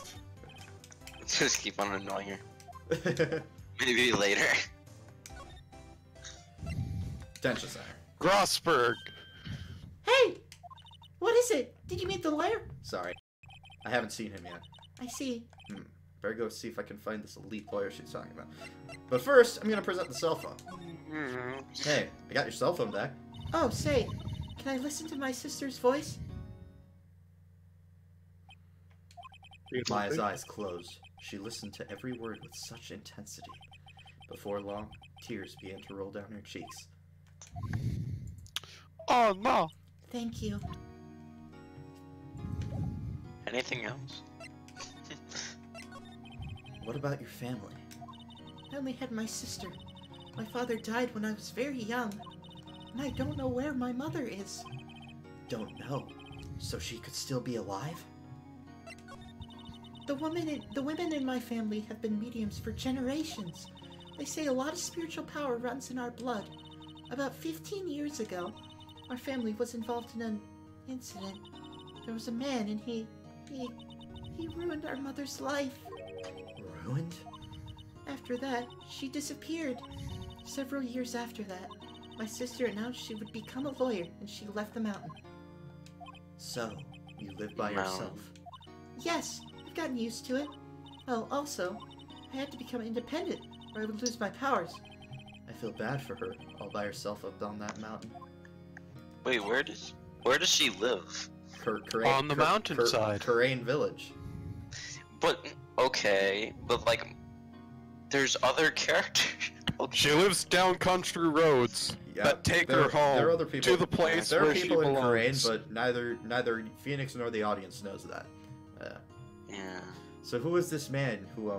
Just keep on annoying her. Maybe later. Detention center. Grossberg. Hey! What is it? Did you meet the lawyer? Sorry. I haven't seen him yet. I see. Better go see if I can find this elite lawyer she's talking about. But first, I'm gonna present the cell phone. Hey, I got your cell phone back. Oh, say, can I listen to my sister's voice? Maya's eyes closed. She listened to every word with such intensity. Before long, tears began to roll down her cheeks. Oh no. Thank you. Anything else? What about your family? I only had my sister. My father died when I was very young. And I don't know where my mother is. Don't know. So she could still be alive? The women in my family have been mediums for generations. They say a lot of spiritual power runs in our blood. About 15 years ago, our family was involved in an incident. There was a man and he ruined our mother's life. Ruined? After that, she disappeared. Several years after that, my sister announced she would become a lawyer and she left the mountain. So, you live by Mountain. yourself? Yes, I've gotten used to it. Oh, also, I had to become independent or I would lose my powers. I feel bad for her, all by herself up on that mountain. Wait, where does she live? On the mountainside. Kurain Village. But okay, but like, there's other characters. She lives down country roads that take her home there are other people, to the place there are where she people in belongs. Kurain, but neither Phoenix nor the audience knows that. Yeah. So who is this man who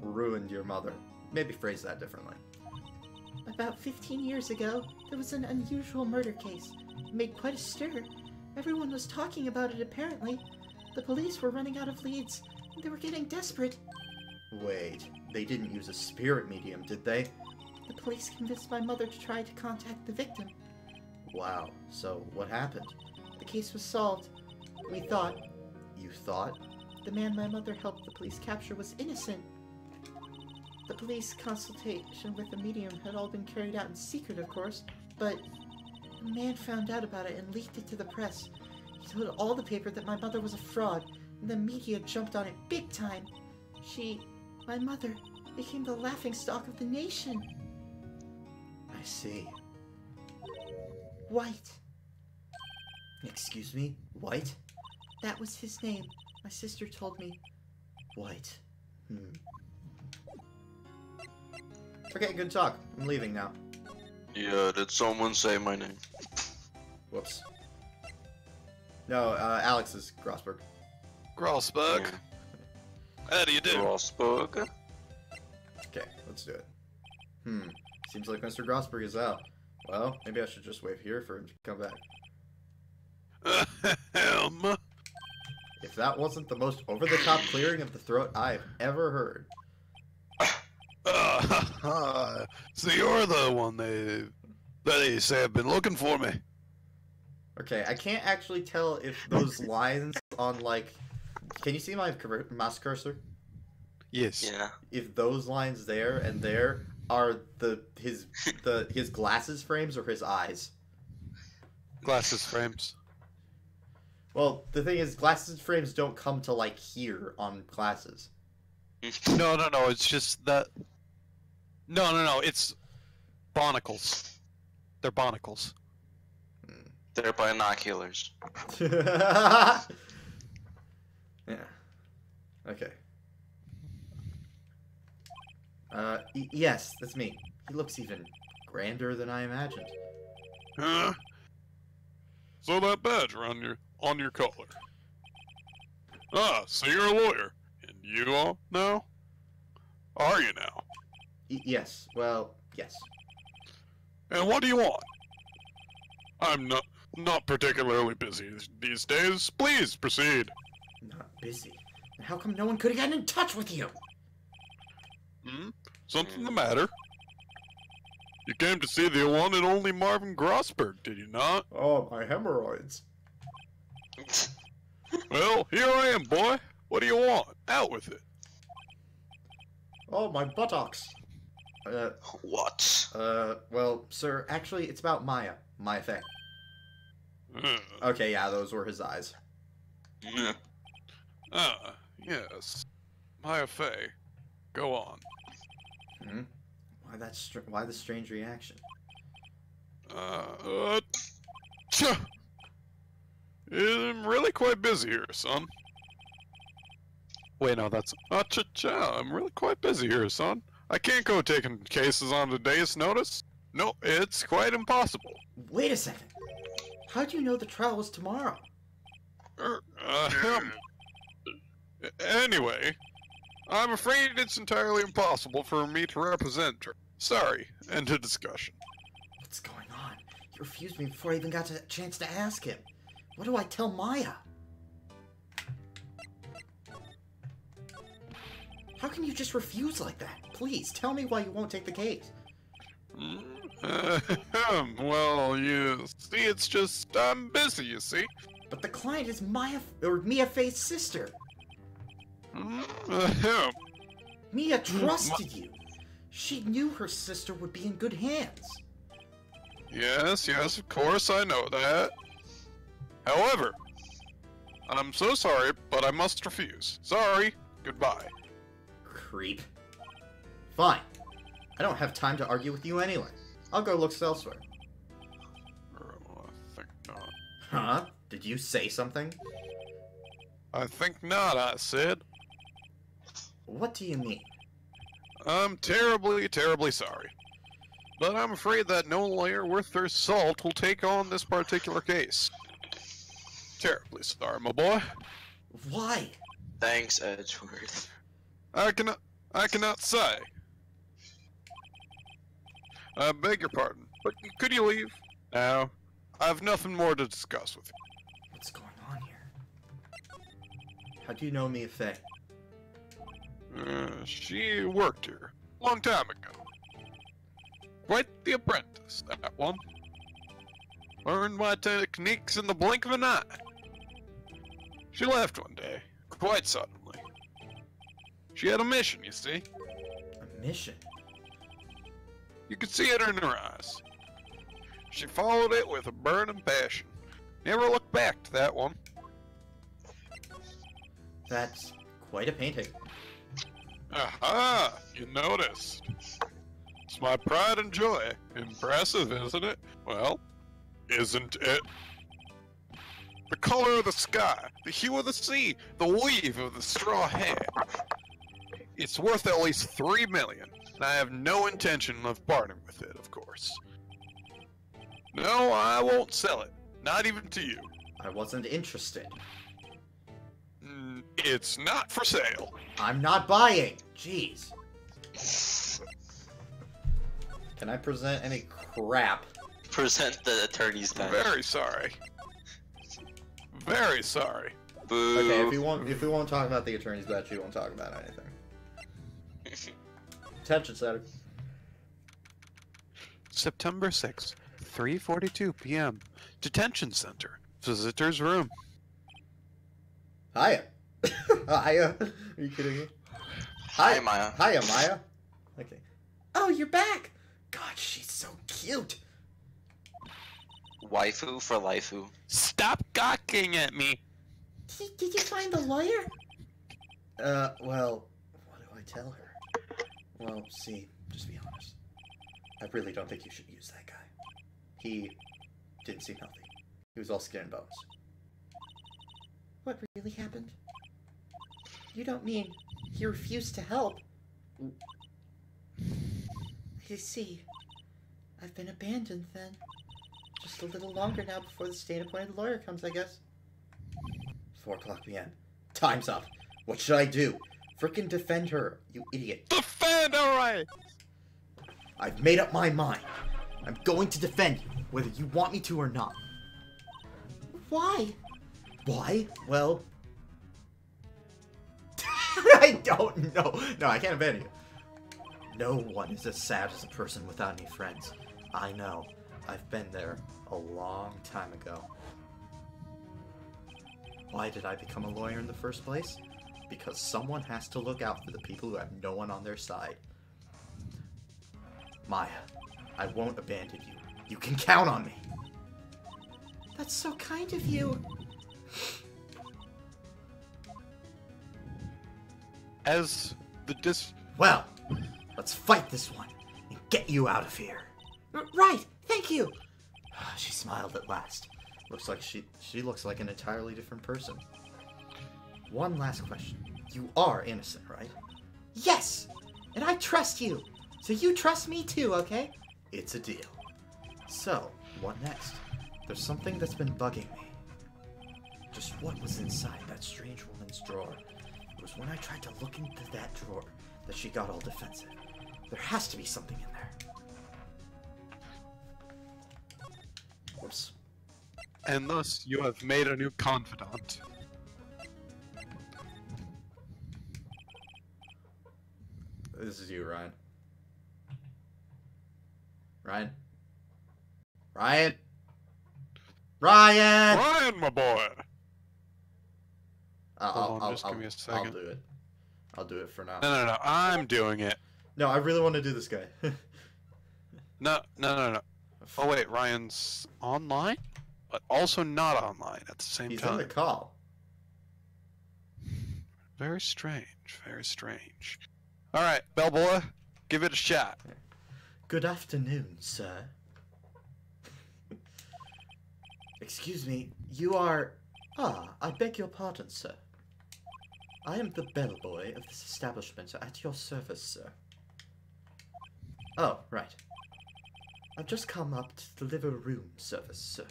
ruined your mother? Maybe phrase that differently. About 15 years ago, there was an unusual murder case. It made quite a stir. Everyone was talking about it apparently. The police were running out of leads, and they were getting desperate. Wait, they didn't use a spirit medium, did they? The police convinced my mother to try to contact the victim. Wow, so what happened? The case was solved. We thought You thought? the man my mother helped the police capture was innocent. The police consultation with the medium had all been carried out in secret, of course, but a man found out about it and leaked it to the press. He told all the paper that my mother was a fraud, and the media jumped on it big time. My mother, became the laughingstock of the nation. I see. White. Excuse me? White? That was his name. My sister told me. White. Okay, good talk. I'm leaving now. Yeah, did someone say my name? Whoops. No, Alex is Grossberg. Grossberg. How do you do? Grossberg. Okay, let's do it. Seems like Mr. Grossberg is out. Well, maybe I should just wait here for him to come back. If that wasn't the most over-the-top clearing of the throat I've ever heard. So you're the one they say have been looking for me. Okay, I can't actually tell if those lines on, like... Can you see my mouse cursor? Yes. Yeah. If those lines there and there are his glasses frames or his eyes. Glasses frames. Well, the thing is, glasses frames don't come to, like, here on glasses. No, it's just that... No, it's bonacles. They're bonacles. They're binoculars. Yeah. Okay. Yes, that's me. He looks even grander than I imagined. Huh? So that badge on your collar. Ah, so you're a lawyer. And you all now? Are you now? Yes, well, yes. And what do you want? I'm not particularly busy these days. Please proceed. Not busy. And how come no one could have gotten in touch with you? Something the matter? You came to see the one and only Marvin Grossberg, did you not? Oh, my hemorrhoids. Well, here I am, boy. What do you want? Out with it. Oh, my buttocks. What? Well, sir, actually, it's about Maya. Maya Fey. Uh, Okay, yeah, those were his eyes. Yes. Maya Fey. Go on. Why the strange reaction? Tch. I'm really quite busy here, son. Wait, no, that's... cha. I'm really quite busy here, son. I can't go taking cases on a day's notice. No, it's quite impossible. Wait a second. How do you know the trial was tomorrow? Anyway, I'm afraid it's entirely impossible for me to represent her. Sorry, end of discussion. What's going on? You refused me before I even got a chance to ask him. What do I tell Maya? How can you just refuse like that? Please, tell me why you won't take the case. Well, you see, it's just, I'm busy, you see. But the client is Mia Faye's sister. Mia trusted you. She knew her sister would be in good hands. Yes, of course, I know that. However, I'm so sorry, but I must refuse. Sorry, goodbye. Creep. Fine. I don't have time to argue with you anyway. I'll go look elsewhere. I think not. Huh? Did you say something? I think not, I said. What do you mean? I'm terribly, terribly sorry. But I'm afraid that no lawyer worth their salt will take on this particular case. Terribly sorry, my boy. Why? Thanks, Edgeworth. I cannot say. I beg your pardon, but could you leave? No, I have nothing more to discuss with you. What's going on here? How do you know Mia Faye? She worked here a long time ago. Quite the apprentice, that one. Learned my techniques in the blink of an eye. She left one day, quite suddenly. She had a mission, you see. A mission? You could see it in her eyes. She followed it with a burning passion. Never looked back to that one. That's quite a painting. Aha! You noticed. It's my pride and joy. Impressive, isn't it? Well, isn't it? The color of the sky, the hue of the sea, the weave of the straw hat. It's worth at least 3 million, and I have no intention of parting with it, of course. No, I won't sell it. Not even to you. I wasn't interested. It's not for sale. I'm not buying. Jeez. Can I present any crap? Present the attorney's badge. Very sorry. Very sorry. Boo. Okay, if we won't talk about the attorney's badge, we won't talk about anything. Attention, Saturday. September 6th, 3:42 p.m. Detention Center. Visitor's room. Hiya. Hiya. Are you kidding me? Hi, Maya. Hiya, Maya. Okay. Oh, you're back. God, she's so cute. Waifu for lifeu. Stop gawking at me. Did you find the lawyer? Well, what do I tell her? Well, see, just be honest. I really don't think you should use that guy. He didn't seem healthy. He was all skin and bones. What really happened? You don't mean he refused to help? I see. I've been abandoned then. Just a little longer now before the state-appointed lawyer comes, I guess. 4 o'clock p.m. Time's up. What should I do? Frickin' defend her, you idiot. Defend, alright! I've made up my mind. I'm going to defend you, whether you want me to or not. Why? Why? Well... I don't know. No, I can't abandon you. No one is as sad as a person without any friends. I know. I've been there a long time ago. Why did I become a lawyer in the first place? Because someone has to look out for the people who have no one on their side. Maya, I won't abandon you. You can count on me. That's so kind of you. As the Well, let's fight this one and get you out of here. Right, thank you. She smiled at last. Looks like she looks like an entirely different person. One last question. You are innocent, right? Yes, and I trust you. So you trust me too, okay? It's a deal. So, what next? There's something that's been bugging me. Just what was inside that strange woman's drawer? was when I tried to look into that drawer that she got all defensive. There has to be something in there. Whoops. And thus, you have made a new confidant. This is you, Ryan. Ryan? Ryan? Ryan! Ryan, my boy! Hold on, just give me a I'll second. do it. I'll do it for now. No, I'm doing it. No, I really want to do this guy. No. Oh wait, Ryan's online? But also not online at the same He's time. on the call. Very strange, very strange. Alright, bellboy, give it a shot. Good afternoon, sir. Excuse me, you are... I beg your pardon, sir. I am the bellboy of this establishment at your service, sir. Oh, right. I've just come up to deliver room service, sir.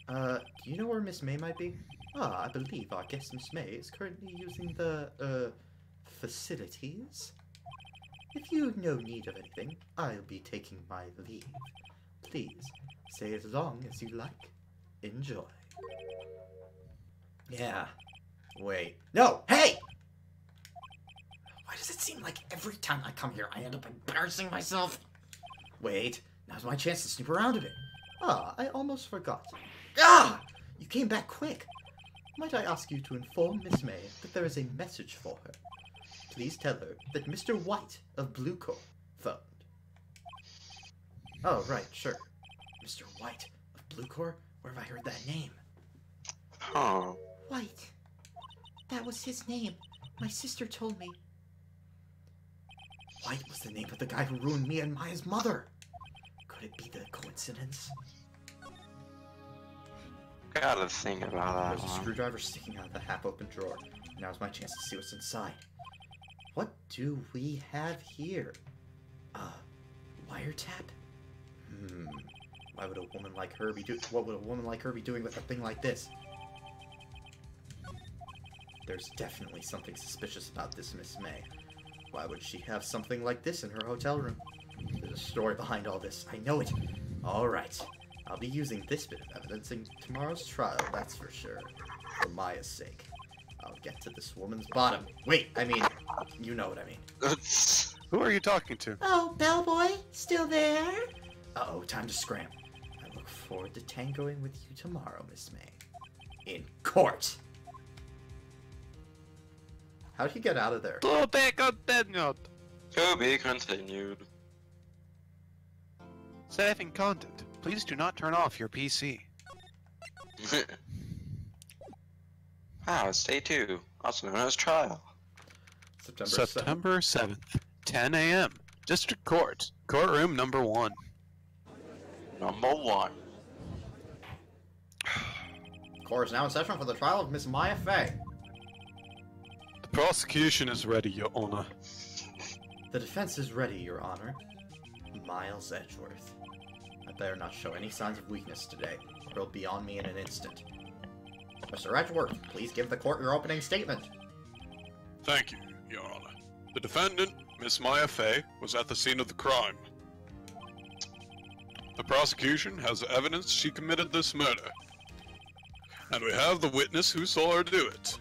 Do you know where Miss May might be? I believe our guest Miss May is currently using the, facilities. If you have no need of anything, I'll be taking my leave. Please, stay as long as you like. Enjoy. Yeah. Wait. No! Hey! Why does it seem like every time I come here, I end up embarrassing myself? Wait. Now's my chance to snoop around a bit. I almost forgot. You came back quick. Might I ask you to inform Miss May that there is a message for her? Please tell her that Mr. White of Blue Corps phoned. Oh, right, sure. Mr. White of Blue Corps? Where have I heard that name? Huh. White. That was his name. My sister told me. White was the name of the guy who ruined me and Maya's mother. Could it be the coincidence? Gotta think about There's that a one. screwdriver sticking out of the half-open drawer. Now's my chance to see what's inside. What do we have here? Wiretap? What would a woman like her be doing with a thing like this? There's definitely something suspicious about this Miss May. Why would she have something like this in her hotel room? There's a story behind all this. I know it. Alright. I'll be using this bit of evidence in tomorrow's trial, that's for sure. For Maya's sake. I'll get to this woman's bottom. Wait, I mean, you know what I mean. Who are you talking to? Oh, bellboy, still there? Uh-oh, time to scram. I look forward to tangoing with you tomorrow, Miss May. In court! How'd he get out of there? To be continued. To be continued. Saving content. Please do not turn off your PC. Stay 2, also known as trial. September 7th. September 7th, 10 a.m. District Court, courtroom number 1. Number 1. Court is now in session for the trial of Miss Maya Fey. The prosecution is ready, Your Honor. The defense is ready, Your Honor. Miles Edgeworth. I better not show any signs of weakness today, or it'll be on me in an instant. Mr. Edgeworth, please give the court your opening statement. Thank you, Your Honor. The defendant, Miss Maya Fey, was at the scene of the crime. The prosecution has evidence she committed this murder. And we have the witness who saw her do it.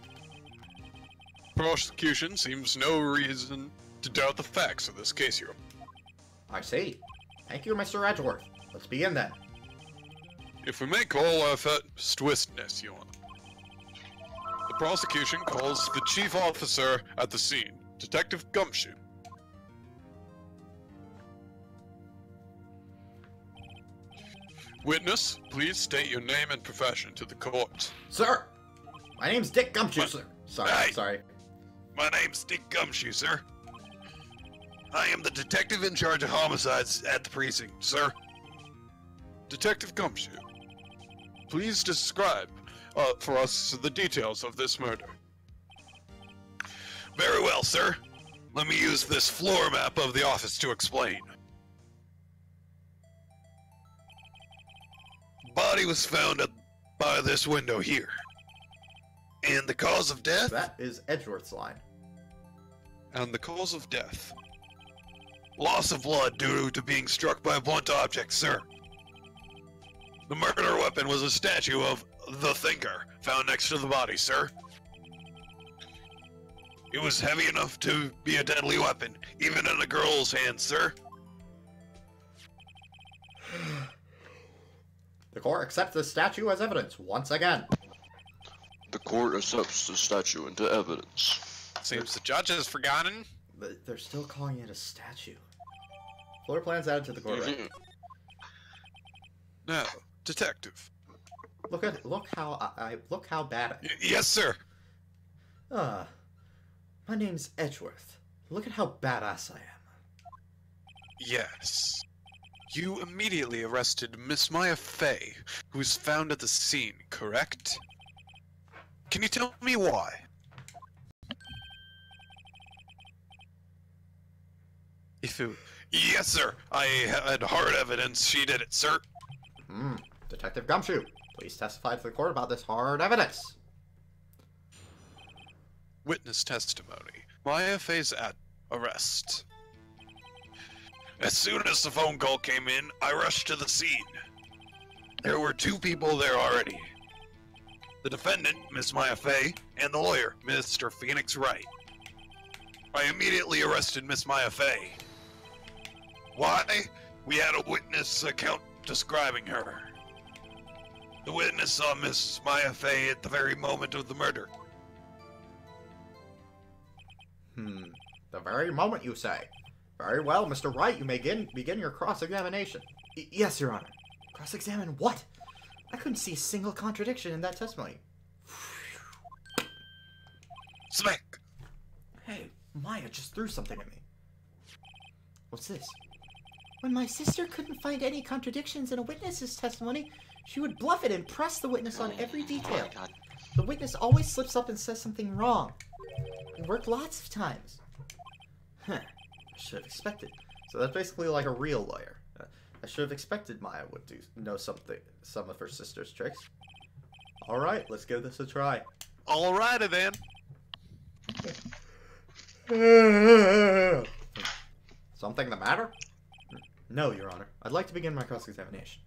Prosecution seems no reason to doubt the facts of this case, Your Honor. I see. Thank you, Mr. Edgeworth. Let's begin then. If we may call our first witness, Your Honor. The prosecution calls the chief officer at the scene, Detective Gumshoe. Witness, please state your name and profession to the court. Sir! My name's Dick Gumshoe, sir. Sorry, Hey. sorry. My name's Dick Gumshoe, sir. I am the detective in charge of homicides at the precinct, sir. Detective Gumshoe, please describe for us the details of this murder. Very well, sir. Let me use this floor map of the office to explain. Body was found by this window here. And the cause of death? That is Edgeworth's line. And the cause of death. Loss of blood due to being struck by a blunt object, sir. The murder weapon was a statue of the Thinker found next to the body, sir. It was heavy enough to be a deadly weapon, even in a girl's hand, sir. The court accepts the statue as evidence once again. The court accepts the statue into evidence. Seems the judge has forgotten. But they're still calling it a statue. Floor plans added to the court record. Now, detective. Look how bad. Yes, sir. My name's Edgeworth. Look at how badass I am. Yes. You immediately arrested Miss Maya Fey, who was found at the scene, correct? Can you tell me why? Yes, sir. I had hard evidence she did it, sir. Detective Gumshoe, please testify to the court about this hard evidence. Witness testimony. Maya Fey's at arrest. As soon as the phone call came in, I rushed to the scene. There were two people there already. The defendant, Miss Maya Fey, and the lawyer, Mr. Phoenix Wright. I immediately arrested Miss Maya Fey. Why? We had a witness account describing her. The witness saw Miss Maya Fey at the very moment of the murder. The very moment, you say. Very well, Mr. Wright, you may begin your cross-examination. Yes, Your Honor. Cross-examine what? I couldn't see a single contradiction in that testimony. Smack! Hey, Maya just threw something at me. What's this? When my sister couldn't find any contradictions in a witness's testimony, she would bluff it and press the witness on every detail. Oh my God. The witness always slips up and says something wrong. It worked lots of times. I should have expected. So that's basically like a real lawyer. I should have expected Maya would know some of her sister's tricks. Alright, let's give this a try. Alrighty then. Something the matter? No, Your Honor. I'd like to begin my cross-examination.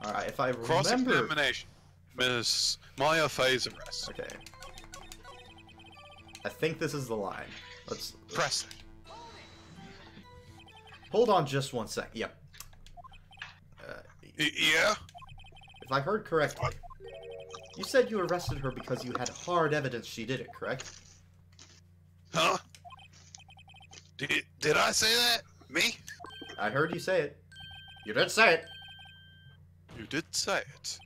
Alright, if I remember... Cross-examination. Miss Maya Fey's arrest. Okay. I think this is the line. Let's Press it. hold on just one sec. Yep. Yeah? If I heard correctly, you said you arrested her because you had hard evidence she did it, correct? Huh? Did I say that? Me? I heard you say it. You did say it. You did say it.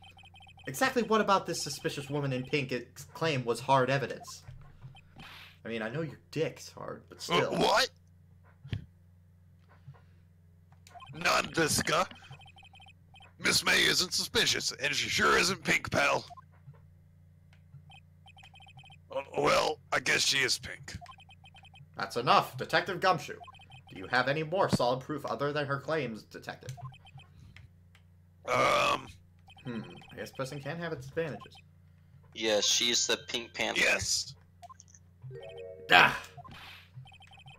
Exactly what about this suspicious woman in pink claim was hard evidence? I mean, I know your dick's hard, but still. What? None, Visca. Miss May isn't suspicious, and she sure isn't pink, pal. Well, I guess she is pink. That's enough, Detective Gumshoe. Do you have any more solid proof other than her claims, Detective? I guess pressing can have its advantages. Yes, she's the Pink Panther. Yes. Ah!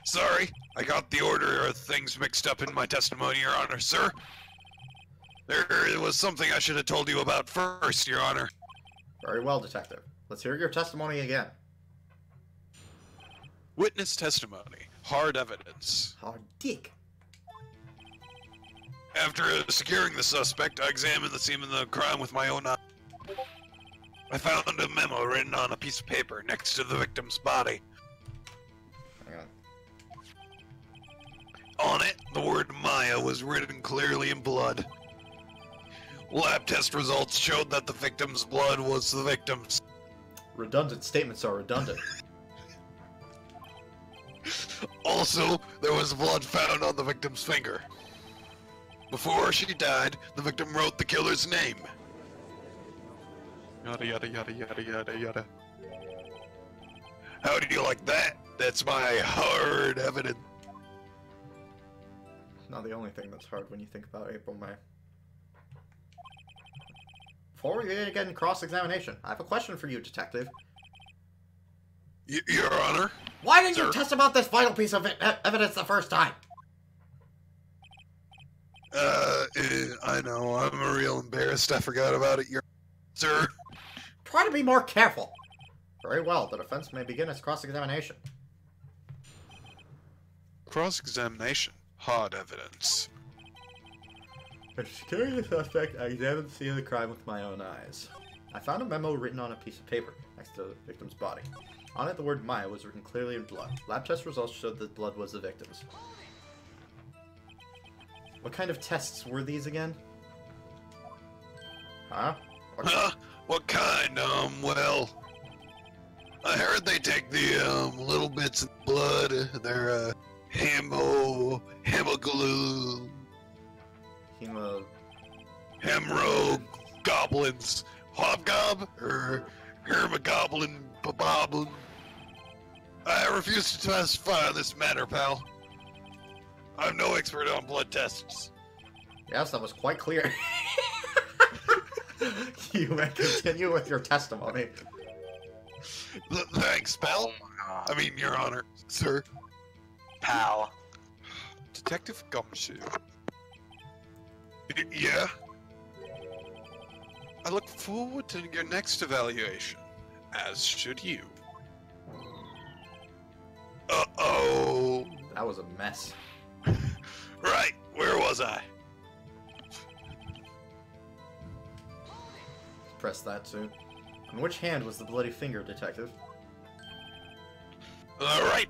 Sorry, I got the order of things mixed up in my testimony, Your Honor, sir. There was something I should have told you about first, Your Honor. Very well, Detective. Let's hear your testimony again. Witness testimony. Hard evidence. Hard dick. After securing the suspect, I examined the scene of the crime with my own eye. I found a memo written on a piece of paper next to the victim's body. Hang on. On it, the word Maya was written clearly in blood. Lab test results showed that the victim's blood was the victim's. Redundant statements are redundant. Also, there was blood found on the victim's finger. Before she died, the victim wrote the killer's name. Yada yada yada yada yada yada. How do you like that? That's my hard evidence. Not the only thing that's hard when you think about April May. Before we begin cross-examination, I have a question for you, Detective. Your Honor? Why didn't you Sir? test about this vital piece of evidence the first time? I know. I'm real embarrassed. I forgot about it, Your Sir. Try to be more careful. Very well. The defense may begin its cross-examination. Cross-examination. Hard evidence. After securing the suspect, I examined the scene of the crime with my own eyes. I found a memo written on a piece of paper next to the victim's body. On it, the word Maya was written clearly in blood. Lab test results showed that blood was the victim's. What kind of tests were these again? Huh? Huh? What kind? Well, I heard they take the, little bits of blood, their, hemoglobin, hemro, goblins, hobgob, or hermogoblin, boblin. I refuse to testify on this matter, pal. I'm no expert on blood tests. Yes, that was quite clear. You may continue with your testimony. Thanks, pal. Oh my god. I mean, Your Honor, sir. Pal. Detective Gumshoe. Yeah? I look forward to your next evaluation, as should you. Uh-oh. That was a mess. Right, where was I? Press that too. On which hand was the bloody finger, Detective? Alright.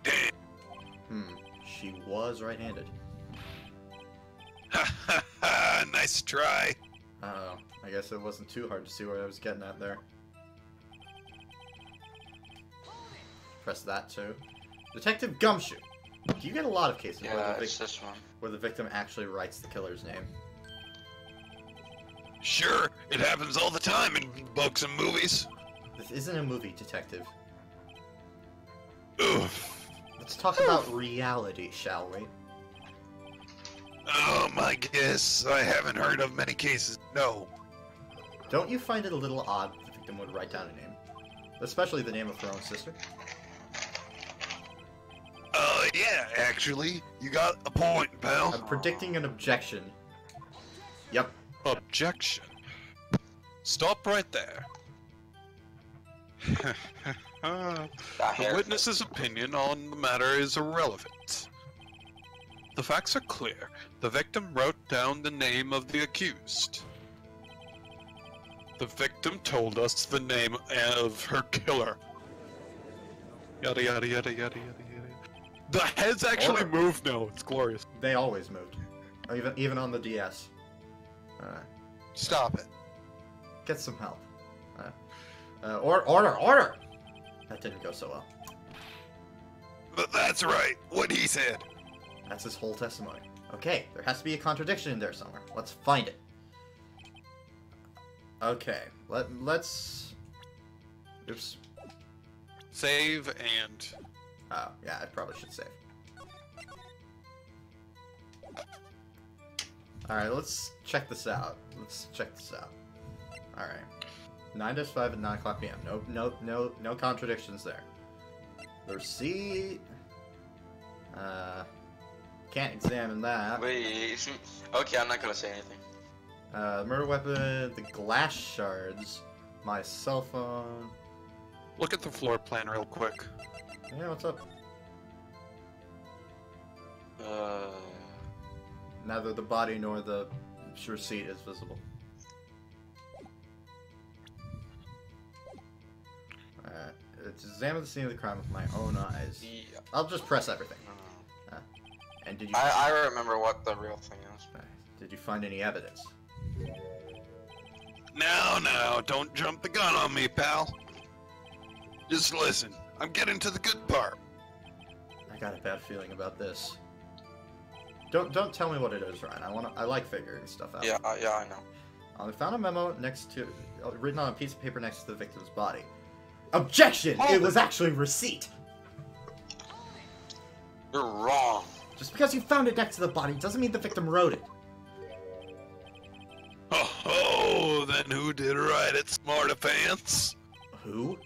Damn. She was right-handed. Ha ha ha, nice try. Uh-oh. I guess it wasn't too hard to see what I was getting at there. Press that too. Detective Gumshoe! Do you get a lot of cases Yeah, it's this one. where the victim actually writes the killer's name? Sure, it happens all the time in books and movies. This isn't a movie, Detective. Ugh. Let's talk about reality, shall we? I guess I haven't heard of many cases. No. Don't you find it a little odd that the victim would write down a name? Especially the name of her own sister? Yeah, actually. You got a point, pal. I'm predicting an objection. Yep. Objection. Stop right there. That The hair. witness's opinion on the matter is irrelevant. The facts are clear. The victim wrote down the name of the accused. The victim told us the name of her killer. Yada yada yada yada yada yada. The heads actually Order. move now. It's glorious. They always moved. Even on the DS. Stop it. Get some help. Order! That didn't go so well. But that's right. What he said. That's his whole testimony. Okay, there has to be a contradiction in there somewhere. Let's find it. Okay, let's... Oops. Save and... Oh, yeah, I probably should save. Alright, let's check this out. Alright. 9-5 at 9 o'clock p.m. No contradictions there. The receipt... Can't examine that. Wait. Okay, I'm not gonna say anything. Murder weapon, the glass shards, my cell phone. Look at the floor plan real quick. Yeah, what's up? Neither the body nor the receipt is visible. It's examine the scene of the crime with my own eyes. Yeah. I'll just press everything. And did you? I remember what the real thing is. Did you find any evidence? Now, don't jump the gun on me, pal. Just listen. I'm getting to the good part. I got a bad feeling about this. Don't tell me what it is, Ryan. I like figuring stuff out. Yeah, I know. I found a memo next to, written on a piece of paper next to the victim's body. Objection! It was actually receipt. You're wrong. Just because you found it next to the body doesn't mean the victim wrote it. Oh, man who did right at Smarta Pants? Who?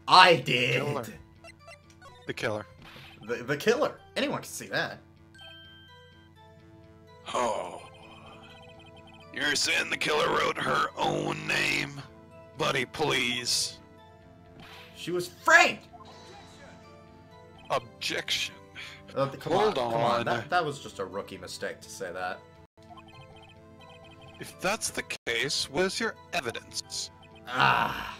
I did. Killer. The killer. The killer. Anyone can see that. Oh. You're saying the killer wrote her own name? Buddy, please. She was framed. Objection. Come Hold on. on. That was just a rookie mistake to say that. If that's the case, where's your evidence? Ah.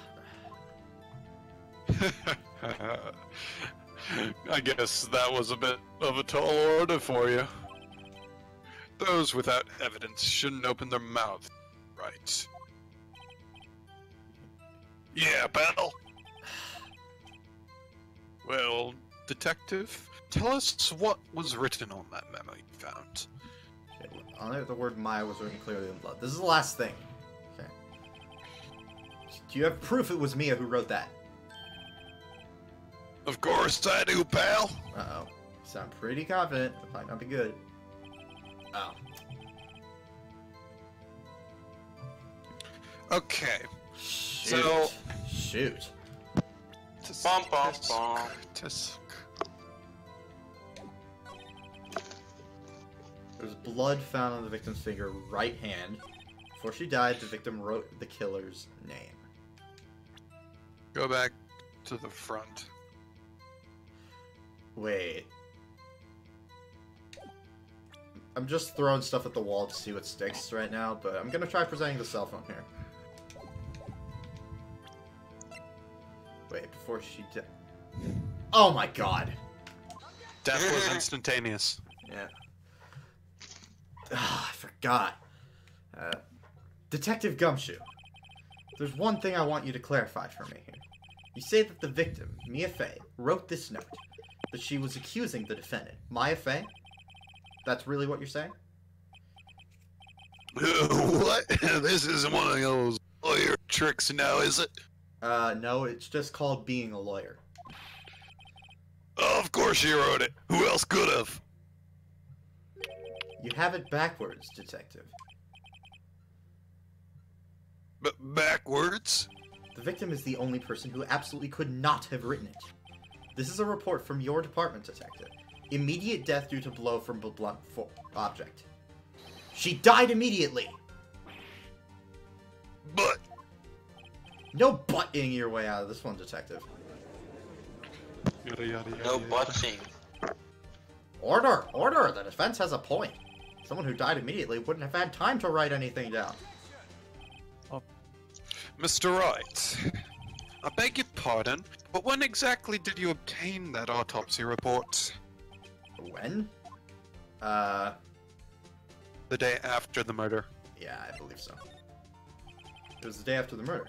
I guess that was a bit of a tall order for you. Those without evidence shouldn't open their mouth, right? Yeah, pal. Well, detective, tell us what was written on that memo you found. Okay, on there, the word Maya was written clearly in blood. This is the last thing. Okay. Do you have proof it was Mia who wrote that? Of course I do, pal. Uh-oh. You sound pretty confident. It might not be good. Oh. Okay, Shoot. So- Shoot. Bum, bum, bum. There's blood found on the victim's finger right hand. Before she died, the victim wrote the killer's name. Go back to the front. Wait. I'm just throwing stuff at the wall to see what sticks right now, but I'm gonna try presenting the cell phone here. Wait, before she died. Oh my god! Death was instantaneous. Yeah. Ah, I forgot. Detective Gumshoe, there's one thing I want you to clarify for me here. You say that the victim, Mia Fey, wrote this note, that she was accusing the defendant, Maya Fey? That's really what you're saying? What? This isn't one of those lawyer tricks now, is it? No, it's just called being a lawyer. Of course she wrote it. Who else could have? You have it backwards, detective. But backwards? The victim is the only person who absolutely could not have written it. This is a report from your department, detective. Immediate death due to blow from a blunt object. She died immediately! But No butting your way out of this one, detective. Yada, yada, yada, No yada. butching. Order! Order! The defense has a point. Someone who died immediately wouldn't have had time to write anything down. Mr. Wright, I beg your pardon, but when exactly did you obtain that autopsy report? When? The day after the murder. Yeah, I believe so. It was the day after the murder.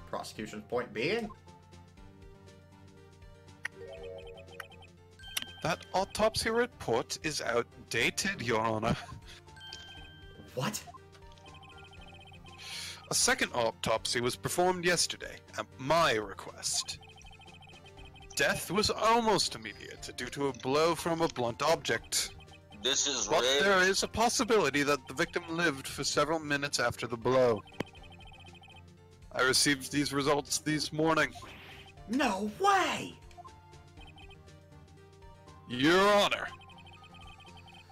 Prosecution's point being? That autopsy report is outdated, Your Honor. What? A second autopsy was performed yesterday, at my request. Death was almost immediate due to a blow from a blunt object. This is But rigged. there is a possibility that the victim lived for several minutes after the blow. I received these results this morning. No way! Your Honor,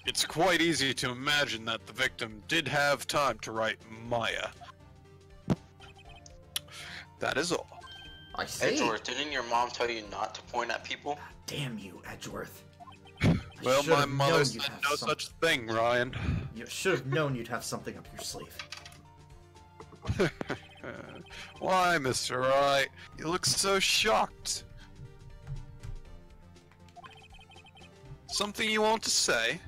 it's quite easy to imagine that the victim did have time to write Maya. That is all. I see. Edgeworth, didn't your mom tell you not to point at people? Damn you, Edgeworth. Well, should've my mother known said you'd have no some- such thing, Ryan. You should have known you'd have something up your sleeve. Why, Mr. Wright? You look so shocked. Something you want to say?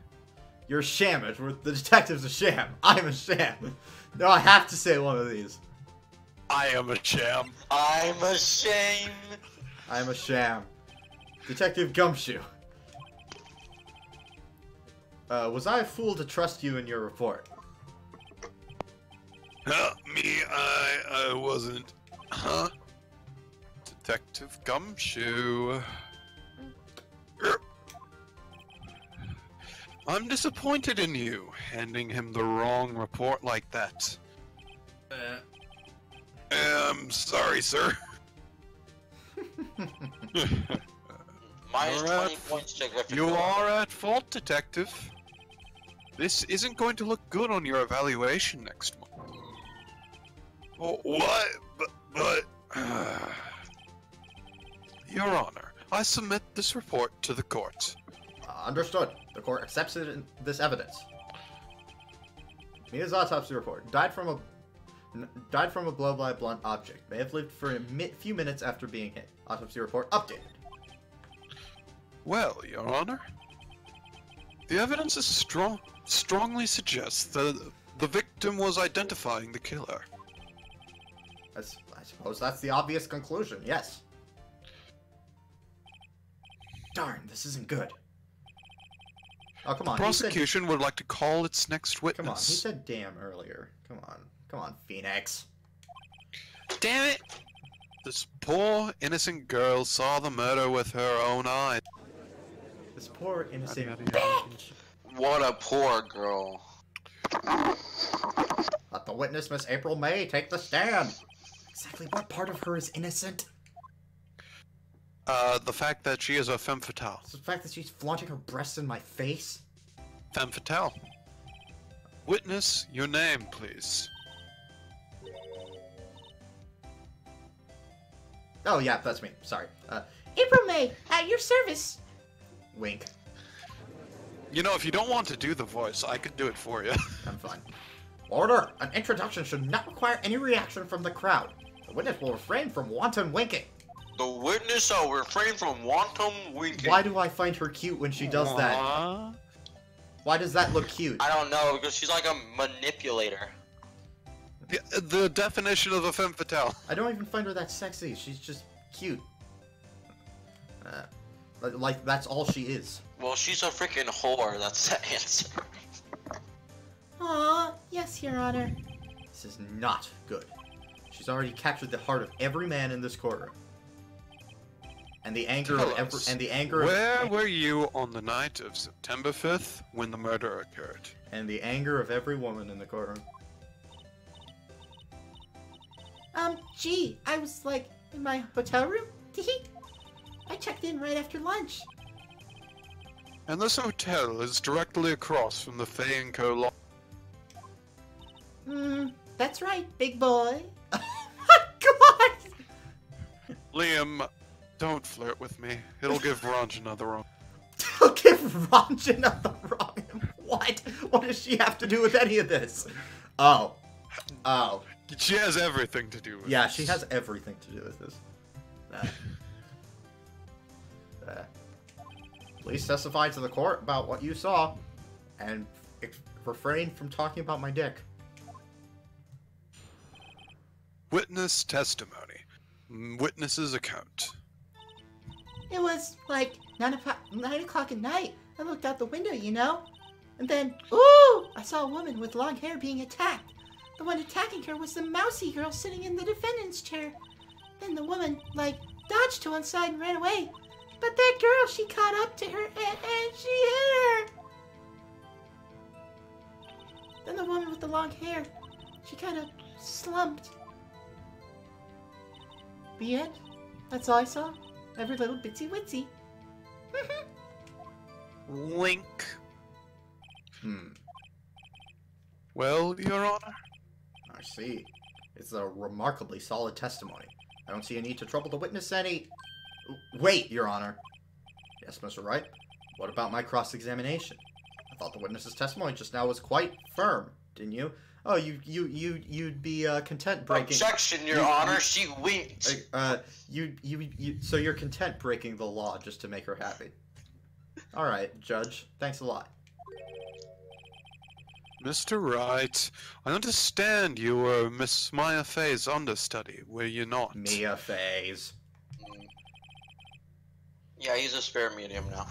You're a sham, Edgeworth. The detective's a sham. I'm a sham. No, I have to say one of these. I am a sham. I'm ashamed. I'm a sham. Detective Gumshoe. Was I a fool to trust you in your report? Me, I wasn't. Huh? Detective Gumshoe. I'm disappointed in you, handing him the wrong report like that. Sorry, sir. Minus You're 20 at- points to Gryffindor. You are at fault, Detective. This isn't going to look good on your evaluation next month. Oh, what? But... Your Honor, I submit this report to the court. Understood. The court accepts this evidence. Mia's autopsy report. Died from a blow by a blunt object. May have lived for a few minutes after being hit. Autopsy report updated. Well, Your Honor, the evidence is strongly suggests that the victim was identifying the killer. I suppose that's the obvious conclusion, yes. Darn, this isn't good. Oh, come on. The prosecution would like to call its next witness. Come on, he said damn earlier. Come on, Phoenix. Damn it! This poor, innocent girl saw the murder with her own eyes. This poor innocent Yada, bitch. What a poor girl. Let the witness, Miss April May, take the stand. Exactly what part of her is innocent? The fact that she is a femme fatale. It's the fact that she's flaunting her breasts in my face? Femme fatale. Witness, your name, please. Oh, yeah, that's me. Sorry. April May, at your service. Wink. You know, if you don't want to do the voice, I could do it for you. I'm fine. Order! An introduction should not require any reaction from the crowd. The witness will refrain from wanton winking. The witness shall refrain from wanton winking. Why do I find her cute when she does that? Aww. Why does that look cute? I don't know, because she's like a manipulator. The definition of a femme fatale. I don't even find her that sexy. She's just cute. Like, that's all she is. Well, she's a freaking whore, that's the answer. Aw, yes, Your Honor. This is not good. She's already captured the heart of every man in this courtroom. And the anger Tell of every, us, and the anger of, Where were you on the night of September 5th when the murder occurred? and the anger of every woman in the courtroom. Gee, I was, like, in my hotel room. Teehee. I checked in right after lunch. And this hotel is directly across from the Fay & Co. That's right, big boy. God! Liam, don't flirt with me. It'll give Ranjana the wrong. I'll give Ranjana the wrong. What? What does she have to do with any of this? Oh. She has everything to do with Yeah, this. she has everything to do with this. Please testify to the court about what you saw, and refrain from talking about my dick. Witness testimony. Witness's account. It was, like, 9 o'clock at night. I looked out the window, you know? And then, ooh! I saw a woman with long hair being attacked. The one attacking her was the mousy girl sitting in the defendant's chair. Then the woman, like, dodged to one side and ran away. But that girl, she caught up to her and she hit her. Then the woman with the long hair, she kind of slumped. The end. That's all I saw. Every little bitsy witsy. Link. Hmm. Well, Your Honor. I see. It's a remarkably solid testimony. I don't see a need to trouble the witness any... Wait, Your Honor. Yes, Mr. Wright. What about my cross-examination? I thought the witness's testimony just now was quite firm, didn't you? Oh, you'd be content breaking... Objection, Your Honor, she winked. So you're content breaking the law just to make her happy. Alright, Judge. Thanks a lot. Mr. Wright, I understand you were Miss Maya Fay's understudy, were you not? Mia Faze. Yeah, he's a spare medium now.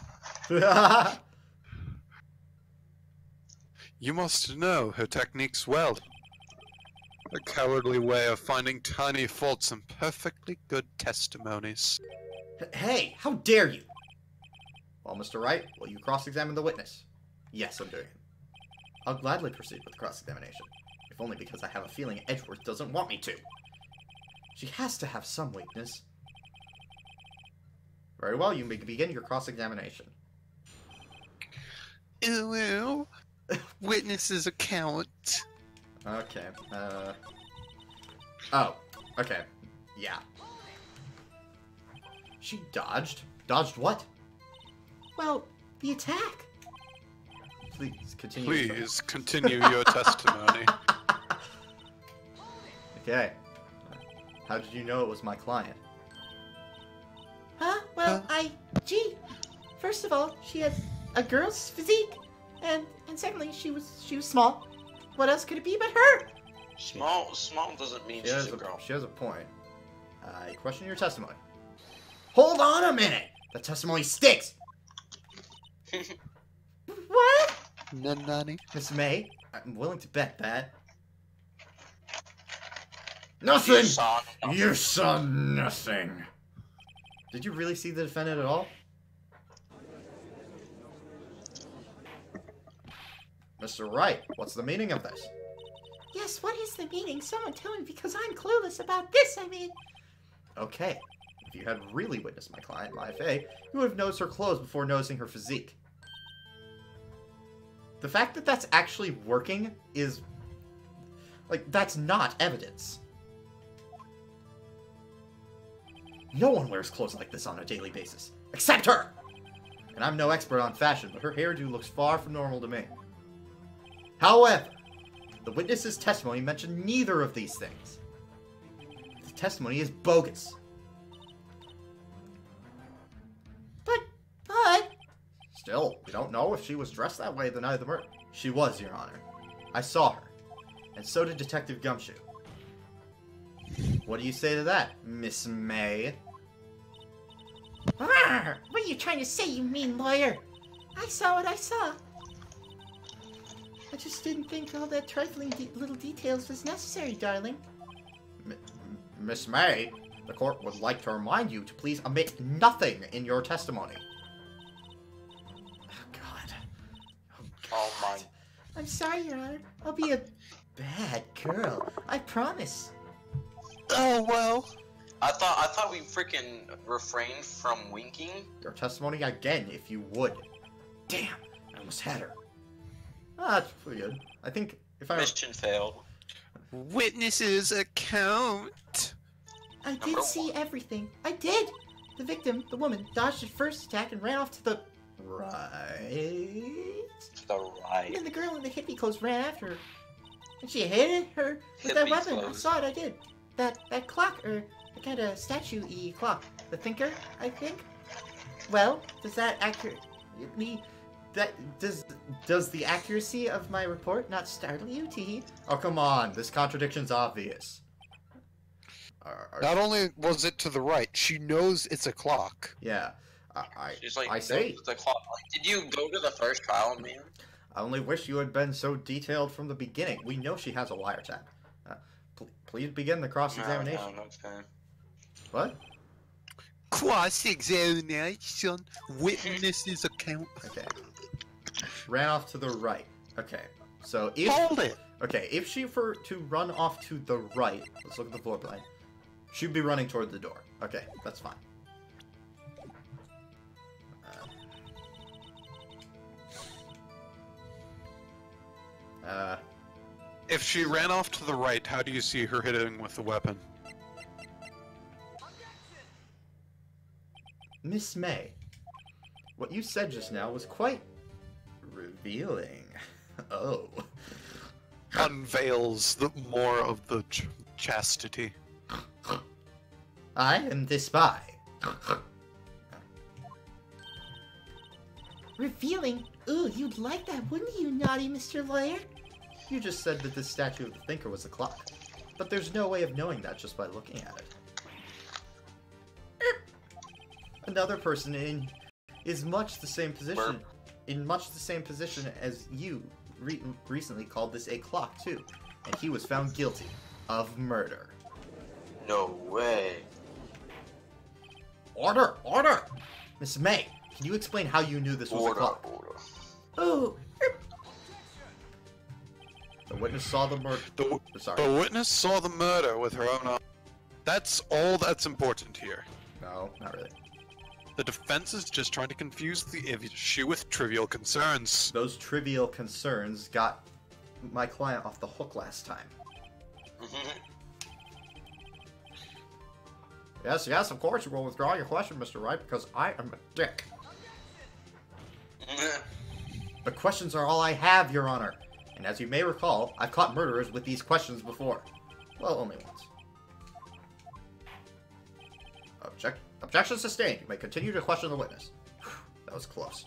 You must know her techniques well. A cowardly way of finding tiny faults in perfectly good testimonies. Hey, how dare you? Well, Mr. Wright, will you cross-examine the witness? Yes, I'm doing it. I'll gladly proceed with cross-examination, if only because I have a feeling Edgeworth doesn't want me to. She has to have some weakness. Very well, you may begin your cross-examination. Well, witness's account. Okay, oh, okay, yeah. She dodged? Dodged what? Well, the attack. Please, continue. Please continue your testimony. Okay. How did you know it was my client? Huh? Well, gee. First of all, she had a girl's physique, and secondly, she was small. What else could it be but her? Small doesn't mean she's a girl. She has a point. I question your testimony. Hold on a minute! The testimony sticks! What? Nani? Miss May, I'm willing to bet that... Nothing! You saw nothing! Did you really see the defendant at all? Mr. Wright, what's the meaning of this? Yes, what is the meaning? Someone tell me, because I'm clueless about this, I mean. Okay. If you had really witnessed my client, my FA, you would have noticed her clothes before noticing her physique. The fact that that's actually working is... like, that's not evidence. No one wears clothes like this on a daily basis. Except her! And I'm no expert on fashion, but her hairdo looks far from normal to me. However, the witness's testimony mentioned neither of these things. The testimony is bogus. But... Still, we don't know if she was dressed that way the night of the murder. She was, Your Honor. I saw her. And so did Detective Gumshoe. What do you say to that, Miss May? What are you trying to say, you mean lawyer? I saw what I saw. I just didn't think all that trifling little details was necessary, darling. Miss May, the court would like to remind you to please omit nothing in your testimony. Oh, God. Oh my. I'm sorry, Your Honor. I'll be a bad girl. I promise. Oh, well. I thought we freaking refrained from winking. Your testimony again, if you would. Damn, I almost had her. Ah, that's pretty good. I think if I... Mission failed. Witness's account. I did see everything. I did. The victim, the woman, dodged her first attack and ran off to the right. To the And right. then the girl in the hippie clothes ran after her. And she hit her with that Hippie weapon. I clothes. saw it, I did. That clock, or the kind of statue-y clock. The thinker, I think? Well, does that accurately... Does the accuracy of my report not startle you, Teehee? Oh, come on. This contradiction's obvious. Not only was it to the right, she knows it's a clock. Yeah. She's like, I say... the clock. Like, did you go to the first trial, man? I only wish you had been so detailed from the beginning. We know she has a wiretap. Please begin the cross-examination. No, okay. What? Cross-examination. Witness's account. Okay. Ran off to the right. Okay. So if... Hold it. Okay, if she were to run off to the right... Let's look at the floor plan. She'd be running toward the door. Okay, that's fine. If she ran off to the right, how do you see her hitting with the weapon? Miss May, what you said just now was quite revealing. Oh. Unveils the more of the chastity. I am the spy. Revealing? Ooh, you'd like that, wouldn't you, naughty Mr. Lawyer? You just said that this statue of the thinker was a clock. But there's no way of knowing that just by looking at it. Another person is much the same position. In much the same position as you recently called this a clock too. And he was found guilty of murder. No way. Order! Order! Miss May, can you explain how you knew this was a clock? Order. Oh, The witness saw the murder. Sorry. The witness saw the murder with her own eyes. That's all that's important here. No, not really. The defense is just trying to confuse the issue with trivial concerns. Those trivial concerns got my client off the hook last time. Yes, of course you will withdraw your question, Mr. Wright, because I am a dick. The questions are all I have, Your Honor. And as you may recall, I've caught murderers with these questions before. Well, only once. Objection sustained. You may continue to question the witness. That was close.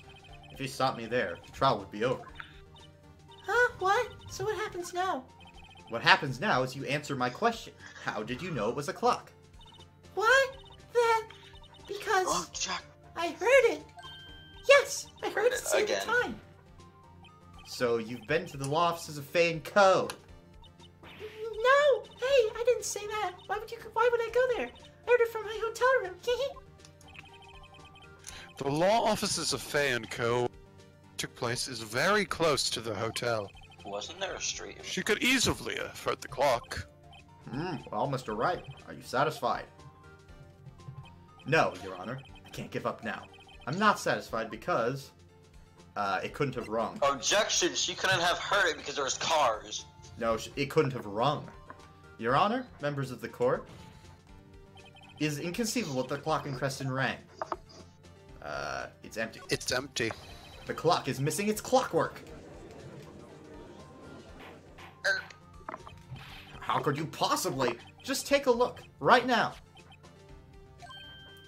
If he stopped me there, the trial would be over. Huh? What? So what happens now? What happens now is you answer my question. How did you know it was a clock? What? Because Oh, Jack. I heard it. Yes, I heard it the Again. time. So you've been to the law offices of Fey and Co. No! Hey, I didn't say that. Why would I go there? I heard it from my hotel room. The law offices of Fey & Co. took place is very close to the hotel. Wasn't there a street? She could easily have heard the clock. Well, Mr. Wright, are you satisfied? No, Your Honor. I can't give up now. I'm not satisfied because, it couldn't have rung. Objection! She couldn't have heard it because there was cars. No, it couldn't have rung. Your Honor, members of the court, it is inconceivable that the clock in Creston rang. It's empty. It's empty. The clock is missing its clockwork. How could you possibly? Just take a look, right now.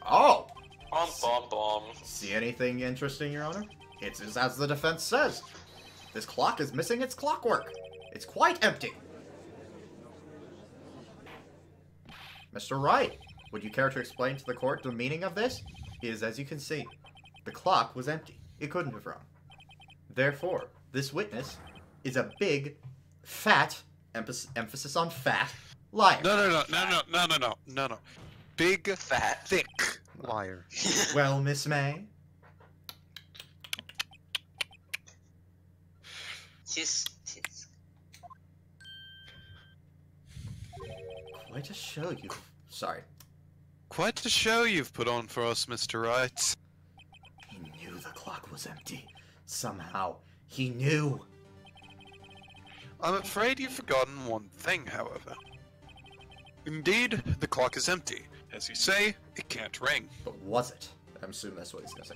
Oh! Bum. See anything interesting, Your Honor? It's as the defense says. This clock is missing its clockwork. It's quite empty. Mr. Wright, would you care to explain to the court the meaning of this? Is, as you can see, the clock was empty. It couldn't have rung. Therefore, this witness is a big, fat, emphasis on fat, liar. No. Big, Fat. thick liar. Well, Miss May, She's quite a show you... Sorry. Quite a show you've put on for us, Mr. Wright. He knew the clock was empty. Somehow, he knew. I'm afraid you've forgotten one thing, however. Indeed, the clock is empty. As you say, it can't ring. But was it? I'm assuming that's what he's gonna say.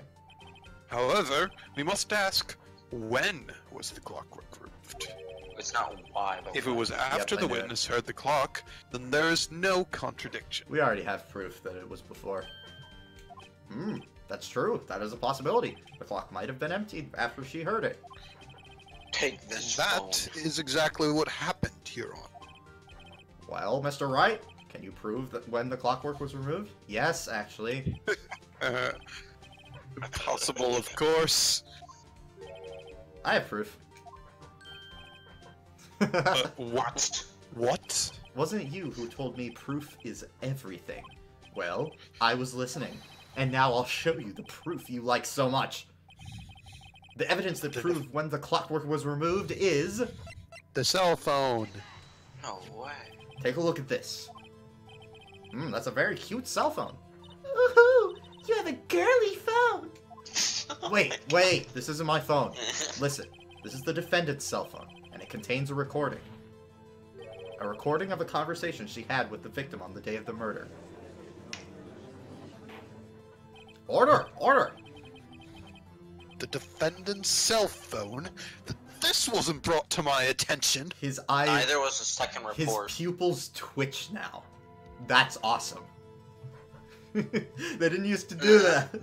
However, we must ask, when was the clock removed? It's not why, but If it was after I the knew it. witness heard the clock, then there is no contradiction. We already have proof that it was before. That's true. That is a possibility. The clock might have been emptied after she heard it. take this That phone. is exactly what happened, Your Honor. Well, Mr. Wright, can you prove that when the clockwork was removed? Yes, actually. Impossible, of course. I have proof. What? What? Wasn't it you who told me proof is everything? Well, I was listening. And now I'll show you the proof you like so much. The evidence that proved when the clockwork was removed is... The cell phone. No way. Take a look at this. That's a very cute cell phone. Woohoo! You have a girly phone. Wait, this isn't my phone. Listen, this is the defendant's cell phone, and it contains a recording. A recording of a conversation she had with the victim on the day of the murder. Order! Order! The defendant's cell phone? This wasn't brought to my attention. His eyes... Neither was the second His report. pupils twitch now. That's awesome. They didn't used to do that.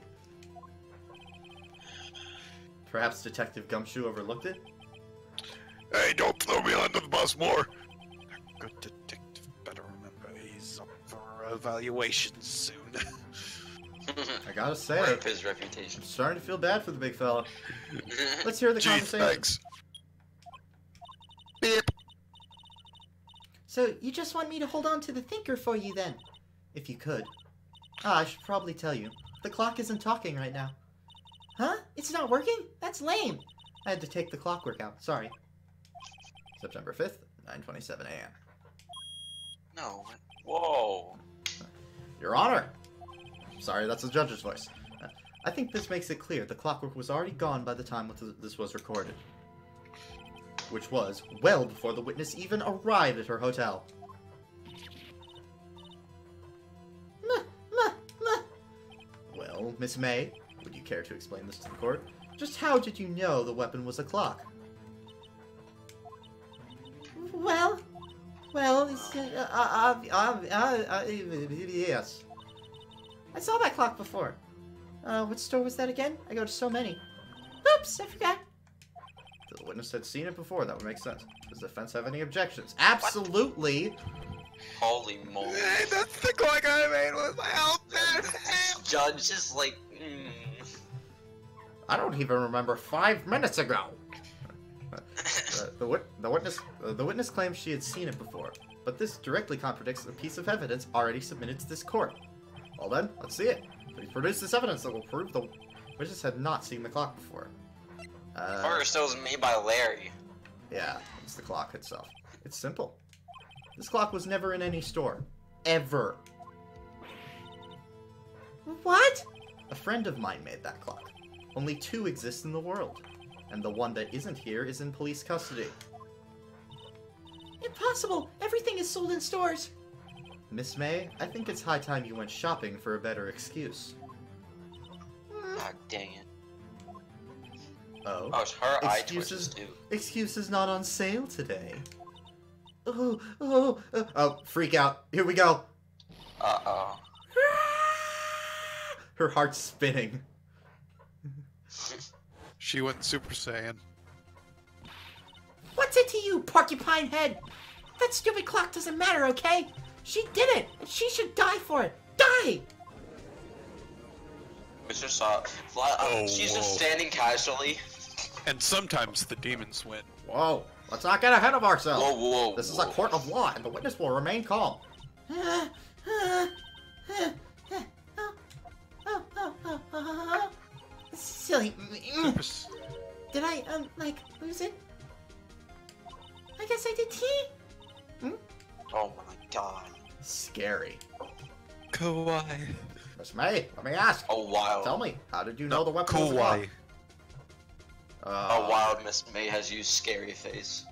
Perhaps Detective Gumshoe overlooked it? Hey, don't throw me under the bus more. A good detective better remember he's up for evaluation soon. I gotta say, Rip his reputation. I'm starting to feel bad for the big fella. Let's hear the Gee, conversation. thanks. Beep. So you just want me to hold on to the thinker for you then? If you could. I should probably tell you. The clock isn't talking right now. Huh? It's not working? That's lame. I had to take the clockwork out. Sorry. September 5th, 9:27 a.m. No. Whoa. Your Honor! Sorry, that's the judge's voice. I think this makes it clear the clockwork was already gone by the time this was recorded. Which was well before the witness even arrived at her hotel. Well, Miss May, would you care to explain this to the court? Just how did you know the weapon was a clock? Well, it's, Yes. I saw that clock before. What store was that again? I go to so many. Oops, I forgot. The witness had seen it before, that would make sense. Does the defense have any objections? Absolutely! Holy moly. Hey, that's the clock I made with my help. Judge is like, I don't even remember 5 minutes ago! The witness claims she had seen it before, but this directly contradicts a piece of evidence already submitted to this court. Well then, let's see it. Please produce this evidence that will prove the witness had not seen the clock before. First, it was made by Larry. Yeah, it's the clock itself. It's simple. This clock was never in any store. Ever. What? A friend of mine made that clock. Only 2 exist in the world. And the one that isn't here is in police custody. Impossible! Everything is sold in stores. Miss May, I think it's high time you went shopping for a better excuse. God dang it. Oh? Oh, it's her eye twitches Excuses? too. Excuses not on sale today. Oh, freak out. Here we go. Uh-oh. Her heart's spinning. She went Super Saiyan. What's it to you, porcupine head? That stupid clock doesn't matter, okay? She did it, and she should die for it. Die! Mr. Saw. She's just standing casually. And sometimes the demons win. Whoa, let's not get ahead of ourselves. Whoa. This is a court of law, and the witness will remain calm. Silly. Did I, lose it? I guess I did too. Oh my god. Scary. Kawaii. Miss May, let me ask. Oh wow. Tell me, how did you know the weapon was a clock? Kawaii. Oh wow, Miss May has used scary face.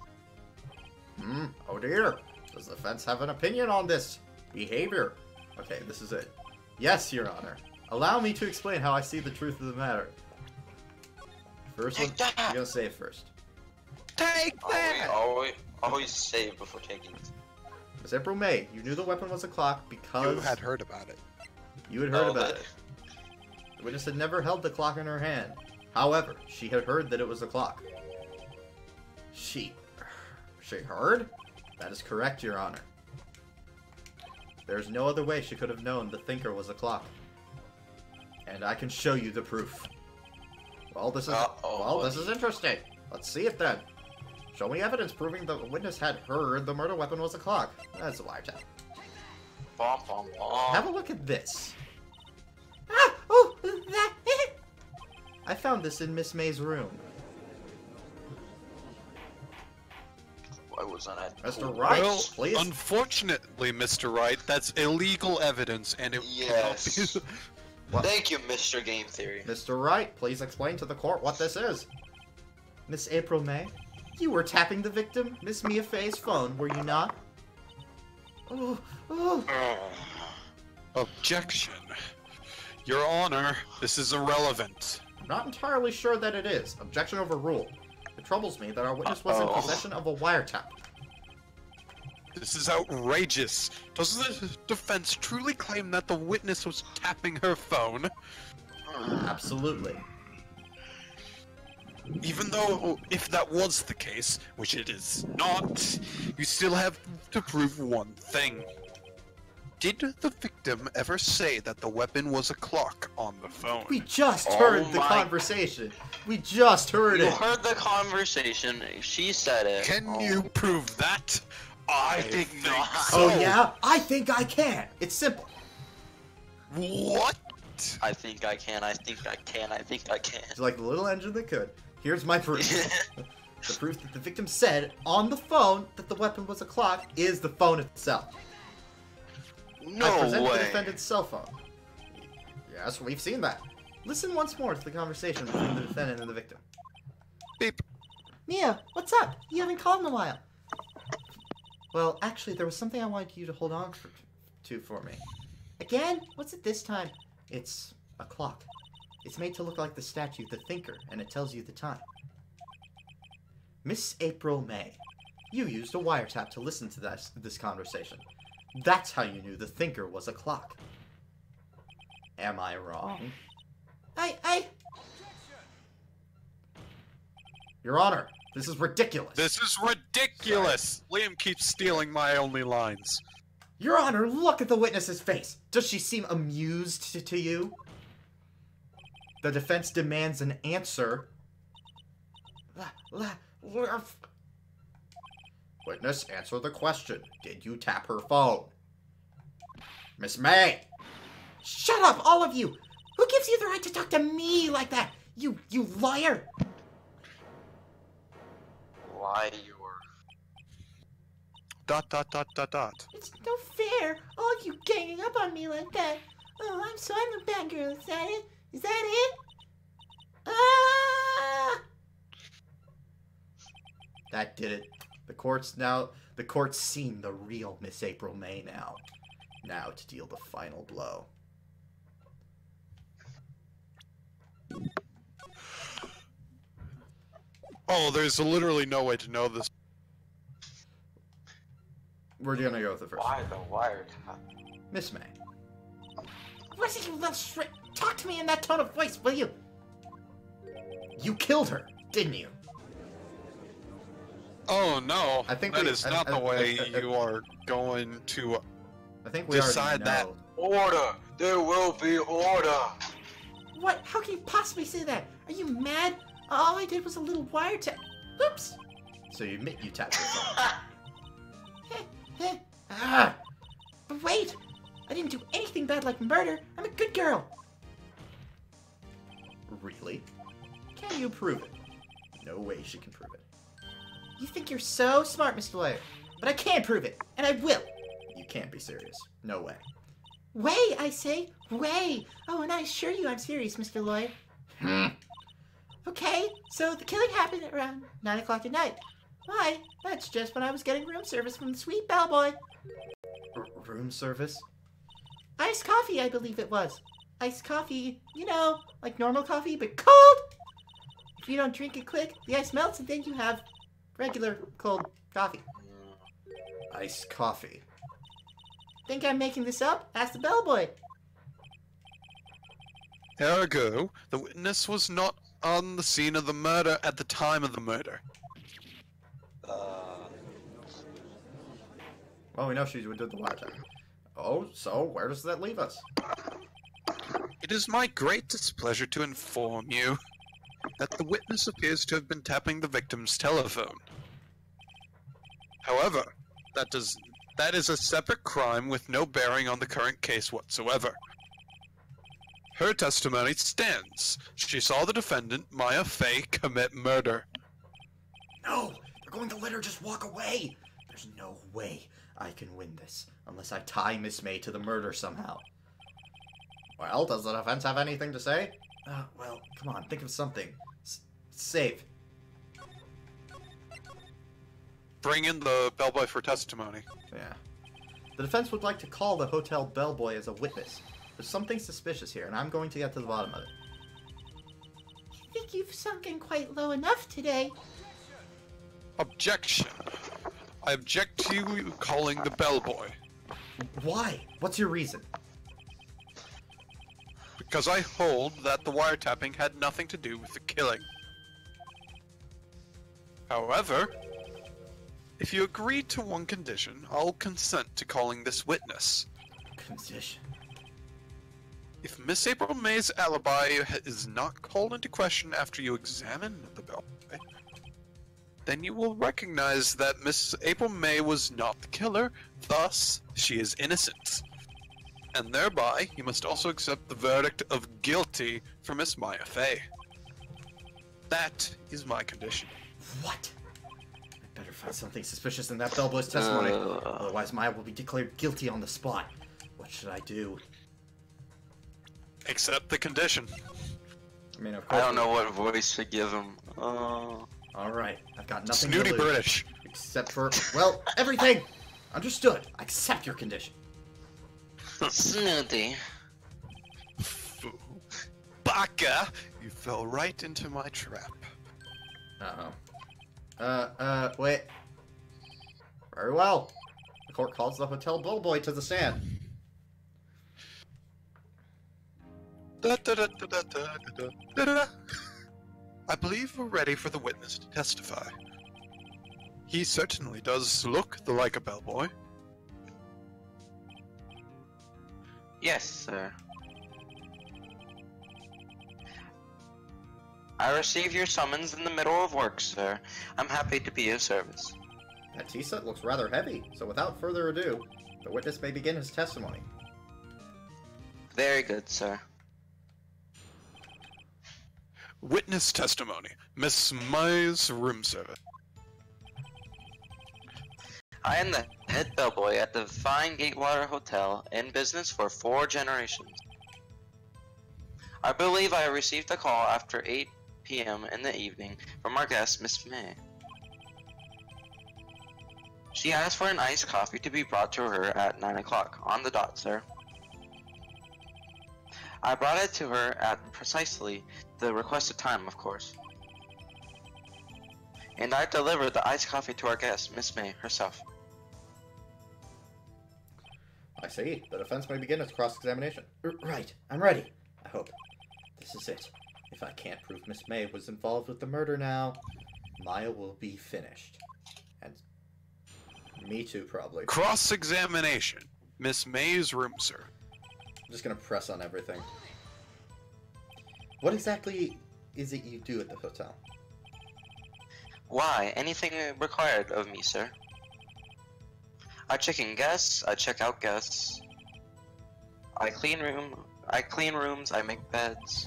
Oh dear. Does the defense have an opinion on this behavior? Okay, this is it. Yes, Your Honor. Allow me to explain how I see the truth of the matter. First one, Take that! you're gonna say it first. Take that! Always save before taking it. Miss April May, you knew the weapon was a clock because... You had heard about it. You had heard Oh, about but- it. The witness had never held the clock in her hand. However, she had heard that it was a clock. She heard? That is correct, Your Honor. There's no other way she could have known the thinker was a clock. And I can show you the proof. Well, this is interesting. Let's see it then. Show me evidence proving the witness had heard the murder weapon was a clock. That's a wiretap. Bom, bom, bom. Have a look at this. Ah! Oh, that... I found this in Miss May's room. Why wasn't I? Mr. Wright, Well, please. unfortunately, Mr. Wright, that's illegal evidence, and it Yes. cannot be... What? Thank you, Mr. Game Theory. Mr. Wright, please explain to the court what this is. Miss April May, you were tapping the victim, Miss Mia Fey's phone, were you not? Oh. Objection. Your Honor, this is irrelevant. I'm not entirely sure that it is. Objection overruled. It troubles me that our witness was in possession of a wiretap. This is outrageous. Does the defense truly claim that the witness was tapping her phone? Absolutely. Even though, if that was the case, which it is not, you still have to prove one thing. Did the victim ever say that the weapon was a clock on the phone? We just Oh heard the my- conversation. We just heard You it. heard the conversation. She said it. Can you prove that? I think not. so. Oh yeah? I think I can. It's simple. What? I think I can. I think I can. I think I can. It's like the little engine that could. Here's my proof. The proof that the victim said on the phone that the weapon was a clock is the phone itself. I No presented the way. defendant's cell phone. Yes, we've seen that. Listen once more to the conversation between the defendant and the victim. Beep. Mia, what's up? You haven't called in a while. Well, actually, there was something I wanted you to hold on to for me. Again? What's it this time? It's a clock. It's made to look like the statue, the Thinker, and it tells you the time. Miss April May, you used a wiretap to listen to this conversation. That's how you knew the Thinker was a clock. Am I wrong? Your Honor, this is ridiculous. This is ridiculous! Liam keeps stealing my only lines. Your Honor, look at the witness's face. Does she seem amused to you? The defense demands an answer. Witness, answer the question. Did you tap her phone? Miss May! Shut up, all of you! Who gives you the right to talk to me like that? You liar! Liar. Dot dot dot dot dot. It's no fair, all of you ganging up on me like that. Oh, I'm a bad girl, is that it? Is that it? Ah! That did it. The court's seen the real Miss April May now. Now to deal the final blow. Oh, there's literally no way to know this. We're gonna go with the first one. Why the wiretap? Miss May. What is it, you little shit? Talk to me in that tone of voice, will you? You killed her, didn't you? Oh no, I think that is not the way I- you are going to I think we decide already that. know. Order! There will be order! What? How can you possibly say that? Are you mad? All I did was a little wiretap. Oops. So you admit you tapped her phone. Ah! But wait! I didn't do anything bad like murder. I'm a good girl. Really? Can you prove it? No way she can prove it. You think you're so smart, Mr. Lawyer. But I can prove it, and I will. You can't be serious. No way. Way, I say. Way. Oh, and I assure you I'm serious, Mr. Lawyer. Okay, so the killing happened at around 9 o'clock at night. Why? That's just when I was getting room service from the sweet bellboy. Room service? Iced coffee, I believe it was. Iced coffee, you know, like normal coffee, but cold! If you don't drink it quick, the ice melts and then you have regular cold coffee. Iced coffee. Think I'm making this up? Ask the bellboy. Ergo, the witness was not on the scene of the murder at the time of the murder. Well, we know she did the wiretap. Oh, so where does that leave us? It is my great displeasure to inform you that the witness appears to have been tapping the victim's telephone. However, that is a separate crime with no bearing on the current case whatsoever. Her testimony stands. She saw the defendant, Maya Fey, commit murder. No! They're going to let her just walk away! There's no way I can win this unless I tie Miss May to the murder somehow. Well, does the defense have anything to say? Well, come on, think of something. Save. Bring in the bellboy for testimony. Yeah. The defense would like to call the hotel bellboy as a witness. There's something suspicious here, and I'm going to get to the bottom of it. I think you've sunken quite low enough today. Objection. I object to you calling the bellboy. Why? What's your reason? Because I hold that the wiretapping had nothing to do with the killing. However, if you agree to one condition, I'll consent to calling this witness. Condition. If Miss April May's alibi is not called into question after you examine the bellboy, then you will recognize that Miss April May was not the killer, thus she is innocent. And thereby, you must also accept the verdict of guilty for Miss Maya Fey. That is my condition. What? I better find something suspicious in that bellboy's testimony. Otherwise, Maya will be declared guilty on the spot. What should I do? Accept the condition. I mean, of course. I don't know what voice to give him. Alright, I've got nothing Snooty to lose. British. Except for, well, everything! Understood. I accept your condition. Snooty. Fool. Baka! You fell right into my trap. Uh-oh. Wait. Very well. The court calls the hotel bellboy to the stand. I believe we're ready for the witness to testify. He certainly does look like a bellboy. Yes, sir. I received your summons in the middle of work, sir. I'm happy to be of service. That tea set looks rather heavy, so without further ado, the witness may begin his testimony. Very good, sir. Witness testimony. Miss May's room service. I am the head bellboy at the fine Gatewater Hotel, in business for 4 generations. I believe I received a call after 8 p.m. in the evening from our guest, Miss May. She asked for an iced coffee to be brought to her at 9 o'clock, on the dot, sir. I brought it to her at precisely the requested time, of course. And I delivered the iced coffee to our guest, Miss May, herself. I see. The defense may begin its cross-examination. Right. I'm ready. I hope. This is it. If I can't prove Miss May was involved with the murder now, Maya will be finished. And me too, probably. Cross-examination. Miss May's room, sir. I'm just gonna press on everything. What exactly is it you do at the hotel? Why? Anything required of me, sir? I check in guests, I check out guests. I clean rooms, I make beds.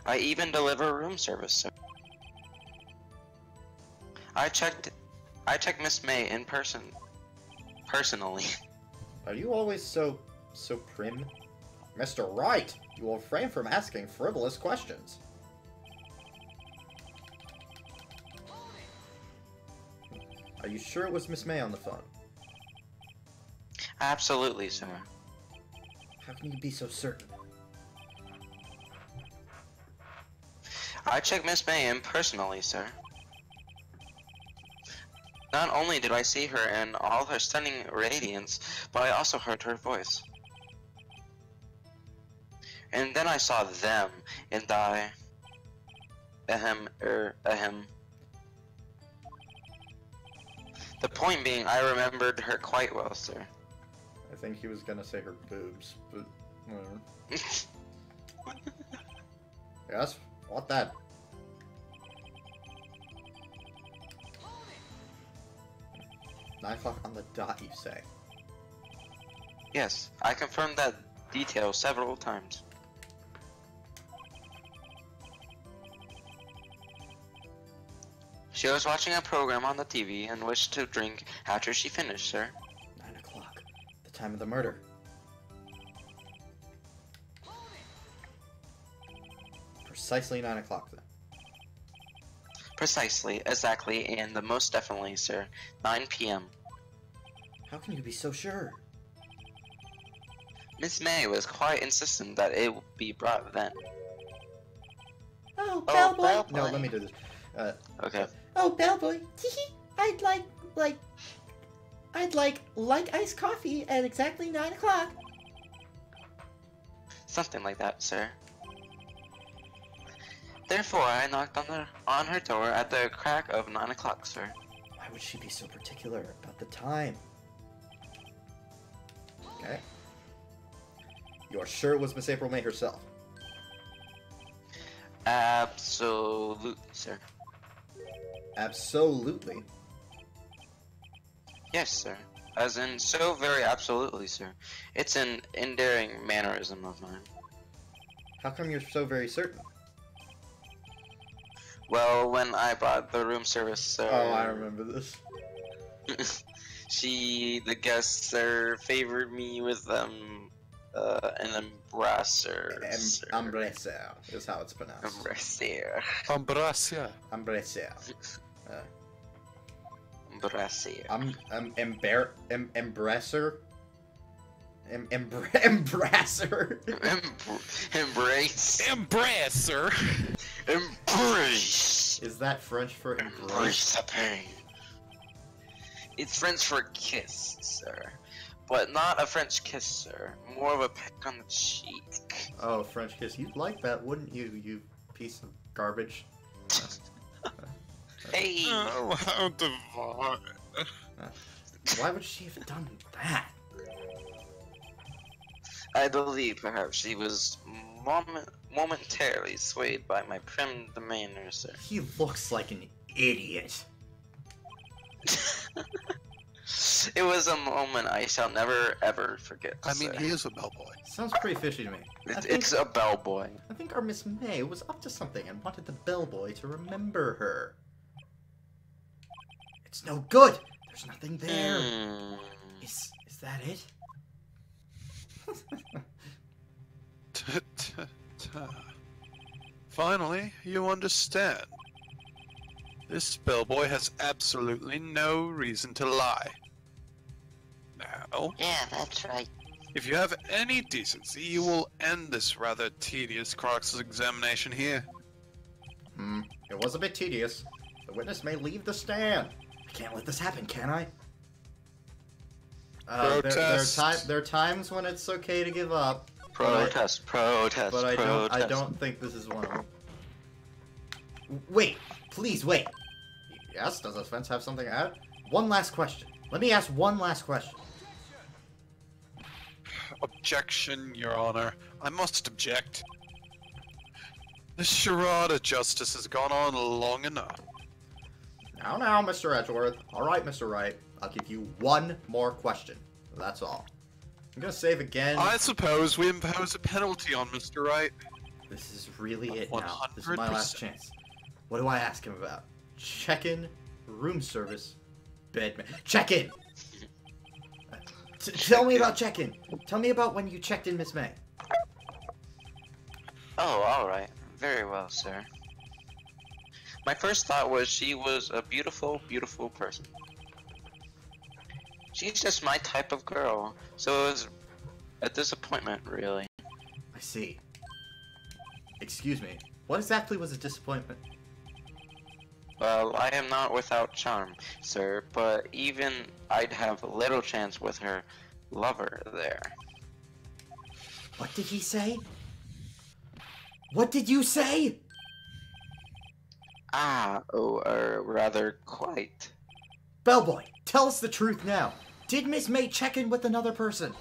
I even deliver room service, sir. I checked Miss May in person. Personally. Are you always so prim? Mr. Wright, you will refrain from asking frivolous questions. Are you sure it was Miss May on the phone? Absolutely, sir. How can you be so certain? I checked Miss May in personally, sir. Not only did I see her in all her stunning radiance, but I also heard her voice. And then I saw them, and I... ahem. The point being, I remembered her quite well, sir. I think he was gonna say her boobs, but whatever. Yes? What that? Nine o'clock on the dot, you say? Yes, I confirmed that detail several times. She was watching a program on the TV and wished to drink after she finished, sir. 9 o'clock. The time of the murder. Precisely 9 o'clock then. Precisely, exactly, and the most definitely, sir. 9 p.m. How can you be so sure? Miss May was quite insistent that it be brought then. Oh, Oh, bellboy. bellboy. No, let me do this. Okay. Oh, bellboy. Teehee. I'd like iced coffee at exactly 9 o'clock. Something like that, sir. Therefore, I knocked on her door at the crack of 9 o'clock, sir. Why would she be so particular about the time? Okay. You are sure it was Miss April May herself? Absolutely, sir. Absolutely. Yes, sir. As in, so very absolutely, sir. It's an endearing mannerism of mine. How come you're so very certain? Well, when I brought the room service, sir. Oh, I remember this. The guest, sir, favored me with an embrasser. sir. Embracer is how it's pronounced. Embrasser. Ambracia. Embracer. Embrasser. Embracer? Embracer? Embrace. Embracer. Embrace. Is that French for Embrace embrace? the pain. It's French for kiss, sir. But not a French kiss, sir. More of a peck on the cheek. Oh, French kiss. You'd like that, wouldn't you, you piece of garbage? Hey! Oh, how divine. Why would she have done that? I believe perhaps she was momentarily swayed by my prim demeanor, sir. He looks like an idiot. It was a moment I shall never ever forget. I mean, sir. he is a bellboy. Sounds pretty fishy to me. It's a bellboy. I think our Miss May was up to something and wanted the bellboy to remember her. It's no good. There's nothing there. Is that it? Finally, you understand. This bellboy has absolutely no reason to lie. Now, Yeah, that's right. if you have any decency, you will end this rather tedious cross-examination here. It was a bit tedious. The witness may leave the stand. I can't let this happen, can I? Protest. There are times when it's okay to give up. Protest, protest, But I protest. don't think this is one of them. Wait, please wait. Yes, does the fence have something to add? One last question. Let me ask one last question. Objection, Your Honor. I must object. This charade of justice has gone on long enough. Now, Mr. Edgeworth. Alright, Mr. Wright. I'll give you one more question. That's all. I'm gonna save again. I suppose we impose a penalty on Mr. Wright. This is really it now. This is my 100%. last chance. What do I ask him about? Check-in, room service, bed ma- check-in! Tell me about check-in. Tell me about when you checked in Miss May. Oh, alright. Very well, sir. My first thought was she was a beautiful, beautiful person. She's just my type of girl, so it was a disappointment, really. I see. Excuse me. What exactly was a disappointment? Well, I am not without charm, sir, but even I'd have little chance with her lover there. What did he say? What did you say? Rather quite. Bellboy, tell us the truth now. Did Miss May check in with another person?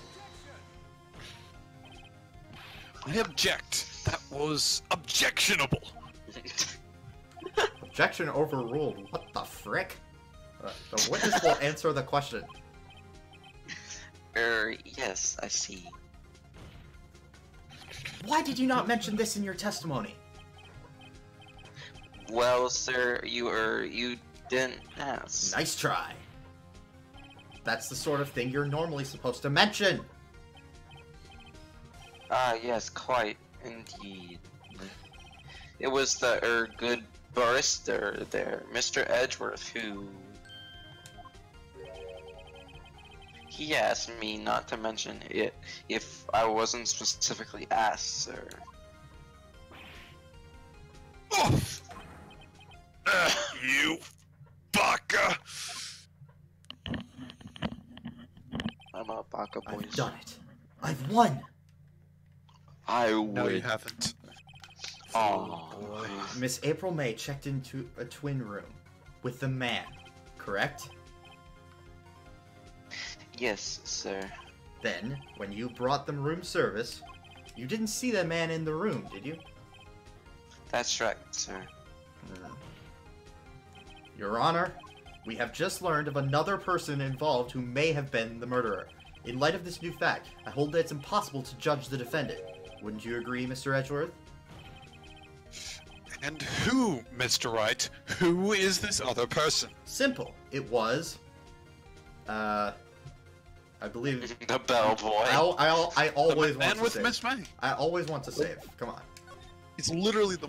I object. That was objectionable. Objection overruled. What the frick? The witness will answer the question. Yes, I see. Why did you not mention this in your testimony? Well, sir, you didn't ask. Nice try. That's the sort of thing you're normally supposed to mention. Yes, quite, indeed. It was the, good barrister there, Mr. Edgeworth, who... He asked me not to mention it if I wasn't specifically asked, sir. Oof! You baka! I'm a baka boy. I've done it. I've won. I No, you would. haven't. Oh, Miss April May checked into a twin room with the man, correct? yes, sir. Then, when you brought them room service, you didn't see the man in the room, did you? That's right, sir. Your Honor, we have just learned of another person involved who may have been the murderer. In light of this new fact, I hold that it's impossible to judge the defendant. Wouldn't you agree, Mr. Edgeworth? And who, Mr. Wright? Who is this other person? Simple. It was. I believe. The bellboy. I always The want man to with save. Miss May. I always want to save. Come on. He's literally the.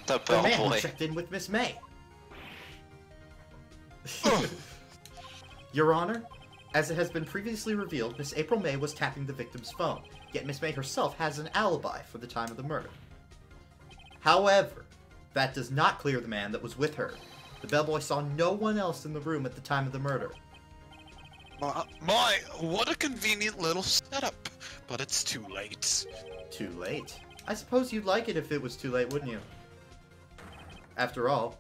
The The man who bellboy. checked in with Miss May. Your Honor, as it has been previously revealed, Miss April May was tapping the victim's phone, yet Miss May herself has an alibi for the time of the murder. However, that does not clear the man that was with her. The bellboy saw no one else in the room at the time of the murder. My, what a convenient little setup. But it's too late. Too late. I suppose you'd like it if it was too late, wouldn't you? After all,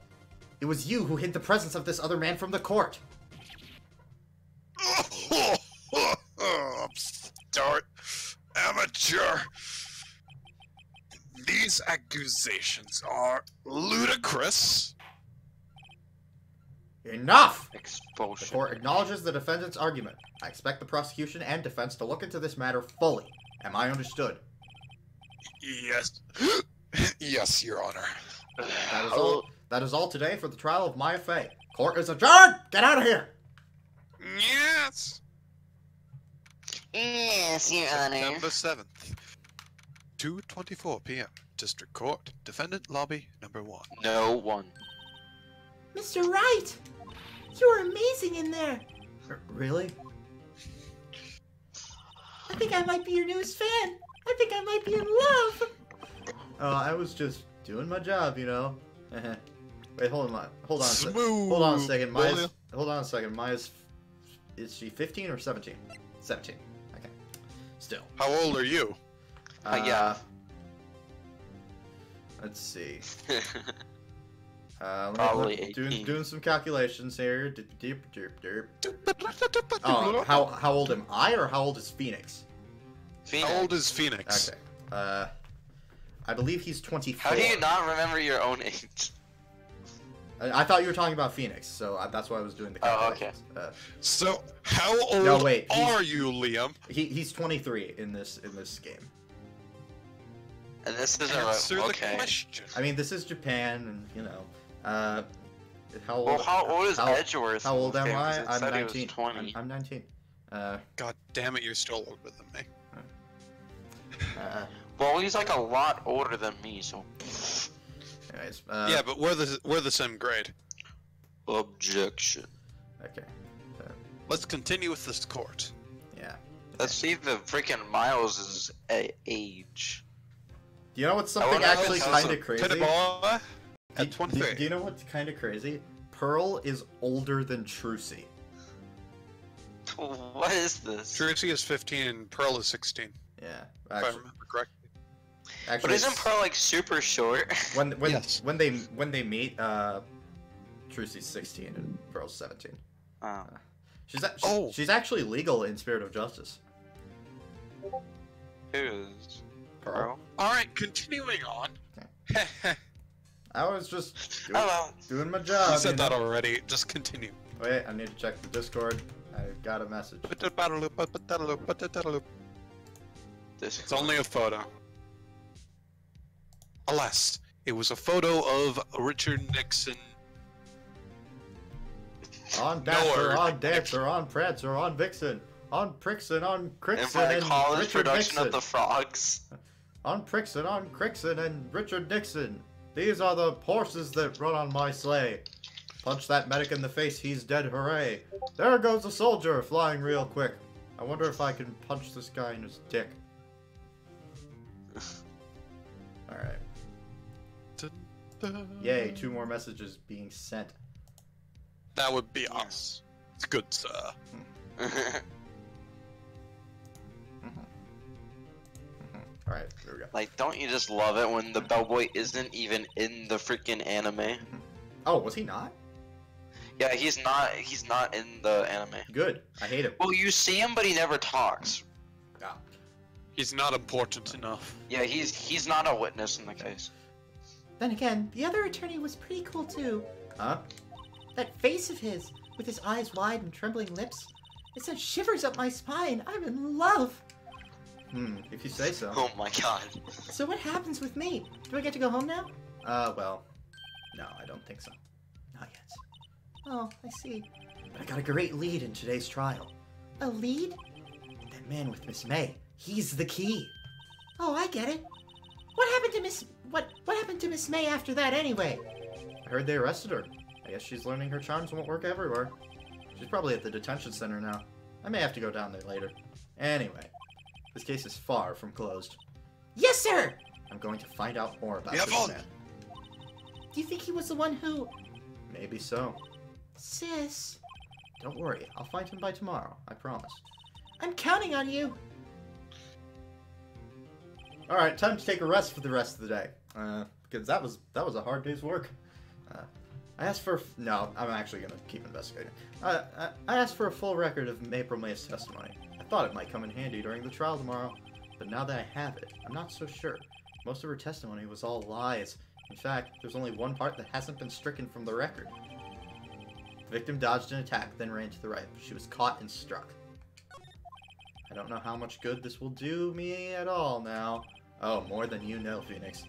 it was you who hid the presence of this other man from the court. Upstart. Amateur. These accusations are ludicrous. Enough! The Expulsion. court acknowledges the defendant's argument. I expect the prosecution and defense to look into this matter fully. Am I understood? Yes. Yes, Your Honor. That is all. That is all today for the trial of Maya Fey. Court is adjourned! Get out of here! Yes. Yes, Your Honor. September 7th. 2:24 p.m. District Court. Defendant Lobby Number 1. No one. Mr. Wright! You're amazing in there! Really? I think I might be your newest fan! I think I might be in love! I was just doing my job, you know. Wait, hold on a second. Smooth. Hold on a second. will Maya's. ya? Hold on a second. Maya's. Is she 15 or 17? 17. Okay. Still. How old are you? Yeah. Let's see. Probably 18. Doing some calculations here. Oh, how old am I, or how old is Phoenix? Phoenix. How old is Phoenix? Okay. I believe he's 24. How do you not remember your own age? I thought you were talking about Phoenix, so that's why I was doing the Oh, okay. calculations. So, how old No, wait, are you, Liam? He's 23 in this game. And this isn't Answer the okay. question. I mean, this is Japan, and you know. How old? Well, how old is how- Edgeworth? How old in am this game? 'Cause I? it I'm said he was 19. 20. I'm 19. God damn it, you're still older than me. Well, he's like a lot older than me, so. Anyways. Yeah, but we're the same grade. Objection. Okay. Let's continue with this court. Yeah. Let's see the freaking Miles' age. Do you know what's I something wonder how actually it kind tells of crazy? Pretty boy Do- at 23. Do you know what's kind of crazy? Pearl is older than Trucy. What is this? Tracy is 15 and Pearl is 16, Yeah. if I Actually, remember correctly. But isn't Pearl like super short? when Yes. when they meet, Trucy's 16 and Pearl's 17. Oh. She's actually legal in Spirit of Justice. Who's Pearl. Alright, continuing on. I was just Hello. doing my job. You said that know? already, just continue. Wait, I need to check the Discord. I got a message. This It's only a photo. Alas, it was a photo of Richard Nixon. On Dancer, Nord. on Dancer, on Prancer, on Vixen, on Prixon, on and Crixon, by and college Richard production Nixon. of the frogs. On Prixon, on Crixon, and Richard Nixon. These are the horses that run on my sleigh. Punch that medic in the face, he's dead, hooray. There goes a soldier, flying real quick. I wonder if I can punch this guy in his dick. Alright. Yay, 2 more messages being sent. That would be us. It's good, sir. Alright, there we go. Like, don't you just love it when the bellboy isn't even in the freaking anime? Oh, was he not? Yeah, he's not in the anime. Good. I hate him. Well, you see him, but he never talks. Yeah. He's not important enough. Yeah, he's not a witness in the case. Then again, the other attorney was pretty cool too. Huh? That face of his, with his eyes wide and trembling lips, it sent shivers up my spine. I'm in love. If you say so. Oh my god. So what happens with me? Do I get to go home now? Well, no, I don't think so. Not yet. Oh, I see. But I got a great lead in today's trial. A lead? That man with Miss May, he's the key. Oh, I get it. What happened to Miss... What happened to Miss May after that, anyway? I heard they arrested her. I guess she's learning her charms won't work everywhere. She's probably at the detention center now. I may have to go down there later. Anyway, this case is far from closed. Yes, sir! I'm going to find out more about Yeah, this fun. man. Do you think he was the one who... Maybe so. Sis, Don't worry, I'll find him by tomorrow. I promise. I'm counting on you. Alright, time to take a rest for the rest of the day. Because that was a hard day's work. I asked for... No, I'm actually going to keep investigating. I asked for a full record of April May's testimony. I thought it might come in handy during the trial tomorrow. But now that I have it, I'm not so sure. Most of her testimony was all lies. In fact, there's only one part that hasn't been stricken from the record. The victim dodged an attack, then ran to the right. She was caught and struck. I don't know how much good this will do me at all now. Oh, more than you know, Phoenix.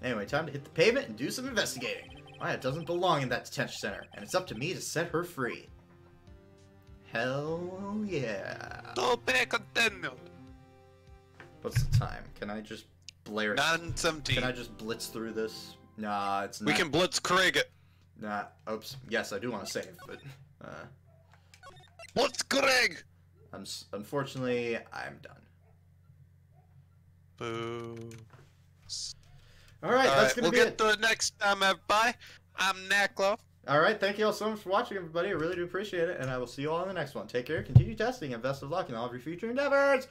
Anyway, time to hit the pavement and do some investigating. Maya doesn't belong in that detention center, and it's up to me to set her free. Hell yeah. To be continued. What's the time? Can I just blare it? 9:17. Can I just blitz through this? Nah, it's not. We can blitzkrieg it. Nah, oops. Yes, I do want to save, but... Blitzkrieg! Unfortunately, I'm done. Boo. Alright, that's gonna we'll be get it. to it next time, everybody. I'm Naklo. Alright, thank you all so much for watching, everybody. I really do appreciate it, and I will see you all in the next one. Take care, continue testing, and best of luck in all of your future endeavors!